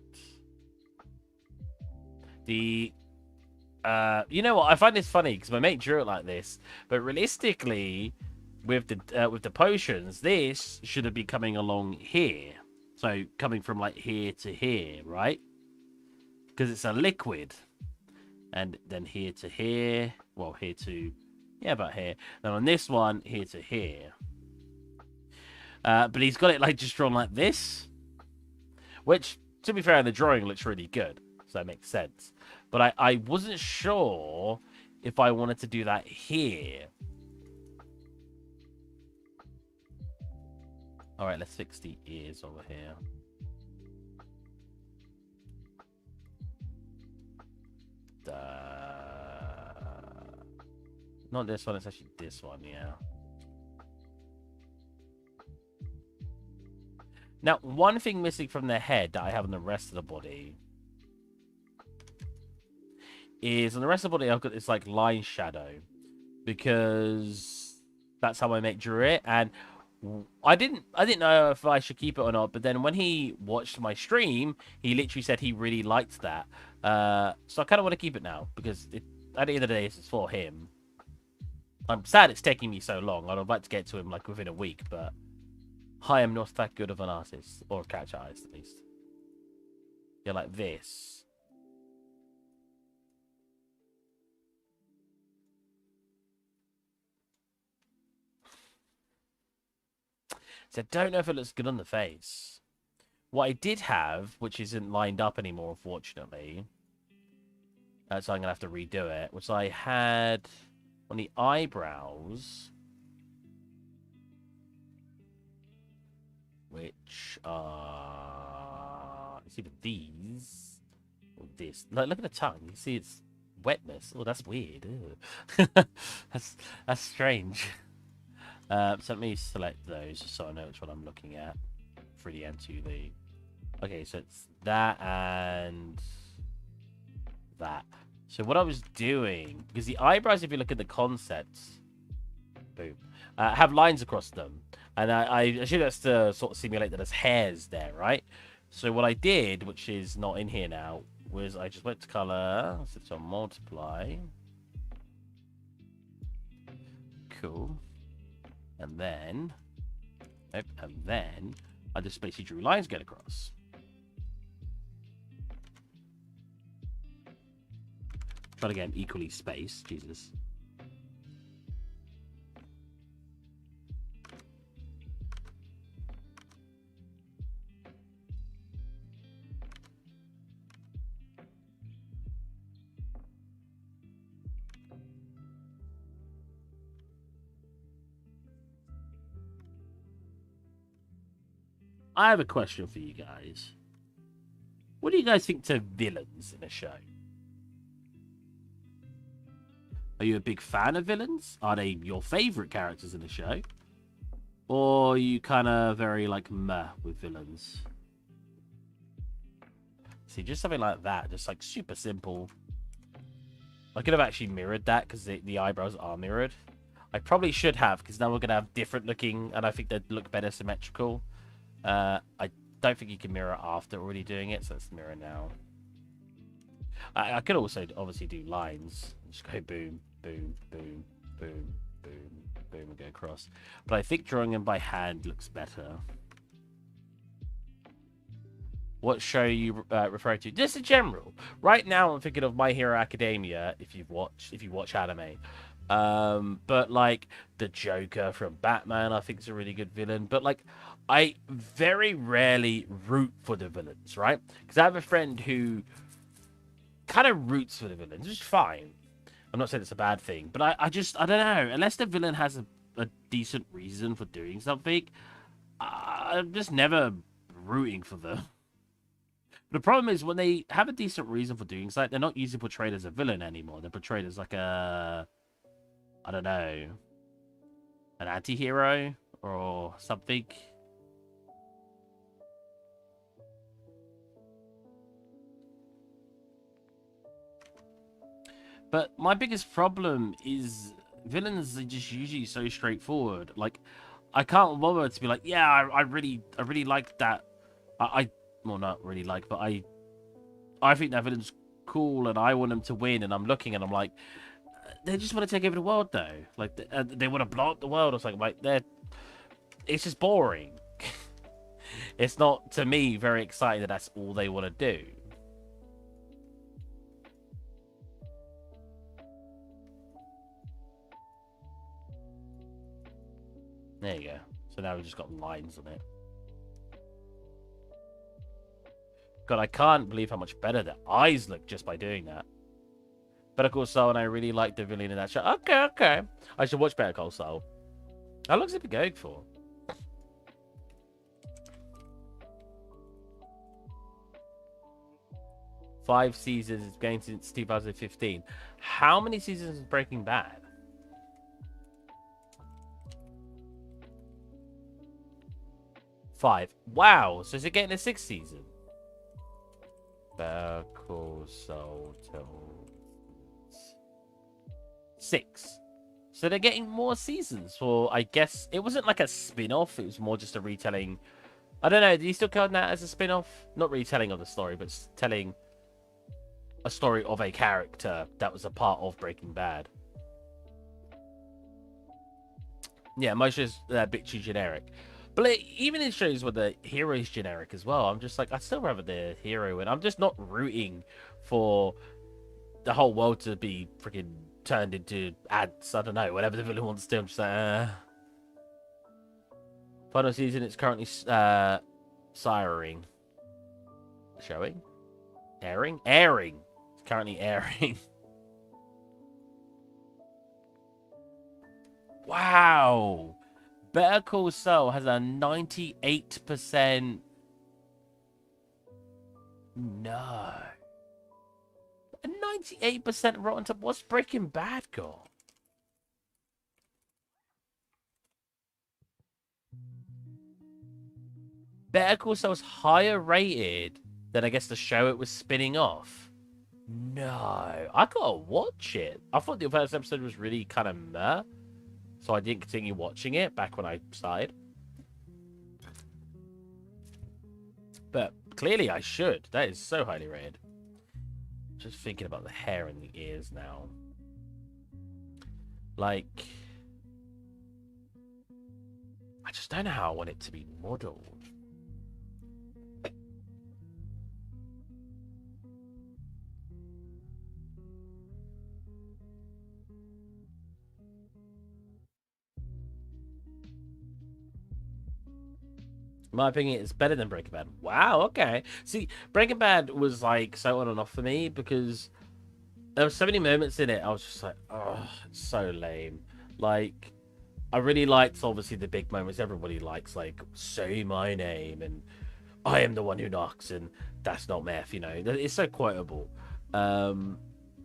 The you know what? I find this funny because my mate drew it like this, but realistically, with the potions, this should have been coming along here. So coming from like here to here, right? Because it's a liquid, and then here to here. Well, here to about here. Then on this one, here to here. But he's got it like just drawn like this, which, to be fair, the drawing looks really good, so that makes sense. But I wasn't sure if I wanted to do that here. All right, let's fix the ears over here. Not this one, it's actually this one, yeah. Now, one thing missing from the head that I have on the rest of the body is on the rest of the body I've got this like line shadow, because that's how my mate drew it, and I didn't know if I should keep it or not, but then when he watched my stream, he literally said he really liked that. So I kind of want to keep it now, because at the end of the day, this is for him. I'm sad it's taking me so long. I'd like to get to him like within a week, but I am not that good of an artist, or a character artist at least. Yeah, like this. So I don't know if it looks good on the face. What I did have, which isn't lined up anymore, unfortunately, so I'm going to have to redo it, which I had on the eyebrows, which are, it's either these or this. Look at the tongue. You see its wetness. Oh, that's weird. That's strange. So let me select those so I know which one I'm looking at. 3D and 2D. Okay, so it's that and that. So what I was doing, because the eyebrows, if you look at the concepts, boom, have lines across them. And I assume that's to sort of simulate that there's hairs there, right? So what I did, which is not in here now, was I just went to color, set it on multiply. Cool. And then I just basically drew lines going across. Try to get them equally spaced. Jesus. I have a question for you guys. What do you guys think to villains in a show? Are you a big fan of villains? Are they your favorite characters in the show? Or are you kind of very, like, meh with villains? See, just something like that. Just, like, super simple. I could have actually mirrored that because the eyebrows are mirrored. I probably should have, because now we're going to have different looking, and I think they'd look better symmetrical. I don't think you can mirror after already doing it, so let's mirror now. I could also obviously do lines. Just go boom, boom, boom, boom, boom, boom, and go across. But I think drawing them by hand looks better. What show are you referring to? Just in general. Right now, I'm thinking of My Hero Academia. If you watch anime, but like the Joker from Batman, I think is a really good villain. But like, I very rarely root for the villains, right? Because I have a friend who kind of roots for the villains, which is fine. I'm not saying it's a bad thing, but I don't know. Unless the villain has a decent reason for doing something, I'm just never rooting for them. The problem is when they have a decent reason for doing something, they're not usually portrayed as a villain anymore. They're portrayed as like a, I don't know, an anti-hero or something. But my biggest problem is villains are just usually so straightforward. Like, I can't bother to be like, yeah, I really like that. Well, not really like, but I think that villain's cool, and I want them to win. And I'm looking, and I'm like, they just want to take over the world, though. Like, they want to blow up the world or something. Like, it's just boring. It's not, to me, very exciting that that's all they want to do. There you go. So now we've just got lines on it. God, I can't believe how much better the eyes look just by doing that. Better Call Saul, and I really like the villain in that show. Okay. I should watch Better Call Saul. How long's it been going for? Five seasons. It's going since 2015. How many seasons is Breaking Bad? 5. Wow. So is it getting a 6th season? Better Call Saul till 6. So they're getting more seasons for, I guess, it wasn't like a spin-off. It was more just a retelling. I don't know. Do you still count that as a spin-off? Not retelling of the story, but telling a story of a character that was a part of Breaking Bad. Yeah, most shows are a bit too generic. But even in shows where the hero is generic as well, I'm just like, I'd still rather the hero, and I'm just not rooting for the whole world to be freaking turned into ads. I don't know, whatever the villain wants to do. I'm just like, Final season, it's currently siring. Showing? Airing? Airing. It's currently airing. Wow. Better Call Saul has a 98%. No. A 98% Rotten Tomatoes. What's Breaking Bad got? Better Call Saul's higher rated than, I guess, the show it was spinning off. No. I gotta watch it. I thought the first episode was really kind of meh, so I didn't continue watching it back when I started. But clearly I should. That is so highly rated. Just thinking about the hair and the ears now. Like, I just don't know how I want it to be modeled. In my opinion, it's better than Breaking Bad. Wow, okay. See, Breaking Bad was like so on and off for me because there were so many moments in it. I was just like, oh, it's so lame. Like, I really liked obviously the big moments everybody likes, like say my name and I am the one who knocks and that's not meth. You know, it's so quotable. And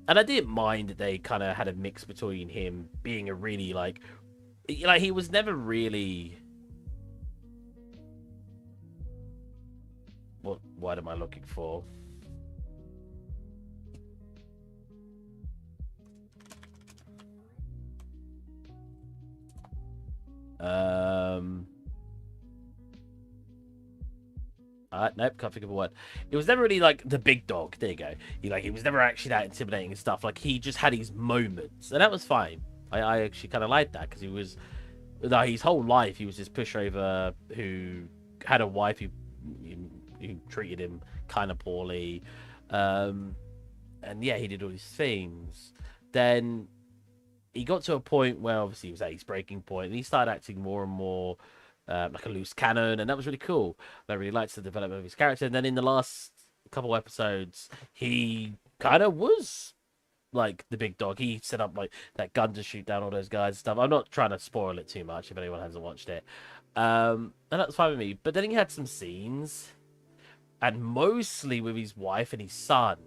I didn't mind that they kind of had a mix between him being a really like he was never really. What word am I looking for? Nope, can't think of a word. It was never really like the big dog. There you go. He was never actually that intimidating and stuff. Like he just had his moments, and that was fine. I actually kind of liked that because he was, like, his whole life he was this pushover who had a wife who treated him kind of poorly, and yeah, he did all these things. Then he got to a point where obviously he was at his breaking point, and he started acting more and more like a loose cannon, and that was really cool. I really liked the development of his character. And then in the last couple episodes, he kind of was like the big dog. He set up like that gun to shoot down all those guys and stuff. I'm not trying to spoil it too much if anyone hasn't watched it. And that's fine with me. But then he had some scenes, and mostly with his wife and his son,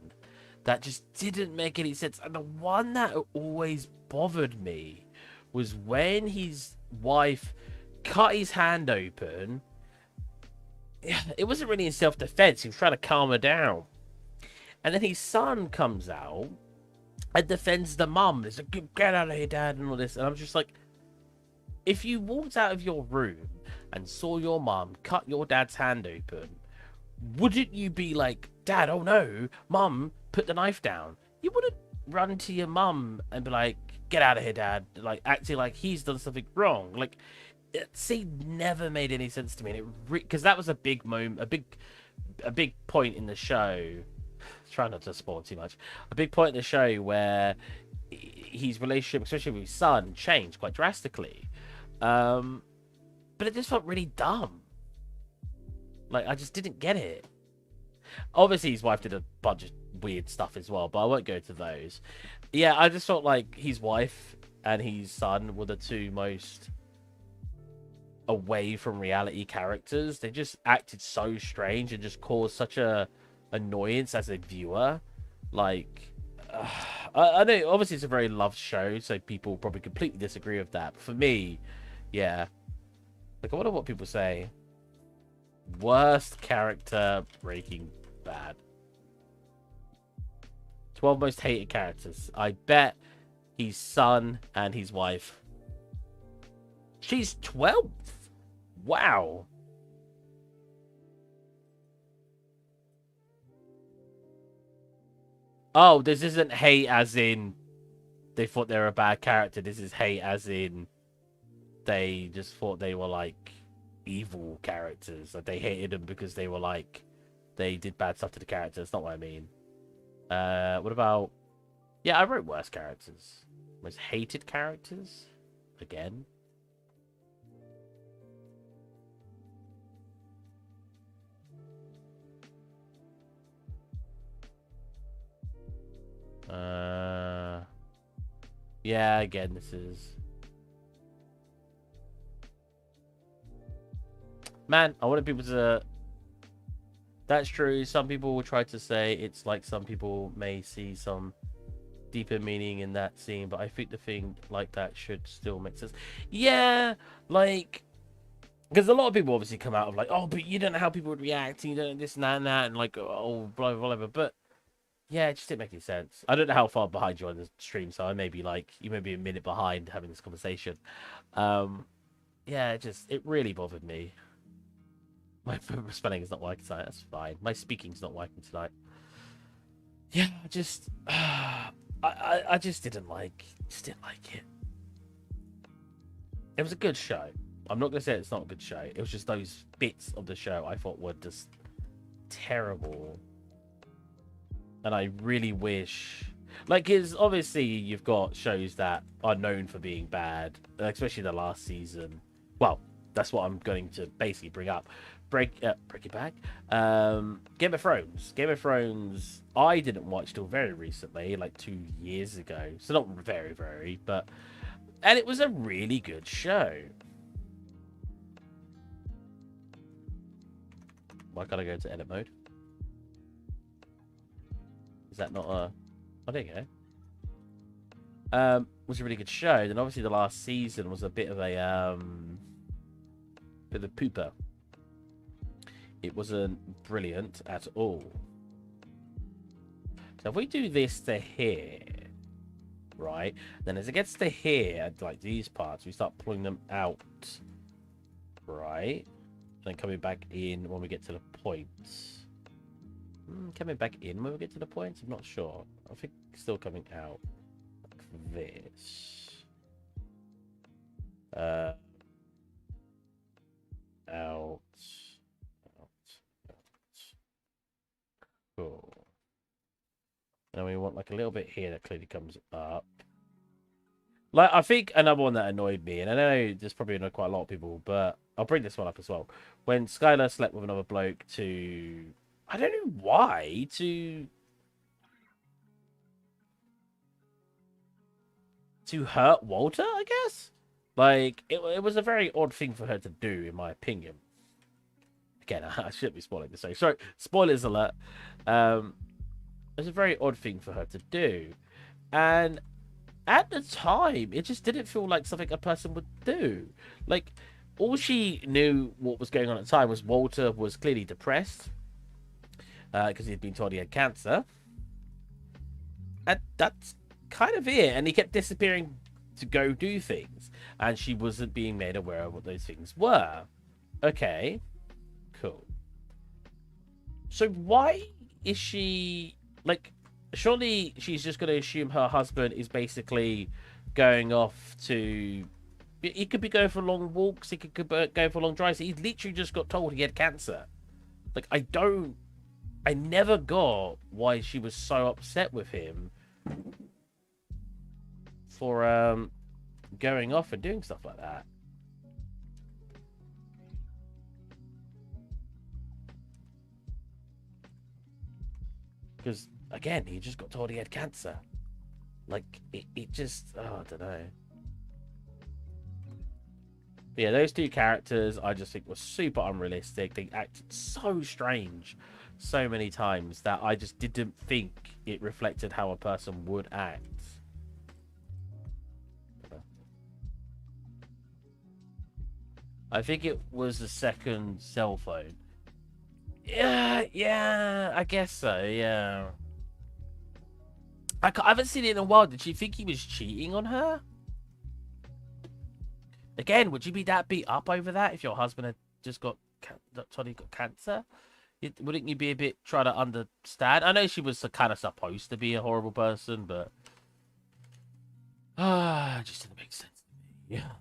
that just didn't make any sense. And the one that always bothered me was when his wife cut his hand open. It wasn't really in self-defense. He was trying to calm her down. And then his son comes out, and defends the mum. It's like, get out of here, dad, and all this. And I'm just like, if you walked out of your room and saw your mum cut your dad's hand open, wouldn't you be like, Dad, oh no, Mum, put the knife down? You wouldn't run to your mum and be like, get out of here, Dad, like acting like he's done something wrong. Like, it never made any sense to me, and because that was a big moment, a big point in the show. Try not to spoil too much. A big point in the show where his relationship, especially with his son, changed quite drastically. But it just felt really dumb. Like, I just didn't get it. Obviously, his wife did a bunch of weird stuff as well, but I won't go to those. Yeah, I just felt like his wife and his son were the two most away from reality characters. They just acted so strange and just caused such a annoyance as a viewer. Like, I know obviously it's a very loved show, so people probably completely disagree with that. But for me, yeah. Like, I wonder what people say. Worst character, Breaking Bad. 12 most hated characters. I bet his son and his wife. She's 12th. Wow. Oh, this isn't hate as in they thought they were a bad character. This is hate as in they just thought they were like evil characters. Like they hated them because they were like they did bad stuff to the characters. That's not what I mean. What about? Yeah, I wrote worst characters. Most hated characters. Again. Yeah, again, this is. Man, I wanted people to. That's true. Some people will try to say it's like some people may see some deeper meaning in that scene, but I think the thing like that should still make sense. Yeah, like, because a lot of people obviously come out of like, oh, but you don't know how people would react, and you don't know this and that, and like, oh, blah, blah, blah. But yeah, it just didn't make any sense. I don't know how far behind you on the stream, so I may be like, you may be a minute behind having this conversation. Yeah, it really bothered me. My spelling is not working tonight. That's fine. My speaking's not working tonight. Yeah, I just didn't like it. It was a good show. I'm not gonna say it's not a good show. It was just those bits of the show I thought were just terrible. And I really wish, like, because obviously you've got shows that are known for being bad, especially the last season. Well, that's what I'm going to basically bring up. Break it back. Game of Thrones. Game of Thrones. I didn't watch till very recently, like 2 years ago. So not very, but and it was a really good show. Why can't I go into edit mode? Is that not a? Oh, there you go. Was a really good show. Then obviously the last season was a bit of a pooper. It wasn't brilliant at all. So if we do this to here, right, then as it gets to here, like these parts, we start pulling them out, right, then coming back in when we get to the points. Coming back in when we get to the points, I'm not sure. I think still coming out like this. Out. Cool. And we want like a little bit here that clearly comes up. Like, I think another one that annoyed me, and I know this probably annoyed quite a lot of people, but I'll bring this one up as well. When Skylar slept with another bloke to, I don't know why, to hurt Walter, I guess? Like, it was a very odd thing for her to do, in my opinion. Again, I shouldn't be spoiling this. Sorry, spoilers alert. It's a very odd thing for her to do. And at the time, it just didn't feel like something a person would do. Like, all she knew what was going on at the time was Walter was clearly depressed. Because he'd been told he had cancer. And that's kind of it. And he kept disappearing to go do things. And she wasn't being made aware of what those things were. Okay. Cool. So why is she... Like, surely she's just going to assume her husband is basically going off to... He could be going for long walks. He could go for long drives. He literally just got told he had cancer. Like, I never got why she was so upset with him for going off and doing stuff like that. Because, again, he just got told he had cancer. Like, it just... Oh, I don't know. But yeah, those two characters I just think were super unrealistic. They acted so strange so many times that I just didn't think it reflected how a person would act. I think it was the second cell phone. Yeah, I guess so, yeah. I haven't seen it in a while. Did she think he was cheating on her? Again, would you be that beat up over that if your husband had just got cancer? Wouldn't you be a bit trying to understand? I know she was kind of supposed to be a horrible person, but it just didn't make sense to me. Yeah.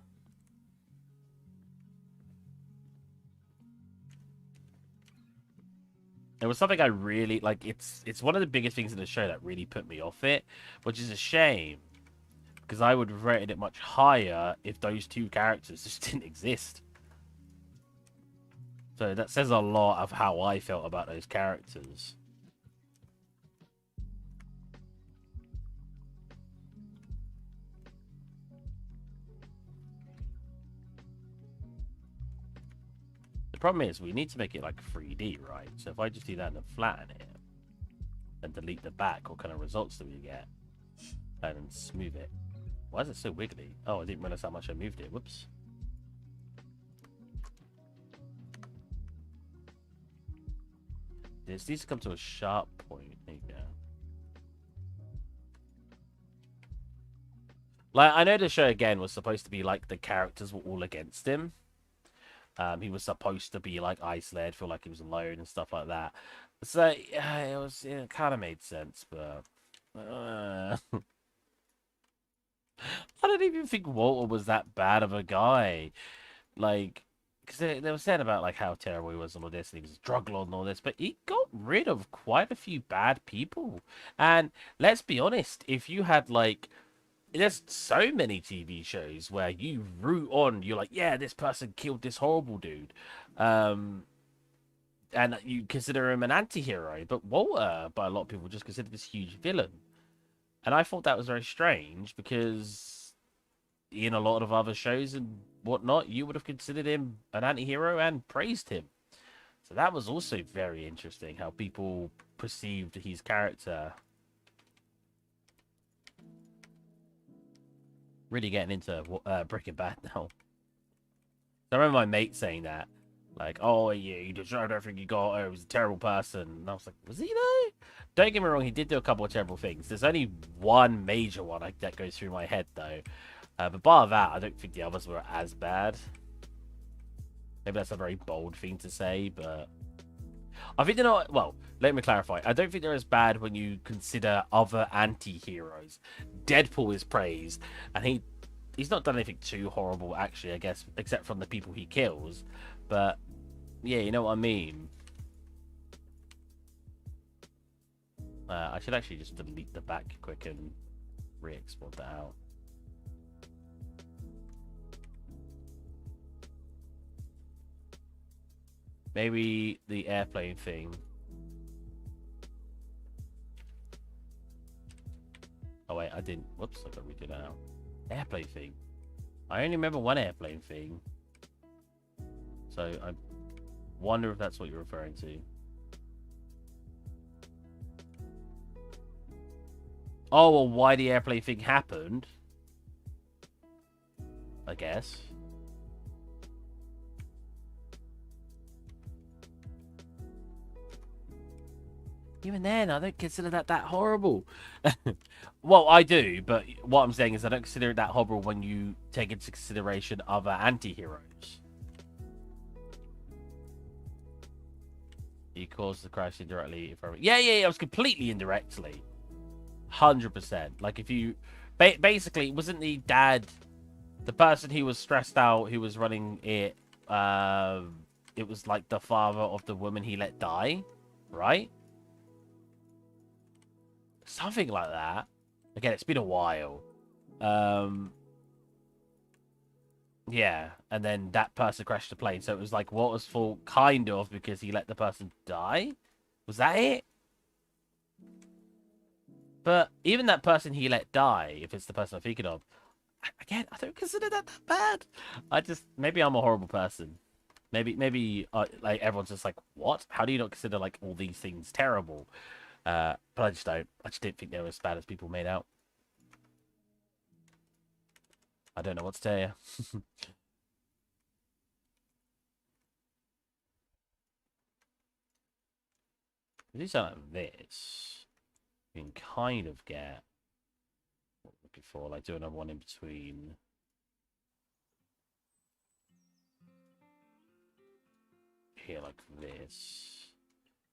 There was something I really like. It's one of the biggest things in the show that really put me off it, which is a shame. Because I would have rated it much higher if those two characters just didn't exist. So that says a lot of how I felt about those characters. The problem is we need to make it like 3D, right? So if I just do that and flatten it and delete the back, what kind of results do we get? And smooth it. Why is it so wiggly? Oh, I didn't realize how much I moved it. Whoops. This needs to come to a sharp point. There you go. Like, I know the show, again, was supposed to be like the characters were all against him. He was supposed to be like isolated, feel like he was alone and stuff like that. So, it kind of made sense, but... I don't even think Walter was that bad of a guy. Like, because they were saying about like how terrible he was and all this, and he was a drug lord and all this, but he got rid of quite a few bad people. And let's be honest, if you had like, there's so many TV shows where you root on, you're like, yeah, this person killed this horrible dude, and you consider him an anti-hero, but Walter, by a lot of people, just considered this huge villain. And I thought that was very strange because in a lot of other shows and whatnot, you would have considered him an anti-hero and praised him. So that was also very interesting, how people perceived his character. Really getting into Breaking Bad now. I remember my mate saying that. Like, oh, yeah, you destroyed everything you got. Oh, he was a terrible person. And I was like, was he though? Don't get me wrong, he did do a couple of terrible things. There's only one major one that goes through my head, though. But bar that, I don't think the others were as bad. Maybe that's a very bold thing to say, but... I think they're not... Well, let me clarify. I don't think they're as bad when you consider other anti-heroes. Deadpool is praised, and he's not done anything too horrible, actually, I guess, except from the people he kills. But, yeah, you know what I mean. I should actually just delete the back quick and re-export that out. Maybe the airplane thing. Oh wait, I didn't. Whoops, I gotta redo that out. Airplane thing. I only remember one airplane thing. So I wonder if that's what you're referring to. Oh, well, why the airplane thing happened? I guess. Even then, I don't consider that horrible. Well, I do, but what I'm saying is I don't consider it that horrible when you take into consideration other anti-heroes. He caused the crash indirectly. Yeah, it was completely indirectly. 100%. Like, if you... Basically, wasn't the dad... The person who was stressed out, who was running it, it was like the father of the woman he let die, right? Something like that. Again, it's been a while. Yeah, and then that person crashed the plane. So it was like Walter's fault, kind of, because he let the person die. Was that it? But even that person he let die, if it's the person I'm thinking of, again, I don't consider that bad. Maybe I'm a horrible person. Maybe like everyone's just like, what? How do you not consider like all these things terrible? But I just don't. I just didn't think they were as bad as people made out. I don't know what to tell you. If you do something like this, you can kind of get what we're looking for, like do another one in between. Here, like this.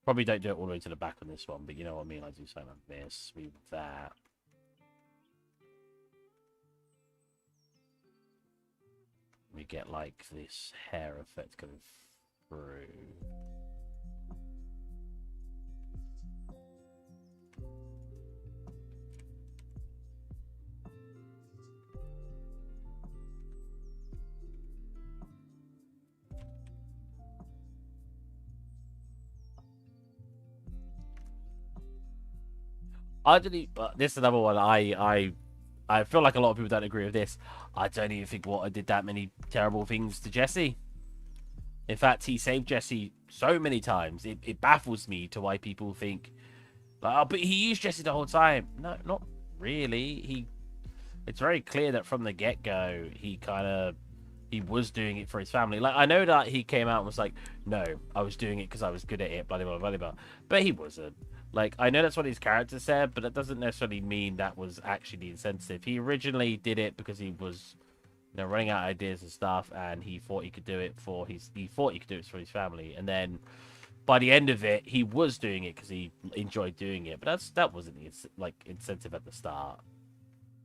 Probably don't do it all the way to the back on this one, but you know what I mean? Like do something like this, with that. We get like this hair effect going through. I don't even, this is another one. I feel like a lot of people don't agree with this. I don't even think Walter did that many terrible things to Jesse. In fact, he saved Jesse so many times. It baffles me to why people think, like, oh, but he used Jesse the whole time. No, not really. It's very clear that from the get-go, he was doing it for his family. Like, I know that he came out and was like, no, I was doing it because I was good at it, blah, blah, blah, blah, blah. But he wasn't. Like, I know that's what his character said, but that doesn't necessarily mean that was actually the incentive. He originally did it because he was, running out of ideas and stuff, and he thought he could do it for his family. And then by the end of it, he was doing it because he enjoyed doing it. But that wasn't the incentive at the start.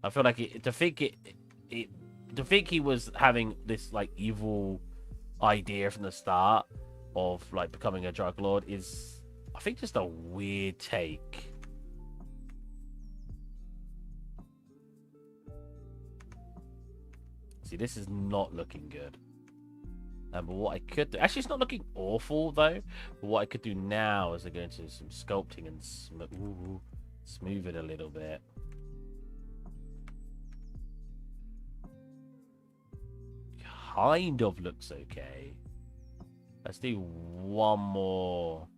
I feel like to think he was having this like evil idea from the start of like becoming a drug lord is, I think, just a weird take. See, this is not looking good. But what I could do... Actually, it's not looking awful, though. But what I could do now is I go into some sculpting and smooth it a little bit. Kind of looks okay. Let's do one more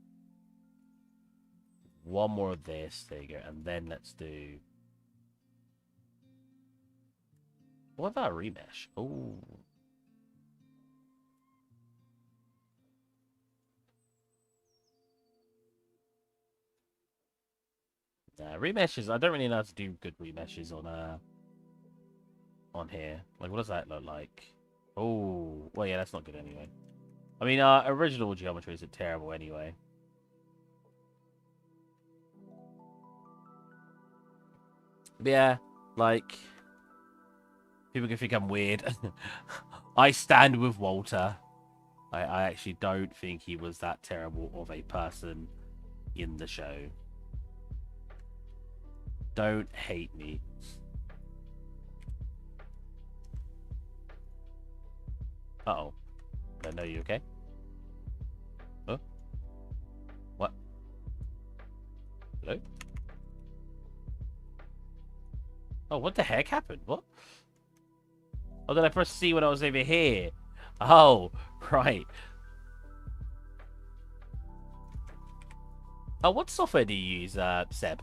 of this. There you go. And then let's do... What about a remesh? Oh. Nah, remeshes. I don't really know how to do good remeshes on here. Like, what does that look like? Oh, well, yeah, that's not good anyway. I mean, original geometry isn't terrible anyway. But yeah, like, people can think I'm weird. I stand with Walter. I actually don't think he was that terrible of a person in the show. Don't hate me. Uh-oh. I know you okay? Huh? What? Hello? Oh, what the heck happened? What? Oh, did I press C when I was over here? Oh, right. Oh, what software do you use, Seb?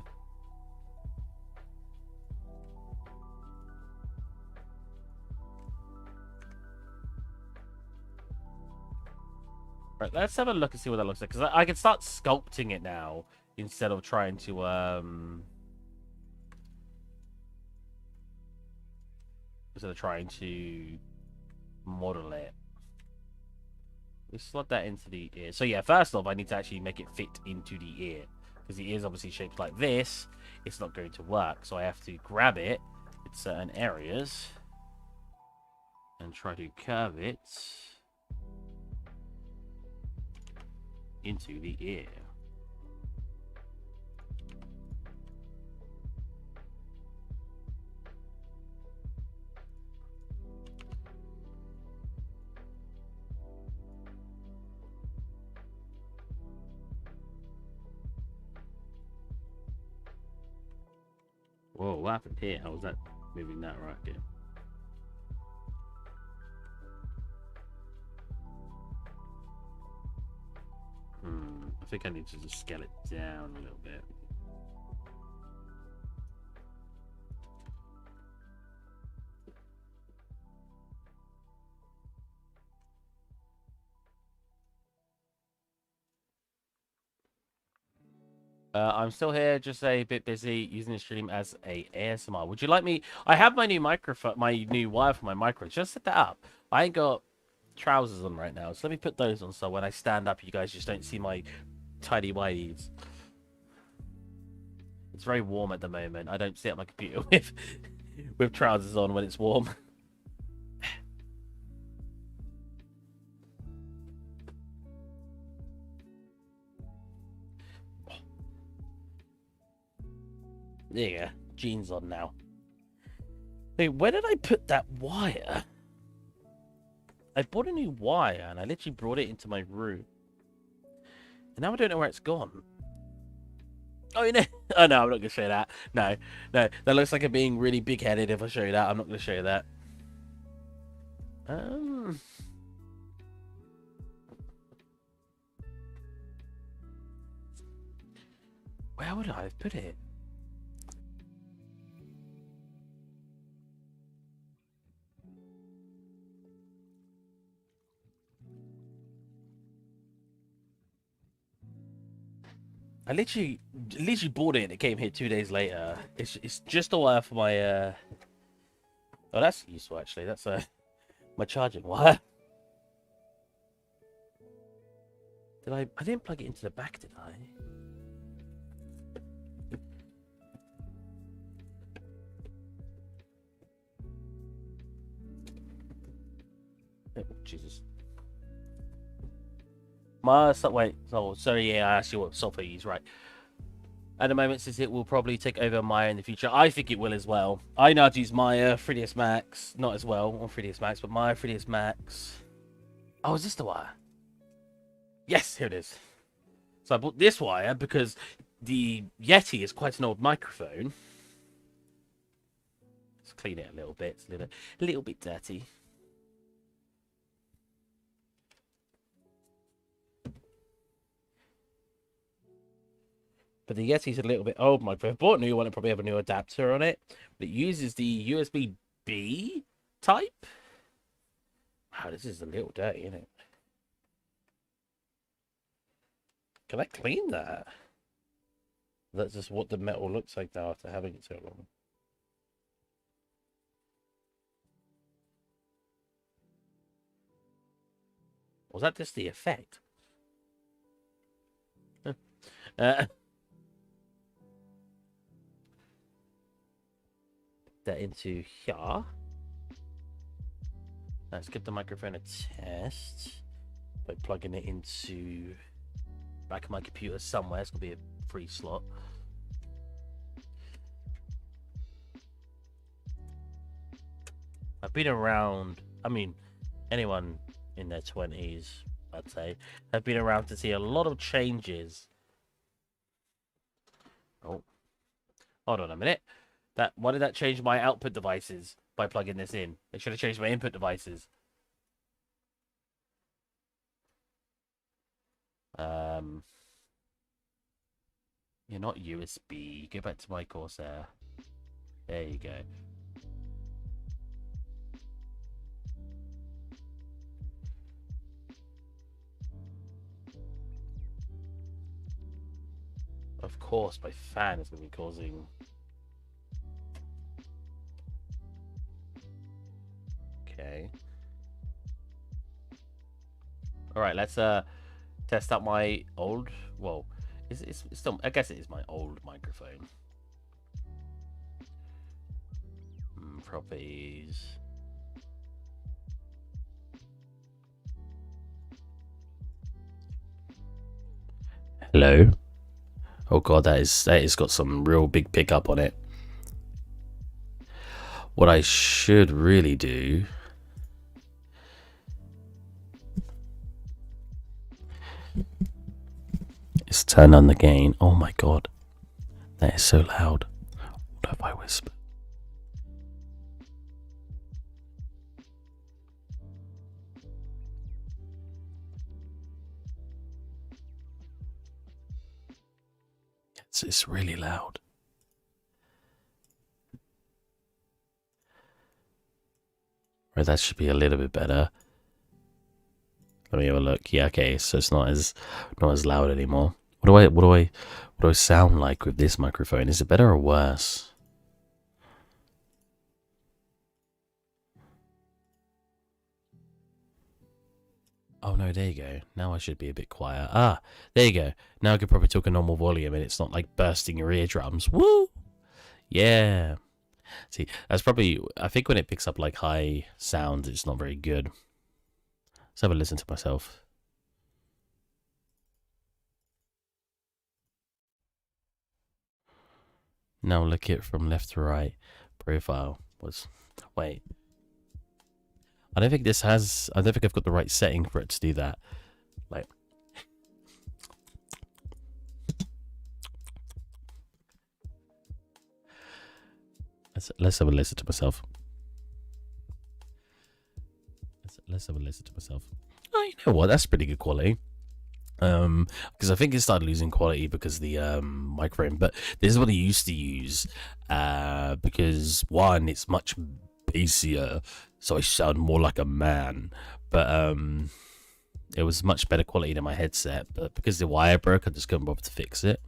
Right, let's have a look and see what that looks like. Because I can start sculpting it now instead of trying to model it. We slot that into the ear. So yeah, first off, I need to actually make it fit into the ear, because the ear is obviously shaped like this. It's not going to work, so I have to grab it in certain areas and try to curve it into the ear. Whoa, what happened here? How was that moving that right here? I think I need to just scale it down a little bit. I'm still here, just a bit busy using the stream as a ASMR. Would you like me? I have my new microphone, my new wire for my microphone. Just set that up. I ain't got trousers on right now, so let me put those on so when I stand up, you guys just don't see my tidy whities. It's very warm at the moment. I don't sit at my computer with trousers on when it's warm. There you go. Jeans on now. Wait, where did I put that wire? I bought a new wire and I literally brought it into my room. And now I don't know where it's gone. Oh, you know. Oh, no, I'm not going to show you that. No. That looks like I'm being really big-headed if I show you that. I'm not going to show you that. Where would I have put it? I literally bought it and it came here 2 days later. It's just a wire for my oh, that's useful actually. That's my charging wire. I didn't plug it into the back, did I? Oh, Jesus. Wait, oh, sorry, yeah, I asked you what software you use, right. At the moment, since it will probably take over Maya in the future, I think it will as well. I know how to use Maya, 3ds Max, not as well on 3ds Max, but Maya, 3ds Max. Oh, is this the wire? Yes, here it is. So I bought this wire because the Yeti is quite an old microphone. Let's clean it a little bit. It's a little bit dirty. But the Yeti's a little bit old microphone. I bought a new one. It probably have a new adapter on it. But it uses the USB-B type. Wow, this is a little dirty, isn't it? Can I clean that? That's just what the metal looks like now after having it so long. Was that just the effect? That into here. Let's give the microphone a test by plugging it into back of my computer somewhere. It's gonna be a free slot. I've been around. I mean, anyone in their 20s, I'd say, have been around to see a lot of changes. Oh, hold on a minute. Why did that change my output devices by plugging this in? It should have changed my input devices. You're not USB. Go back to my Corsair. There you go. course, my fan is going to be causing... Okay. Alright, let's test out my old... Well, it's still... I guess it is my old microphone. Properties... Hello. Oh god, that is got some real big pickup on it. What I should really do is turn on the gain. Oh my god, that is so loud. What if I whisper? It's really loud. Right, that should be a little bit better. Let me have a look. Yeah, okay, so it's not as loud anymore. What do I sound like with this microphone? Is it better or worse? Oh no, there you go. Now I should be a bit quiet. Ah, there you go. Now I could probably talk a normal volume and it's not like bursting your eardrums. Woo! Yeah. See, that's probably... I think when it picks up like high sound, it's not very good. Let's have a listen to myself. Now look it from left to right. Profile was... Wait. I don't think this has... I don't think I've got the right setting for it to do that. Like... Let's have a listen to myself. Let's have a listen to myself. Oh, you know what? That's pretty good quality. Because I think it started losing quality because the microphone. But this is what I used to use. Because one, it's much bassier, so I sound more like a man. But it was much better quality than my headset. But because the wire broke, I just couldn't bother to fix it.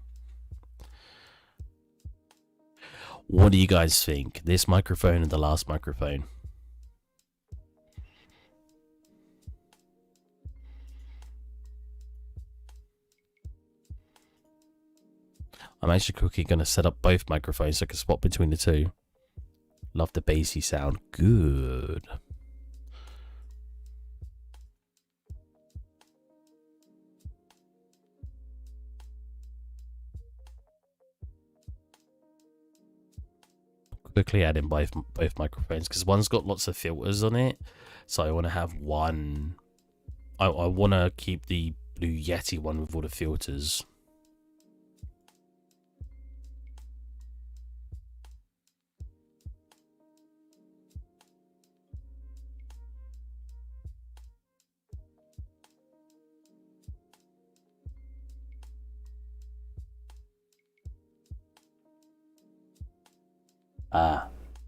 What do you guys think? This microphone and the last microphone? I'm actually quickly going to set up both microphones so I can swap between the two. Love the bassy sound. Good. Quickly add in both microphones because one's got lots of filters on it, so I want to have one. I want to keep the Blue Yeti one with all the filters.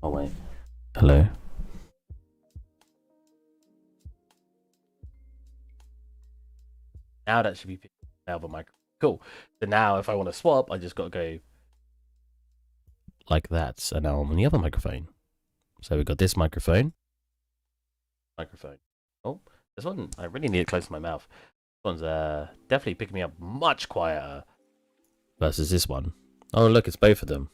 Oh wait. Hello. Now that should be out of a microphone. Cool. So now if I want to swap, I just got to go like that. And now I'm on the other microphone. So we've got this microphone. Oh, this one, I really need it close to my mouth. This one's definitely picking me up much quieter versus this one. Oh, look, it's both of them.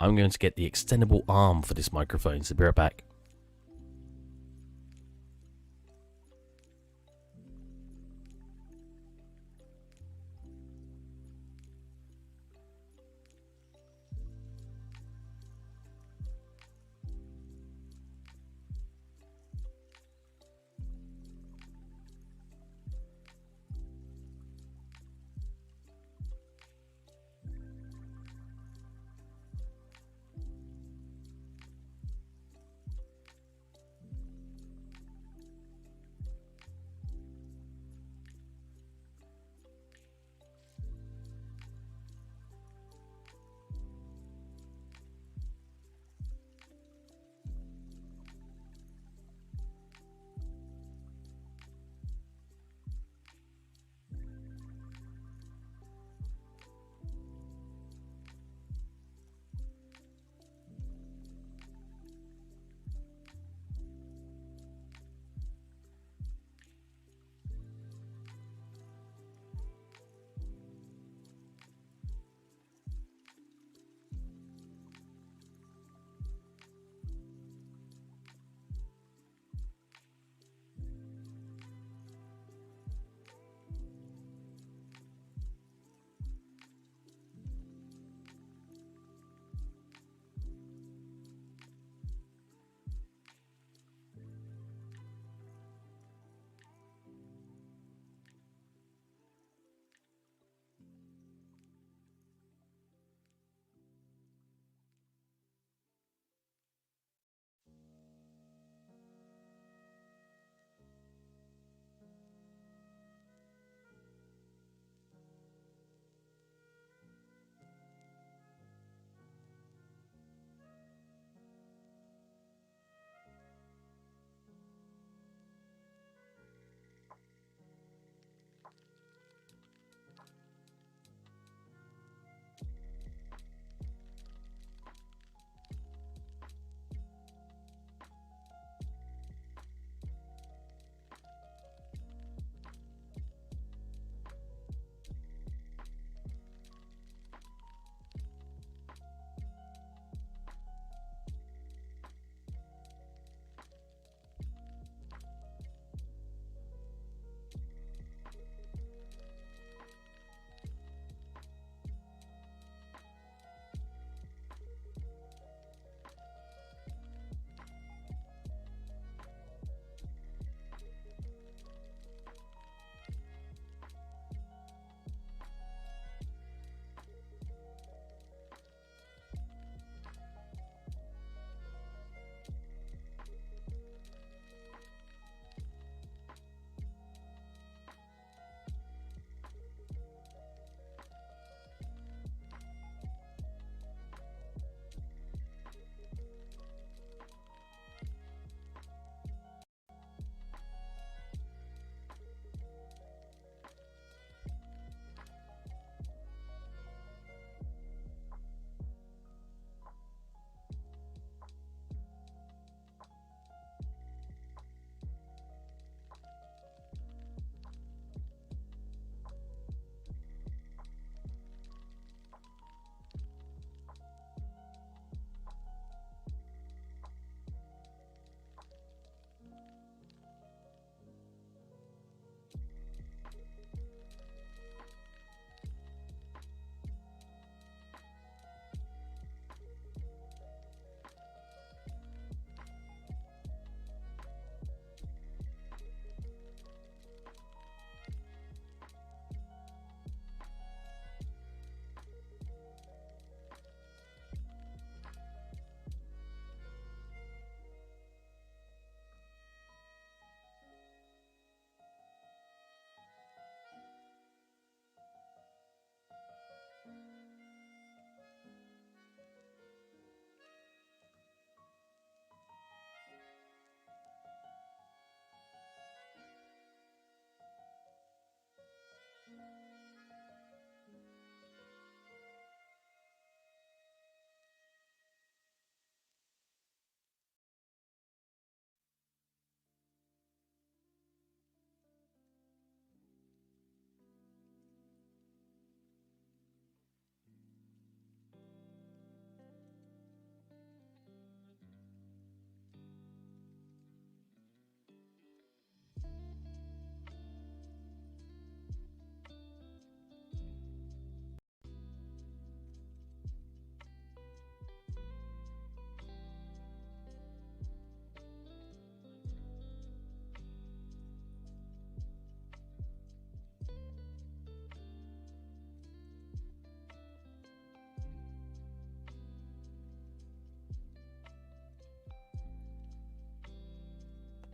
I'm going to get the extendable arm for this microphone, so be right back.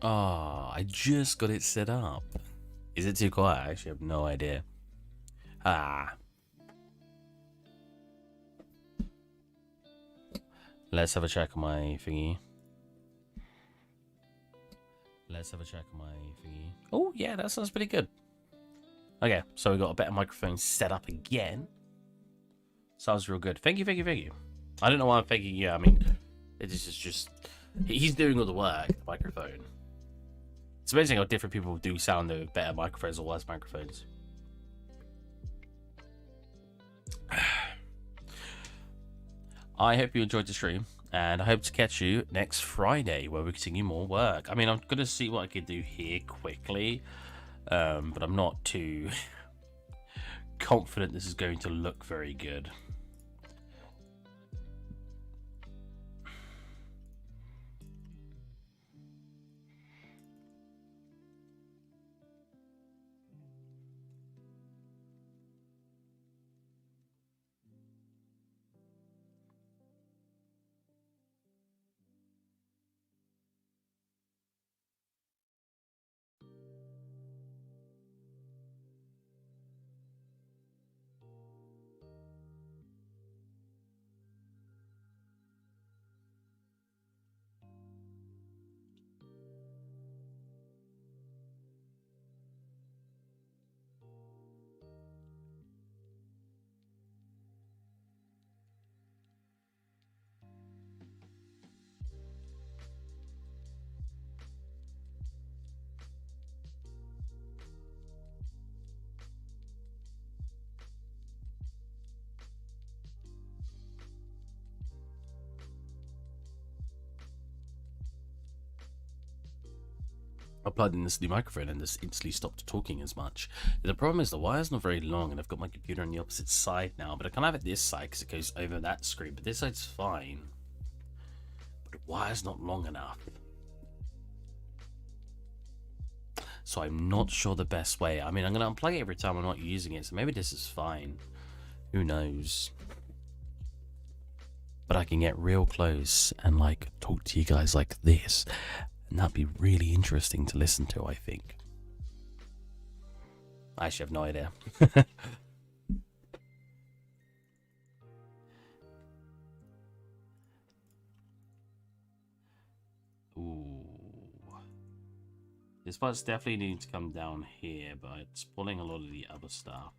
Oh, I just got it set up. Is it too quiet? I actually have no idea. Ah. Let's have a check on my thingy. Let's have a check on my thingy. Oh, yeah, that sounds pretty good. Okay, so we got a better microphone set up again. Sounds real good. Thank you, thank you, thank you. I don't know why I'm thanking you. I mean, it is just... He's doing all the work, the microphone. It's amazing how different people do sound with better microphones or worse microphones. I hope you enjoyed the stream, and I hope to catch you next Friday where we continue more work. I mean, I'm going to see what I can do here quickly, but I'm not too confident this is going to look very good. I plugged in this new microphone and just instantly stopped talking as much. The problem is the wire's not very long, and I've got my computer on the opposite side now, but I can't have it this side because it goes over that screen, but this side's fine. But the wire's not long enough. So I'm not sure the best way. I mean, I'm going to unplug it every time I'm not using it, so maybe this is fine. Who knows? But I can get real close and, like, talk to you guys like this. And that'd be really interesting to listen to, I think. I actually have no idea. Ooh. This part's definitely needing to come down here, but it's pulling a lot of the other stuff.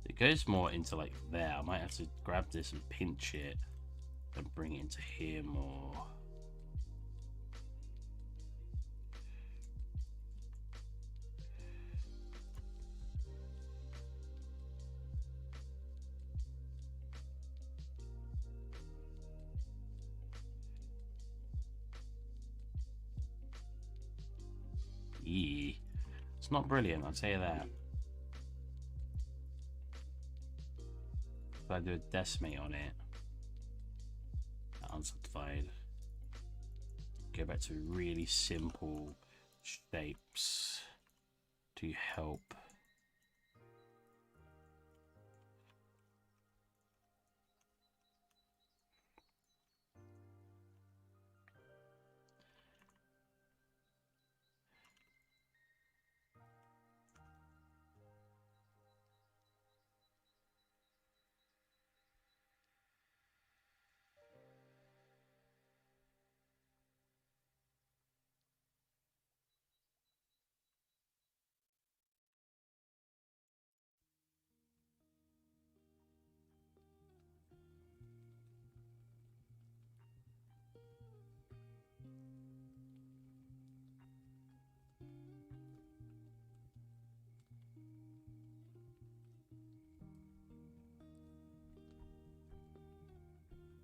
It goes more into like there. I might have to grab this and pinch it and bring it into here more. Eee. It's not brilliant, I'll tell you that. If I do a decimate on it, unsubdivided, go back to really simple shapes to help.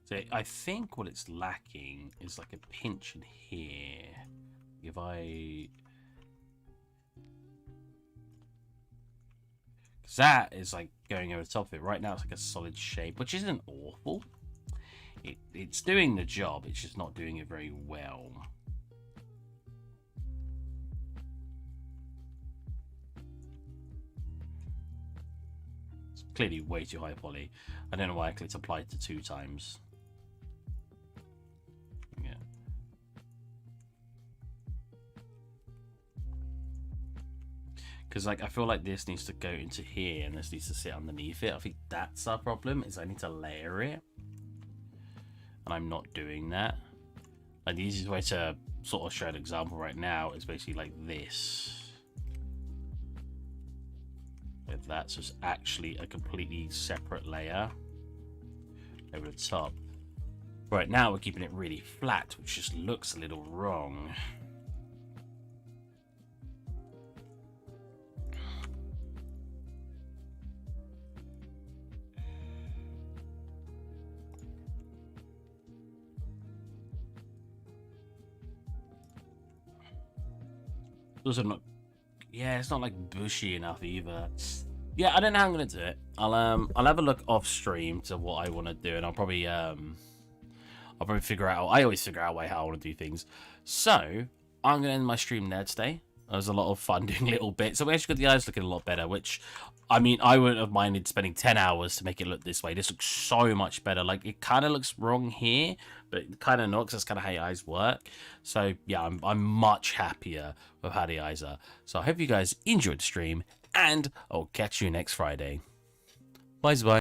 So I think what it's lacking is like a pinch in here. If I... Because that is like going over the top of it. Right now it's like a solid shape, which isn't awful. it's doing the job. It's just not doing it very well. It's clearly way too high poly. I don't know why I clicked apply to 2 times. Yeah. Because like I feel like this needs to go into here and this needs to sit underneath it. I think that's our problem, is I need to layer it. And I'm not doing that. Like the easiest way to sort of show an example right now is basically like this. With that, so it's actually a completely separate layer over the top. Right now we're keeping it really flat, which just looks a little wrong. Also not, yeah, it's not like bushy enough either. Yeah, I don't know how I'm gonna do it. I'll have a look off stream to what I want to do, and I'll probably figure out. I always figure out a way how I want to do things. So I'm gonna end my stream there today. It was a lot of fun doing little bits. So we actually got the eyes looking a lot better, which, I mean, I wouldn't have minded spending 10 hours to make it look this way. This looks so much better. Like, it kind of looks wrong here, but it kind of not, because that's kind of how your eyes work. So, yeah, I'm much happier with how the eyes are. So I hope you guys enjoyed the stream, and I'll catch you next Friday. Bye-bye.